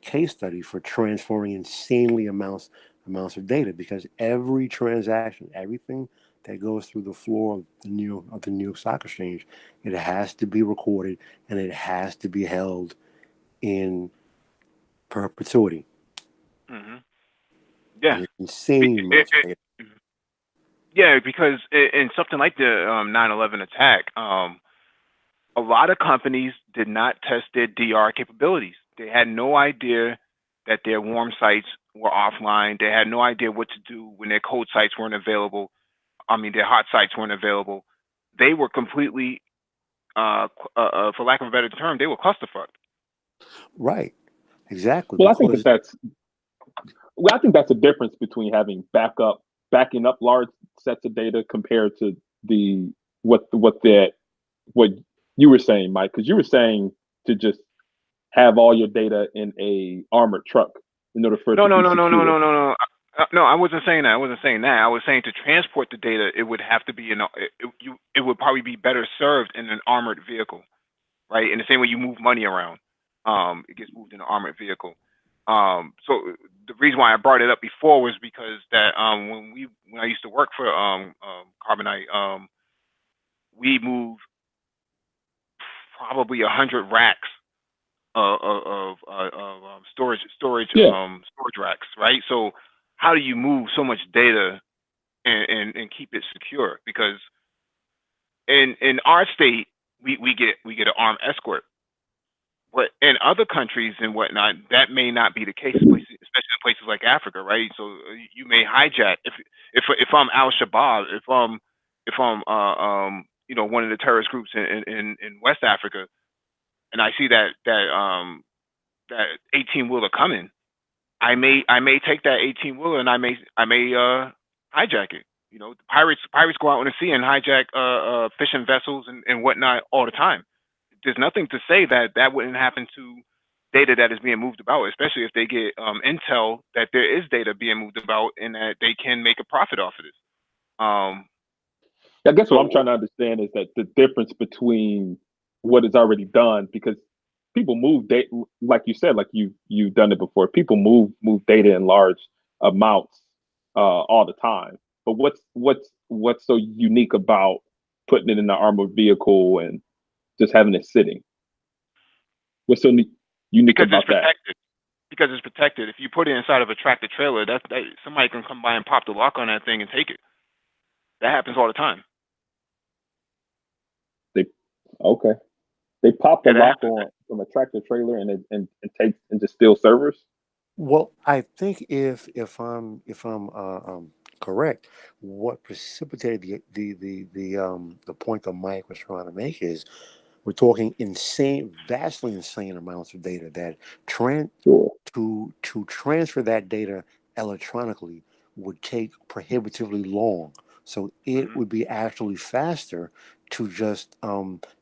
case study for transferring insanely amounts of data, because every transaction, everything that goes through the floor of the New York Stock Exchange, it has to be recorded and it has to be held in perpetuity. Mm-hmm. Yeah. And it's insane amounts of data. Yeah, because in something like the 9/11 attack, a lot of companies did not test their DR capabilities. They had no idea that their warm sites were offline. They had no idea what to do when their cold sites weren't available. I mean, their hot sites weren't available. They were completely, for lack of a better term, they were clusterfucked. Right. Exactly. Well, I think that Because that's well, I think that's a difference between backing up large sets of data compared to the what you were saying, Mike, because you were saying to just have all your data in a armored truck in order for it No, to no, be no, no, no, secure. no, no, no. No, I wasn't saying that. I wasn't saying that. I was saying to transport the data, it would have to be it would probably be better served in an armored vehicle, right? In the same way you move money around, it gets moved in an armored vehicle. So the reason why I brought it up before was because that when I used to work for Carbonite, we moved probably 100 racks of Yeah, storage racks, right? So how do you move so much data and keep it secure? Because in our state we get an armed escort, but in other countries and whatnot that may not be the case, especially in places like Africa, right? So you may hijack if I'm Al Shabaab, if I'm one of the terrorist groups in West Africa, and I see that 18 wheeler coming, I may take that 18 wheeler and I may hijack it. You know, pirates go out on the sea and hijack fishing vessels and whatnot all the time. There's nothing to say that that wouldn't happen to data that is being moved about, especially if they get intel that there is data being moved about and that they can make a profit off of this. Um, I guess what I'm so trying to understand is that the difference between what is already done, because people move data, like you said, like you've done it before. People move data in large amounts all the time. But what's so unique about putting it in an armored vehicle and just having it sitting? What's so unique because it's about that? protected. Because it's protected. If you put it inside of a tractor trailer, that somebody can come by and pop the lock on that thing and take it. That happens all the time. They okay. They pop the Yeah, that lock happens. on from a tractor trailer and take and just steal servers. well, I think if I'm Correct. What precipitated the point that Mike was trying to make is we're talking insane, vastly insane amounts of data that tran Sure. to transfer that data electronically would take prohibitively long. So it Hmm. would be actually faster to just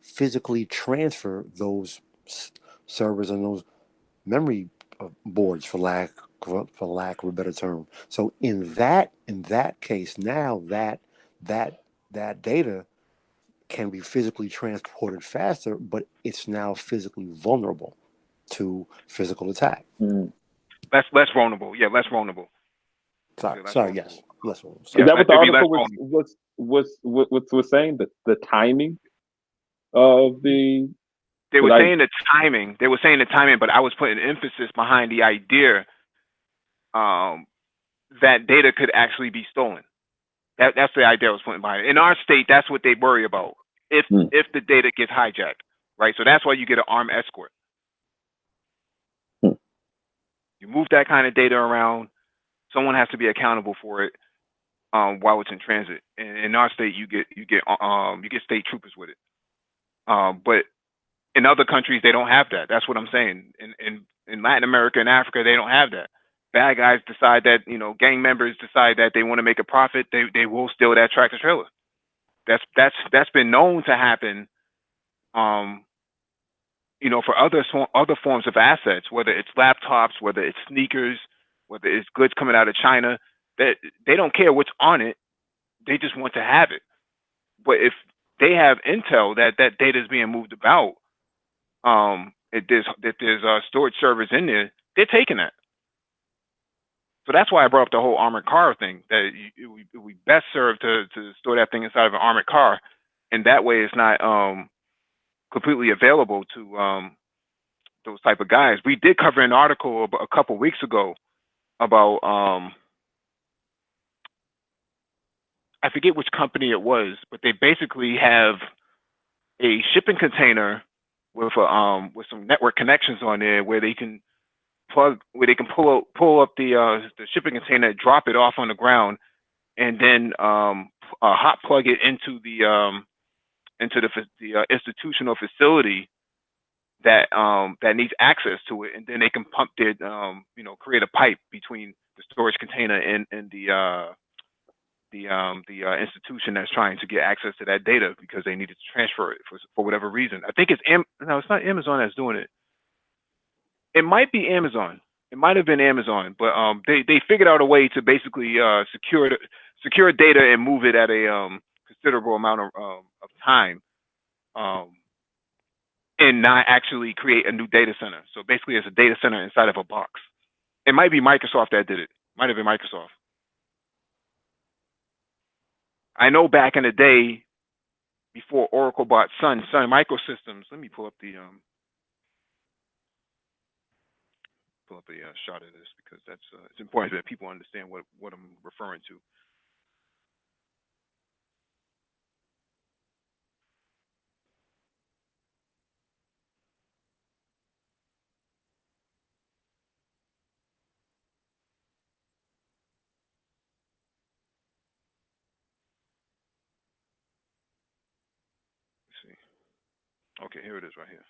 physically transfer those servers and those memory boards, for lack of a better term. So in that case, now that that data can be physically transported faster, but it's now physically vulnerable to physical attack. Mm. Less vulnerable. Yeah, less vulnerable. Sorry, Yeah, less sorry, yes, vulnerable. less vulnerable. Is Sorry. Yeah, that what the it'd be less article vulnerable. was saying? The timing of the They because were I saying the timing. They were saying the timing, but I was putting emphasis behind the idea um, that data could actually be stolen. That's the idea I was putting behind it. In our state, that's what they worry about if mm, if the data gets hijacked, right? So that's why you get an armed escort. mm, You move that kind of data around, someone has to be accountable for it while it's in transit. And in our state, you get state troopers with it. But in other countries, they don't have that. That's what I'm saying. In Latin America and Africa, they don't have that. Bad guys decide that gang members decide that they want to make a profit. They will steal that tractor trailer. That's been known to happen. Um, for other forms of assets, whether it's laptops, whether it's sneakers, whether it's goods coming out of China, that they don't care what's on it. They just want to have it. But if they have intel that that data is being moved about, if there's storage servers in there, they're taking that. So that's why I brought up the whole armored car thing. That we best serve to store that thing inside of an armored car, and that way it's not completely available to those type of guys. We did cover an article a couple weeks ago about I forget which company it was, but they basically have a shipping container with some network connections on there where they can pull up the shipping container, drop it off on the ground, and then hot plug it into the institutional facility that needs access to it, and then they can pump create a pipe between the storage container and the institution that's trying to get access to that data because they needed to transfer it for whatever reason. I think no, it's not Amazon that's doing it. It might be Amazon. It might have been Amazon, but they figured out a way to basically secure data and move it at a considerable amount of time, um, and not actually create a new data center. So basically, it's a data center inside of a box. It might be Microsoft that did it. Might have been Microsoft. I know back in the day, before Oracle bought Sun Microsystems. Let me pull up a shot of this because that's it's important that people understand what I'm referring to. Let's see. Okay, here it is right here.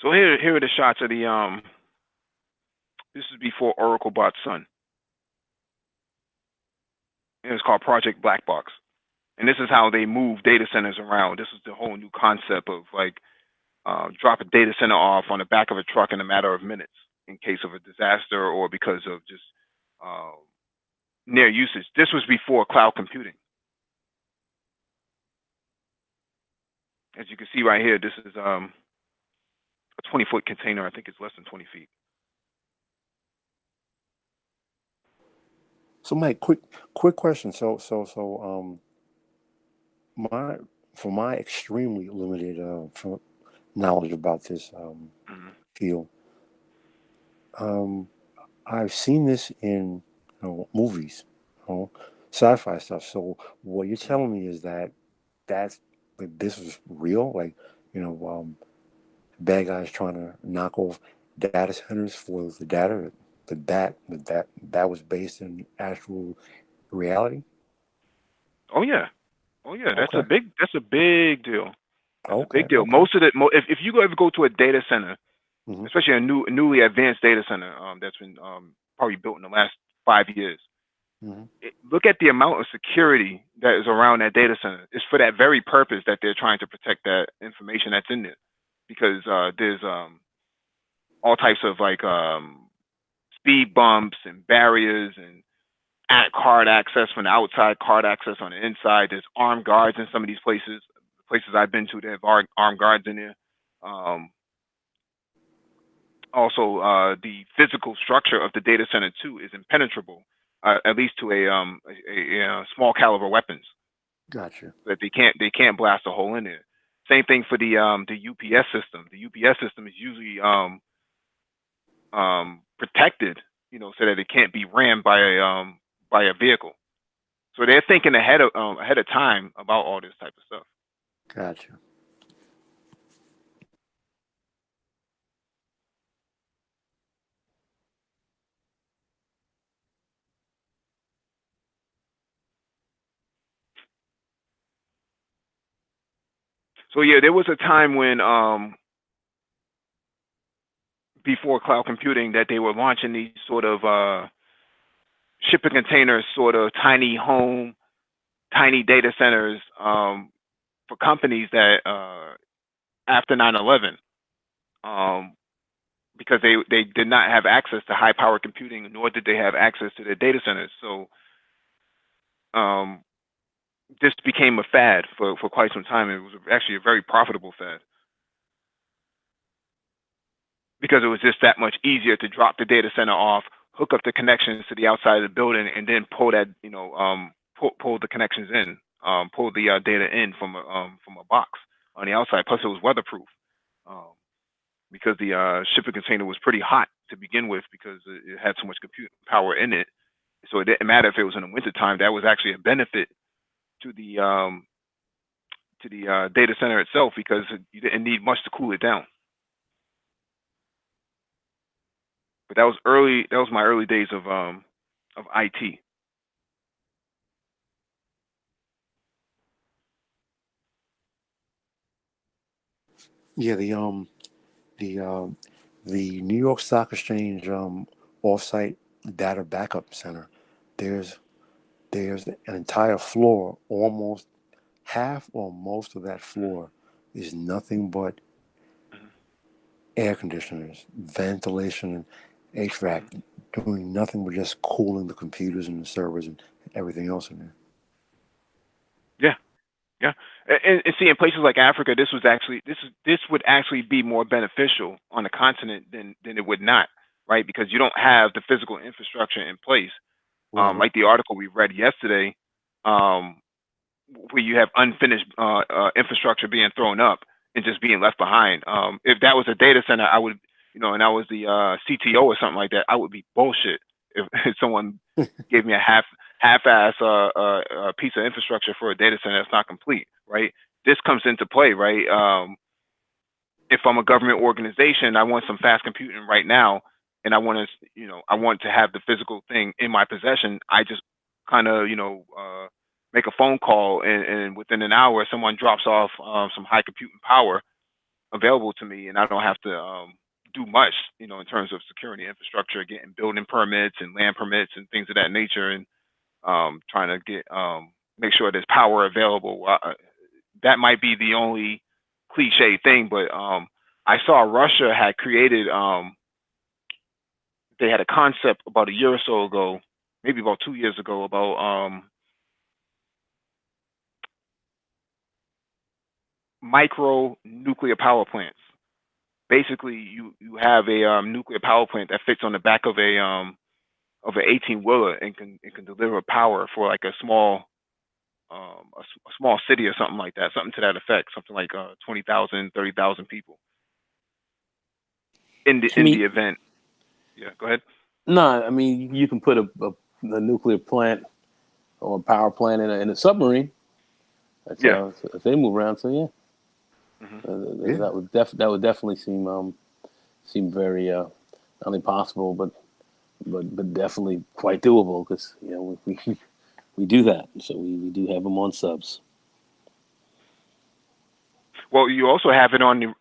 So here are the shots of the This is before Oracle bought Sun. It was called Project Black Box, and this is how they move data centers around. This is the whole new concept of like drop a data center off on the back of a truck in a matter of minutes in case of a disaster or because of just uh, near usage. This was before cloud computing. As you can see right here, this is a 20-foot container. I think it's less than 20 feet. So, Mike, quick question. So, my for my extremely limited knowledge about this Mhm. field, um, I've seen this in movies, sci-fi stuff. So what you're Mhm. telling me is that that's like, this is real, like bad guys trying to knock off data centers for the data, that was based in actual reality. Oh yeah. Oh yeah. Okay. That's a big deal. That's a Okay. big deal. Okay. Most of the if you ever go to a data center, Hmm. especially a newly advanced data center that's been probably built in the last 5 years, Hmm. look at the amount of security that is around that data center. It's for that very purpose that they're trying to protect that information that's in there, because there's all types of like speed bumps and barriers and at card access from the outside, card access on the inside. There's armed guards in some of these places. Places I've been to, they have armed guards in there. Um, Also, the physical structure of the data center too is impenetrable, at least to a small caliber weapons, Gotcha. that they can't blast a hole in there. Same thing for the UPS system. The UPS system is usually protected, so that it can't be rammed by a vehicle. So they're thinking ahead of time about all this type of stuff. Gotcha. So yeah, there was a time when before cloud computing that they were launching these sort of shipping containers, sort of tiny home, tiny data centers for companies that after 9/11, um, because they did not have access to high power computing, nor did they have access to their data centers. So um, this became a fad for quite some time. It was actually a very profitable fad, because it was just that much easier to drop the data center off, hook up the connections to the outside of the building, and then pull that, pull the connections in, pull the data in from a box on the outside. Plus, it was weatherproof, um, because the shipping container was pretty hot to begin with, because it had so much compute power in it. So it didn't matter if it was in the wintertime. That was actually a benefit to the data center itself, because you didn't need much to cool it down. But that was early. That was my early days of IT. Yeah. The the New York Stock Exchange offsite data backup center. There's there's an entire floor, almost half or most of that floor is nothing but Mhm, air conditioners, ventilation, and mhm. HVAC, doing nothing but just cooling the computers and the servers and everything else in there. Yeah, yeah. And see, in places like Africa, this would actually be more beneficial on the continent than it would not, right? Because you don't have the physical infrastructure in place. Right. Like the article we read yesterday, um, where you have unfinished infrastructure being thrown up and just being left behind. If that was a data center, I would, and I was the CTO or something like that, I would be bullshit if someone gave me a half-ass piece of infrastructure for a data center that's not complete, right? This comes into play, right? If I'm a government organization, I want some fast computing right now, and I want to have the physical thing in my possession. I just kind of, make a phone call, and within an hour, someone drops off some high computing power available to me, and I don't have to do much, in terms of security infrastructure, getting building permits and land permits and things of that nature, and trying to make sure there's power available. That might be the only cliche thing, but I saw Russia had created. They had a concept about a year or so ago, maybe about 2 years ago, about micro nuclear power plants. Basically, you have a nuclear power plant that fits on the back of an 18 wheeler, and can deliver power for like a small a small city or something like that, something to that effect, something like 20,000, 30,000 people I in mean, the event. Yeah, go ahead. no, I mean you can put a nuclear plant or a power plant in a submarine. That's Yeah. if they move around. So yeah, Hmm. Yeah. that would definitely seem very not only possible but definitely quite doable because we do that. So we do have them on subs. Well, you also have it on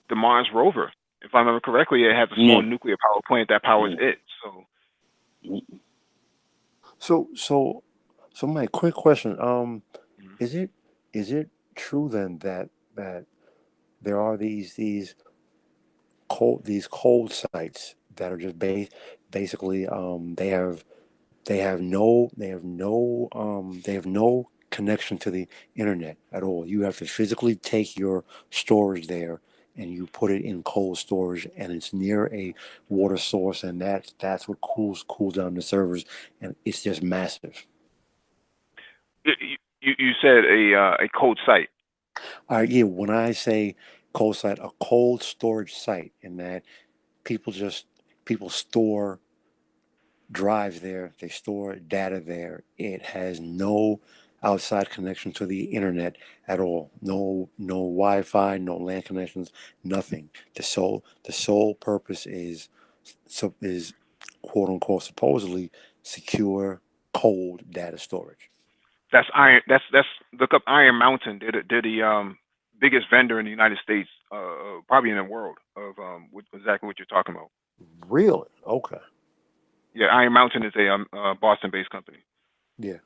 the Mars rover. If I remember correctly, it has a small Yeah. nuclear power plant that powers Yeah. it. So So so my quick question. mhm. Is it true then that there are these cold sites that are just basically they have no connection to the internet at all. You have to physically take your storage there and you put it in cold storage and it's near a water source and that's what cools down the servers and it's just massive. You said a cold site. Yeah, when I say cold site, a cold storage site in that people just people store drives there, they store data there. It has no outside connection to the internet at all. No Wi-Fi, no LAN connections, nothing. The sole purpose is quote unquote supposedly secure cold data storage. That's Iron. That's look up Iron Mountain. They're the biggest vendor in the United States, probably in the world of exactly what you're talking about. Really? Okay. Yeah, Iron Mountain is a Boston-based company. Yeah.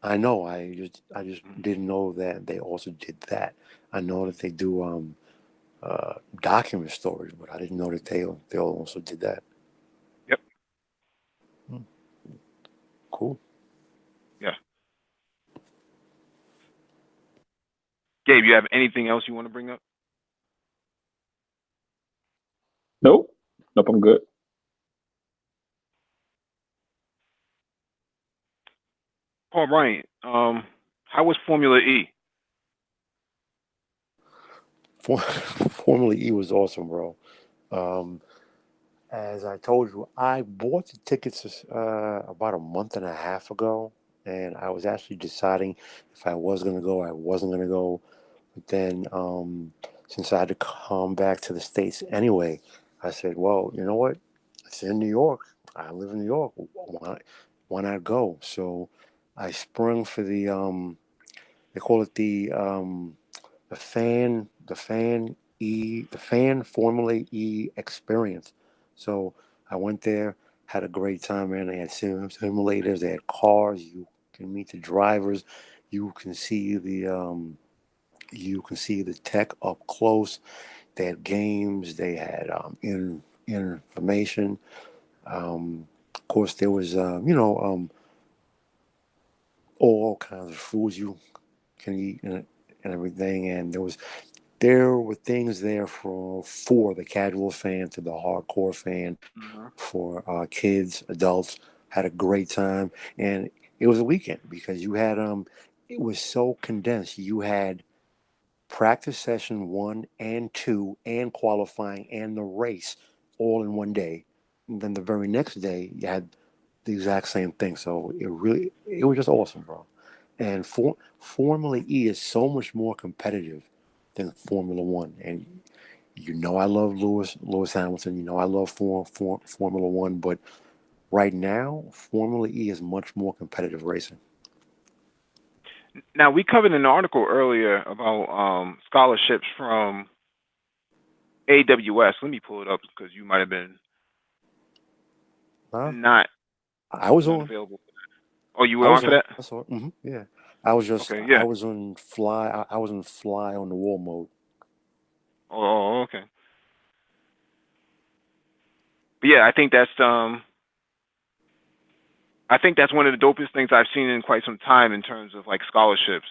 I know. I just Mhm. didn't know that they also did that. I know that they do document storage, but I didn't know that they also did that. Yep. Hmm, cool. Yeah. Gabe, you have anything else you want to bring up? Nope. Nope, I'm good. Paul Bryant, how was Formula E? Formula E was awesome, bro. Um, as I told you, I bought the tickets about a month and a half ago, and I was actually deciding if I was going to go, I wasn't going to go. But then, since I had to come back to the States anyway, I said, well, you know what? It's in New York. I live in New York. Why not go? So I sprung for they call it the fan Formula E experience. So I went there, had a great time, man. They had simulators, they had cars. You can meet the drivers, you can see the tech up close. They had games, they had information. Of course, there was all kinds of foods you can eat and everything, and there were things there for the casual fan to the hardcore fan, Hmm. for kids, adults. Had a great time, and it was a weekend because you had it was so condensed. You had practice session one and two, and qualifying, and the race all in one day. And then the very next day, you had the exact same thing. So it was just awesome, bro. And Formula E is so much more competitive than Formula One. And I love Lewis Hamilton. I love Formula One. But right now, Formula E is much more competitive racing. Now we covered an article earlier about scholarships from AWS. Let me pull it up because you might have been Huh? not I was not on. available. Oh, you I were was on for on. that? I saw it. Yeah. Okay, I yeah. was on fly. I was on fly on the wall mode. Okay. But yeah, I think that's one of the dopest things I've seen in quite some time in terms of like scholarships,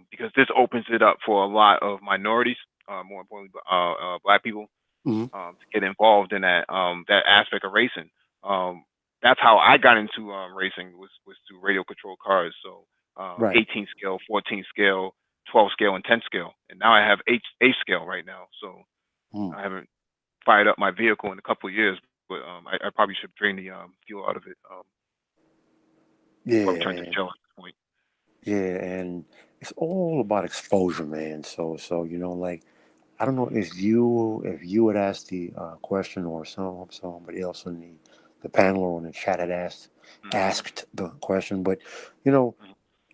because this opens it up for a lot of minorities, more importantly, Black people, Hmm. to get involved in that aspect of racing. Um, that's how I got into racing was through radio controlled cars. So Right. 18 scale, 14 scale, 12 scale, and 10 scale, and now I have 8 scale right now. So Mm. I haven't fired up my vehicle in a couple of years, but I probably should drain the fuel out of it. Yeah, Probably turn to and shell at this point. it's all about exposure, man. So like I don't know if you had asked the question or somebody else in the panel or in the chat had Mm-hmm. asked the question, but you know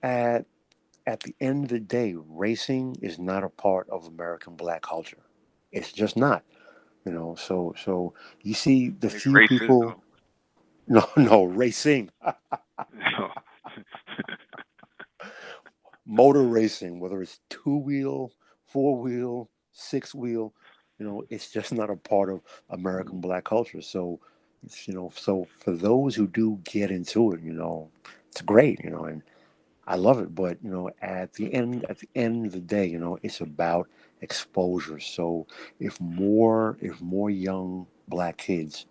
at at the end of the day, racing is not a part of American black culture. It's just not. So you see the Maybe few races people. No, racing, or motor racing, whether it's two wheel, four wheel, six wheel, it's just not a part of American black culture. So, so for those who do get into it, it's great, and I love it. But at the end of the day, it's about exposure. So if more young black kids,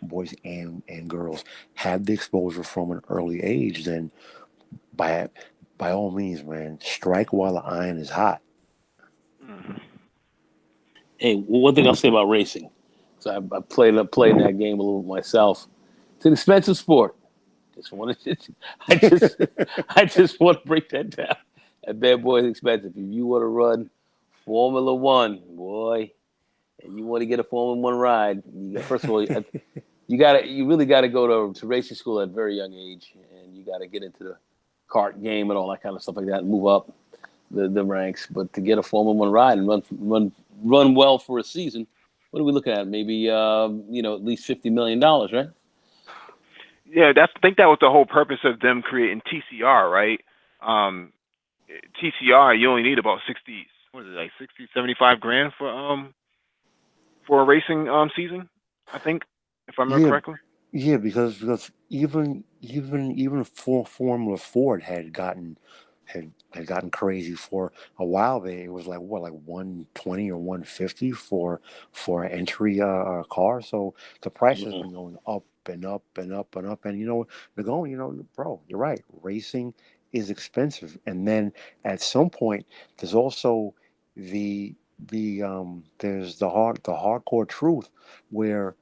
boys and girls, have the exposure from an early age, then by by all means, man, strike while the iron is hot. Mhm. Hey, one thing I'll say about racing. So I played in that game a little myself. It's an expensive sport. Just want to, I just, I just want to break that down. That bad boy is expensive. If you want to run Formula One, boy, and you want to get a Formula One ride, first of all, you really got to go to racing school at a very young age, and you got to get into the kart game and all that kind of stuff like that, and move up the ranks. But to get a Formula One ride and run well for a season, what are we looking at? Maybe at least $50 million, right? Yeah, I think that was the whole purpose of them creating TCR, right? Um, TCR, you only need about 60, what is it, like 60, 75 grand for a racing season, I think, if I remember Yeah, correctly. yeah, because even for Formula Ford had gotten crazy for a while there. It was like what, like 120 or 150 for an entry car. So the price has Mm-mm. been going up and up and up and up. And they're going. Bro, you're right. Racing is expensive. And then at some point, there's also there's the hardcore truth where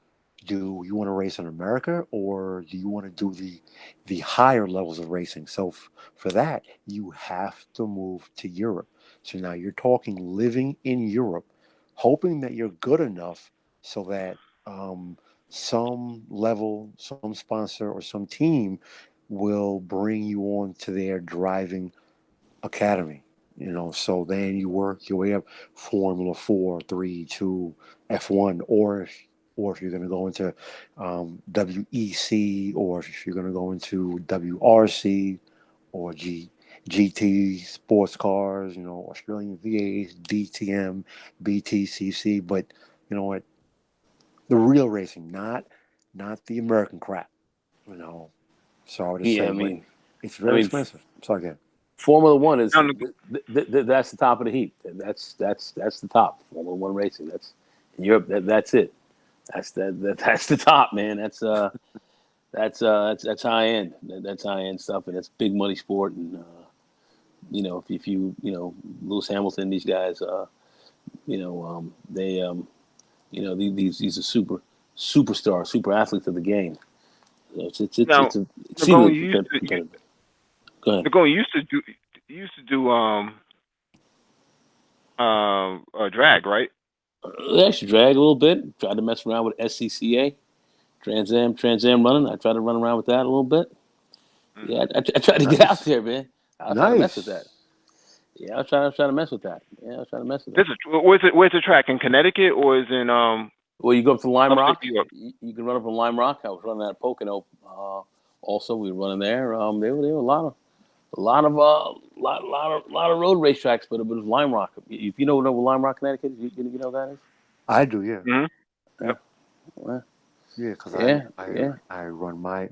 do you want to race in America or do you want to do the higher levels of racing? So for that, you have to move to Europe. So now you're talking living in Europe, hoping that you're good enough so that some sponsor or some team will bring you on to their driving academy. So then you work your way up Formula 4, 3, 2, F1, or if you're going to go into WEC, or if you're going to go into WRC or GT sports cars, Australian VAs, DTM, BTCC. But you know what? The real racing, not the American crap. You know, Sorry to Yeah, say, I but mean, it's I very mean, expensive. Sorry again. Formula One is Now, that's the top of the heap. That's the top. Formula One racing. That's in Europe. That's it. That's the top, man. That's high end. That's high end stuff, and it's big money sport. And if Lewis Hamilton, these guys, they these are superstars, super athletes of the game. now, It's a Nagone, exceedingly competitive. Go ahead. Nagone, you used to do drag, right? I actually drag a little bit. Tried to mess around with SCCA, Trans Am running. I tried to run around with that a little bit. Yeah, Hmm. I tried to get out Nice, there, man. I was trying to mess with that. nice. Yeah, I was trying to mess with that. Yeah, I was trying to mess with that. This is where's the track in Connecticut or is in Well, you go up to Lime upstate Rock. New York? You can run up in Lime Rock. I was running at Pocono. Also, we were running there. There were a lot of road racetracks, but it was Lime Rock. If you know what Lime Rock, Connecticut, you know what that is. I do, yeah, Hmm. Yeah, Yep. well, yeah, because I yeah, I yeah. I run my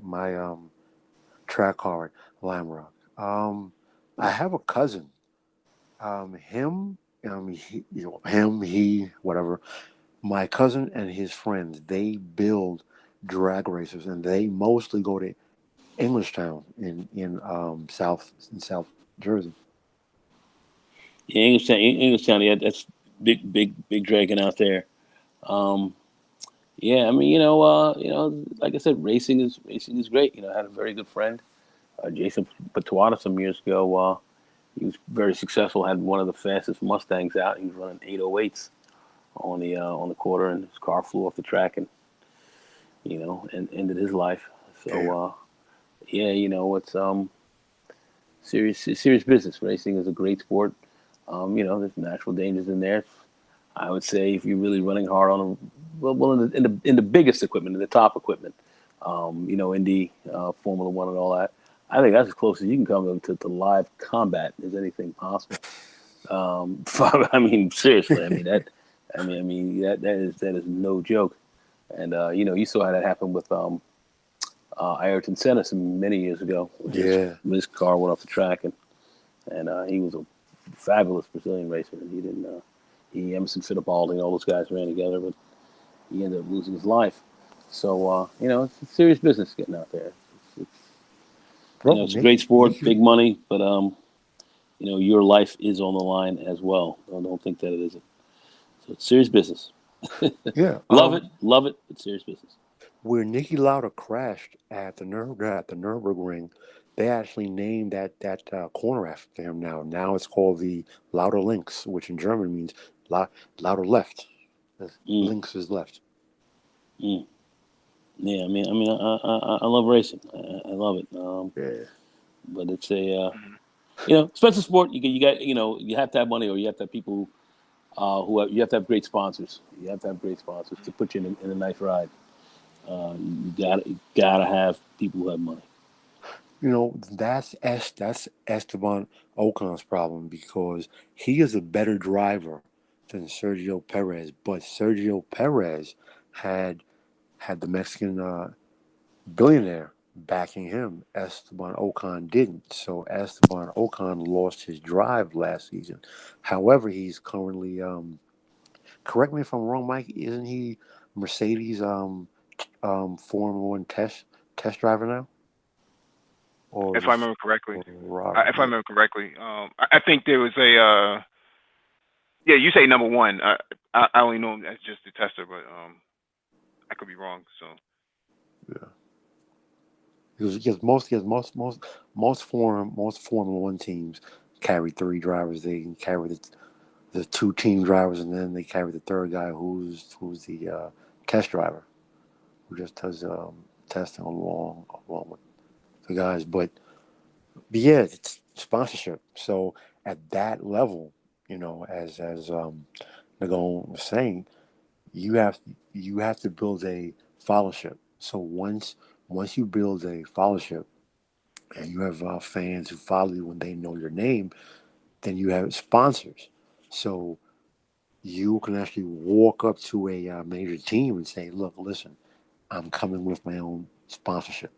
track car at Lime Rock. I have a cousin. Him, he, whatever. My cousin and his friends, they build drag racers, and they mostly go to Englishtown in South Jersey. Yeah, Englishtown, yeah, that's big dragon out there. Um, yeah, I mean, like I said, racing is great. I had a very good friend, Jason Patuata, some years ago. He was very successful. Had one of the fastest Mustangs out. He was running 808s on the quarter, and his car flew off the track and and ended his life. So yeah, it's serious business. Racing is a great sport. There's natural dangers in there. I would say if you're really running hard on in the biggest equipment, in the top equipment, Indy, Formula One, and all that. I think that's as close as you can come to live combat as anything possible. I mean, seriously. I mean that. That is no joke. And you saw how that happened with Ayrton Senna many years ago. Yeah. His car went off the track, and he was a fabulous Brazilian racer. And he didn't. Emerson Fittipaldi and all those guys ran together, but he ended up losing his life. So it's serious business getting out there. Bro, It's a great sport, big money, but your life is on the line as well. Don't think that it isn't. So it's serious business. yeah. Love it. It's serious business. Where Nicky Lauda crashed at the Nürburgring, they actually named that corner after him now. Now it's called the Lauda Links, which in German means Lauda left. Links is left. Mm. Yeah, I love racing. I love it. Yeah. But it's a expensive sport. You have to have money, or you have to have people you have to have great sponsors. You have to have great sponsors to put you in a nice ride. You gotta have people who have money. That's Esteban Ocon's problem because he is a better driver than Sergio Perez, but Sergio Perez had the Mexican billionaire backing him. Esteban Ocon didn't, so Esteban Ocon lost his drive last season. However, he's currently correct me if I'm wrong, Mike. Isn't he Mercedes Formula One test driver now? Or If is I it remember correctly. Ferrari? If I remember correctly, I think there was a. Yeah, you say number one. I only know him as just the tester, but I could be wrong. So Yeah. Because most Formula One teams carry three drivers. They can carry the two team drivers, and then they carry the third guy who's the test driver, who just does testing along with the guys. But yeah, it's sponsorship. So at that level, as Nagon was saying, you have to build a followership. So once you build a followership and you have fans who follow you when they know your name, then you have sponsors. So you can actually walk up to a major team and say, "Look, listen, I'm coming with my own sponsorship,"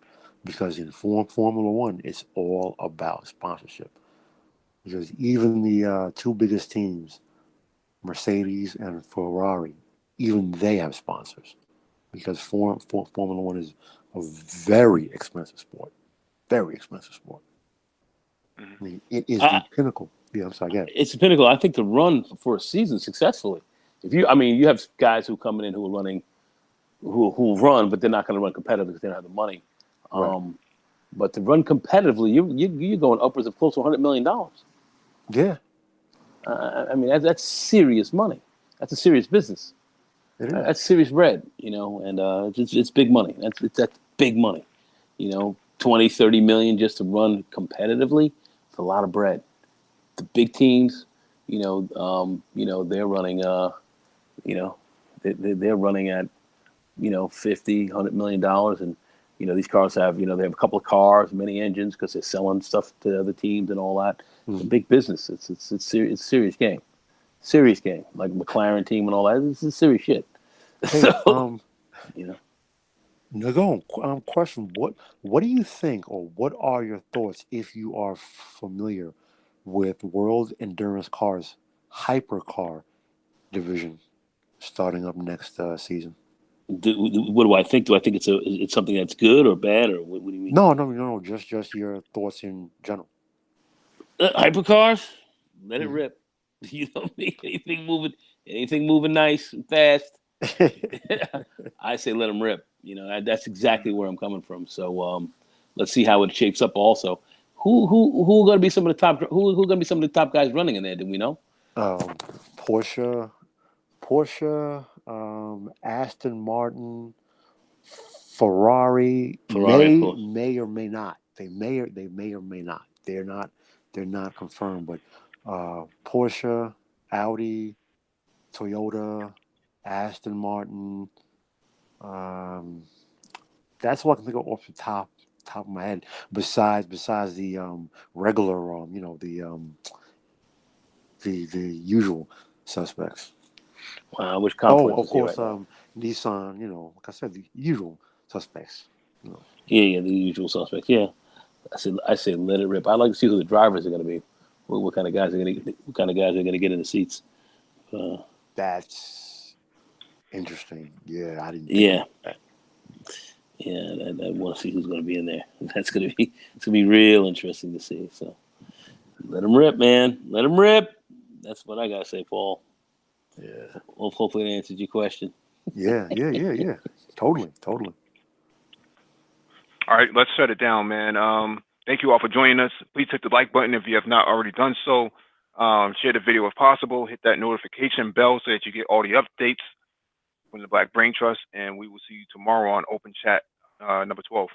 because in Formula One, it's all about sponsorship. Because even the two biggest teams, Mercedes and Ferrari, even they have sponsors. Because Formula One is a very expensive sport. Very expensive sport. mhm. I mean, it is the I, pinnacle. Yeah, I'm sorry, again. it's a pinnacle. I think to run for a season successfully. You have guys who coming in who are running, who run, but they're not going to run competitive because they don't have the money. Right. But to run competitively, you're going upwards of close to $100 million. Yeah, That's serious money. That's a serious business. it is. That's serious bread, and it's big money. That's big money. 20, 30 million just to run competitively. It's a lot of bread. The big teams, they're running, they're running at, 50, $100 million. And, these cars have, they have a couple of cars, many engines because they're selling stuff to other teams and all that. It's a big business. It's serious game. Serious game. Like McLaren team and all that. This is serious shit. Hey, So, you know. Nagon, question: What do you think, or what are your thoughts if you are familiar with World Endurance Cars hypercar division starting up next season? What do I think? Do I think it's something that's good or bad, or what do you mean? No. Just your thoughts in general. Hypercars, let it rip. You know what I mean? Anything moving nice and fast. I say let them rip. You know, that's exactly where I'm coming from. So let's see how it shapes up. Also, who are going to be some of the top? Who going to be some of the top guys running in there? Do we know? Porsche, Aston Martin, Ferrari Ferrari, of course. may or may not. They may or may not. They're not confirmed. But Porsche, Audi, Toyota, Aston Martin. That's what I can think of off the top of my head. Besides the regular the usual suspects. Wow, which conference? Of course, Nissan. Like I said, the usual suspects. Yeah, the usual suspects. Yeah, I say let it rip. I'd like to see who the drivers are going to be. What kind of guys are going to get in the seats? That's interesting. Yeah, I didn't. Yeah. Yeah, I want to see who's going to be in there. It's going to be real interesting to see. So let them rip, man. Let them rip. That's what I got to say, Paul. Yeah. Well, hopefully that answered your question. Yeah. Totally. All right, let's shut it down, man. Thank you all for joining us. Please hit the like button if you have not already done so. Share the video if possible. Hit that notification bell so that you get all the updates from the Black Brain Trust. And we will see you tomorrow on Open Chat number 12.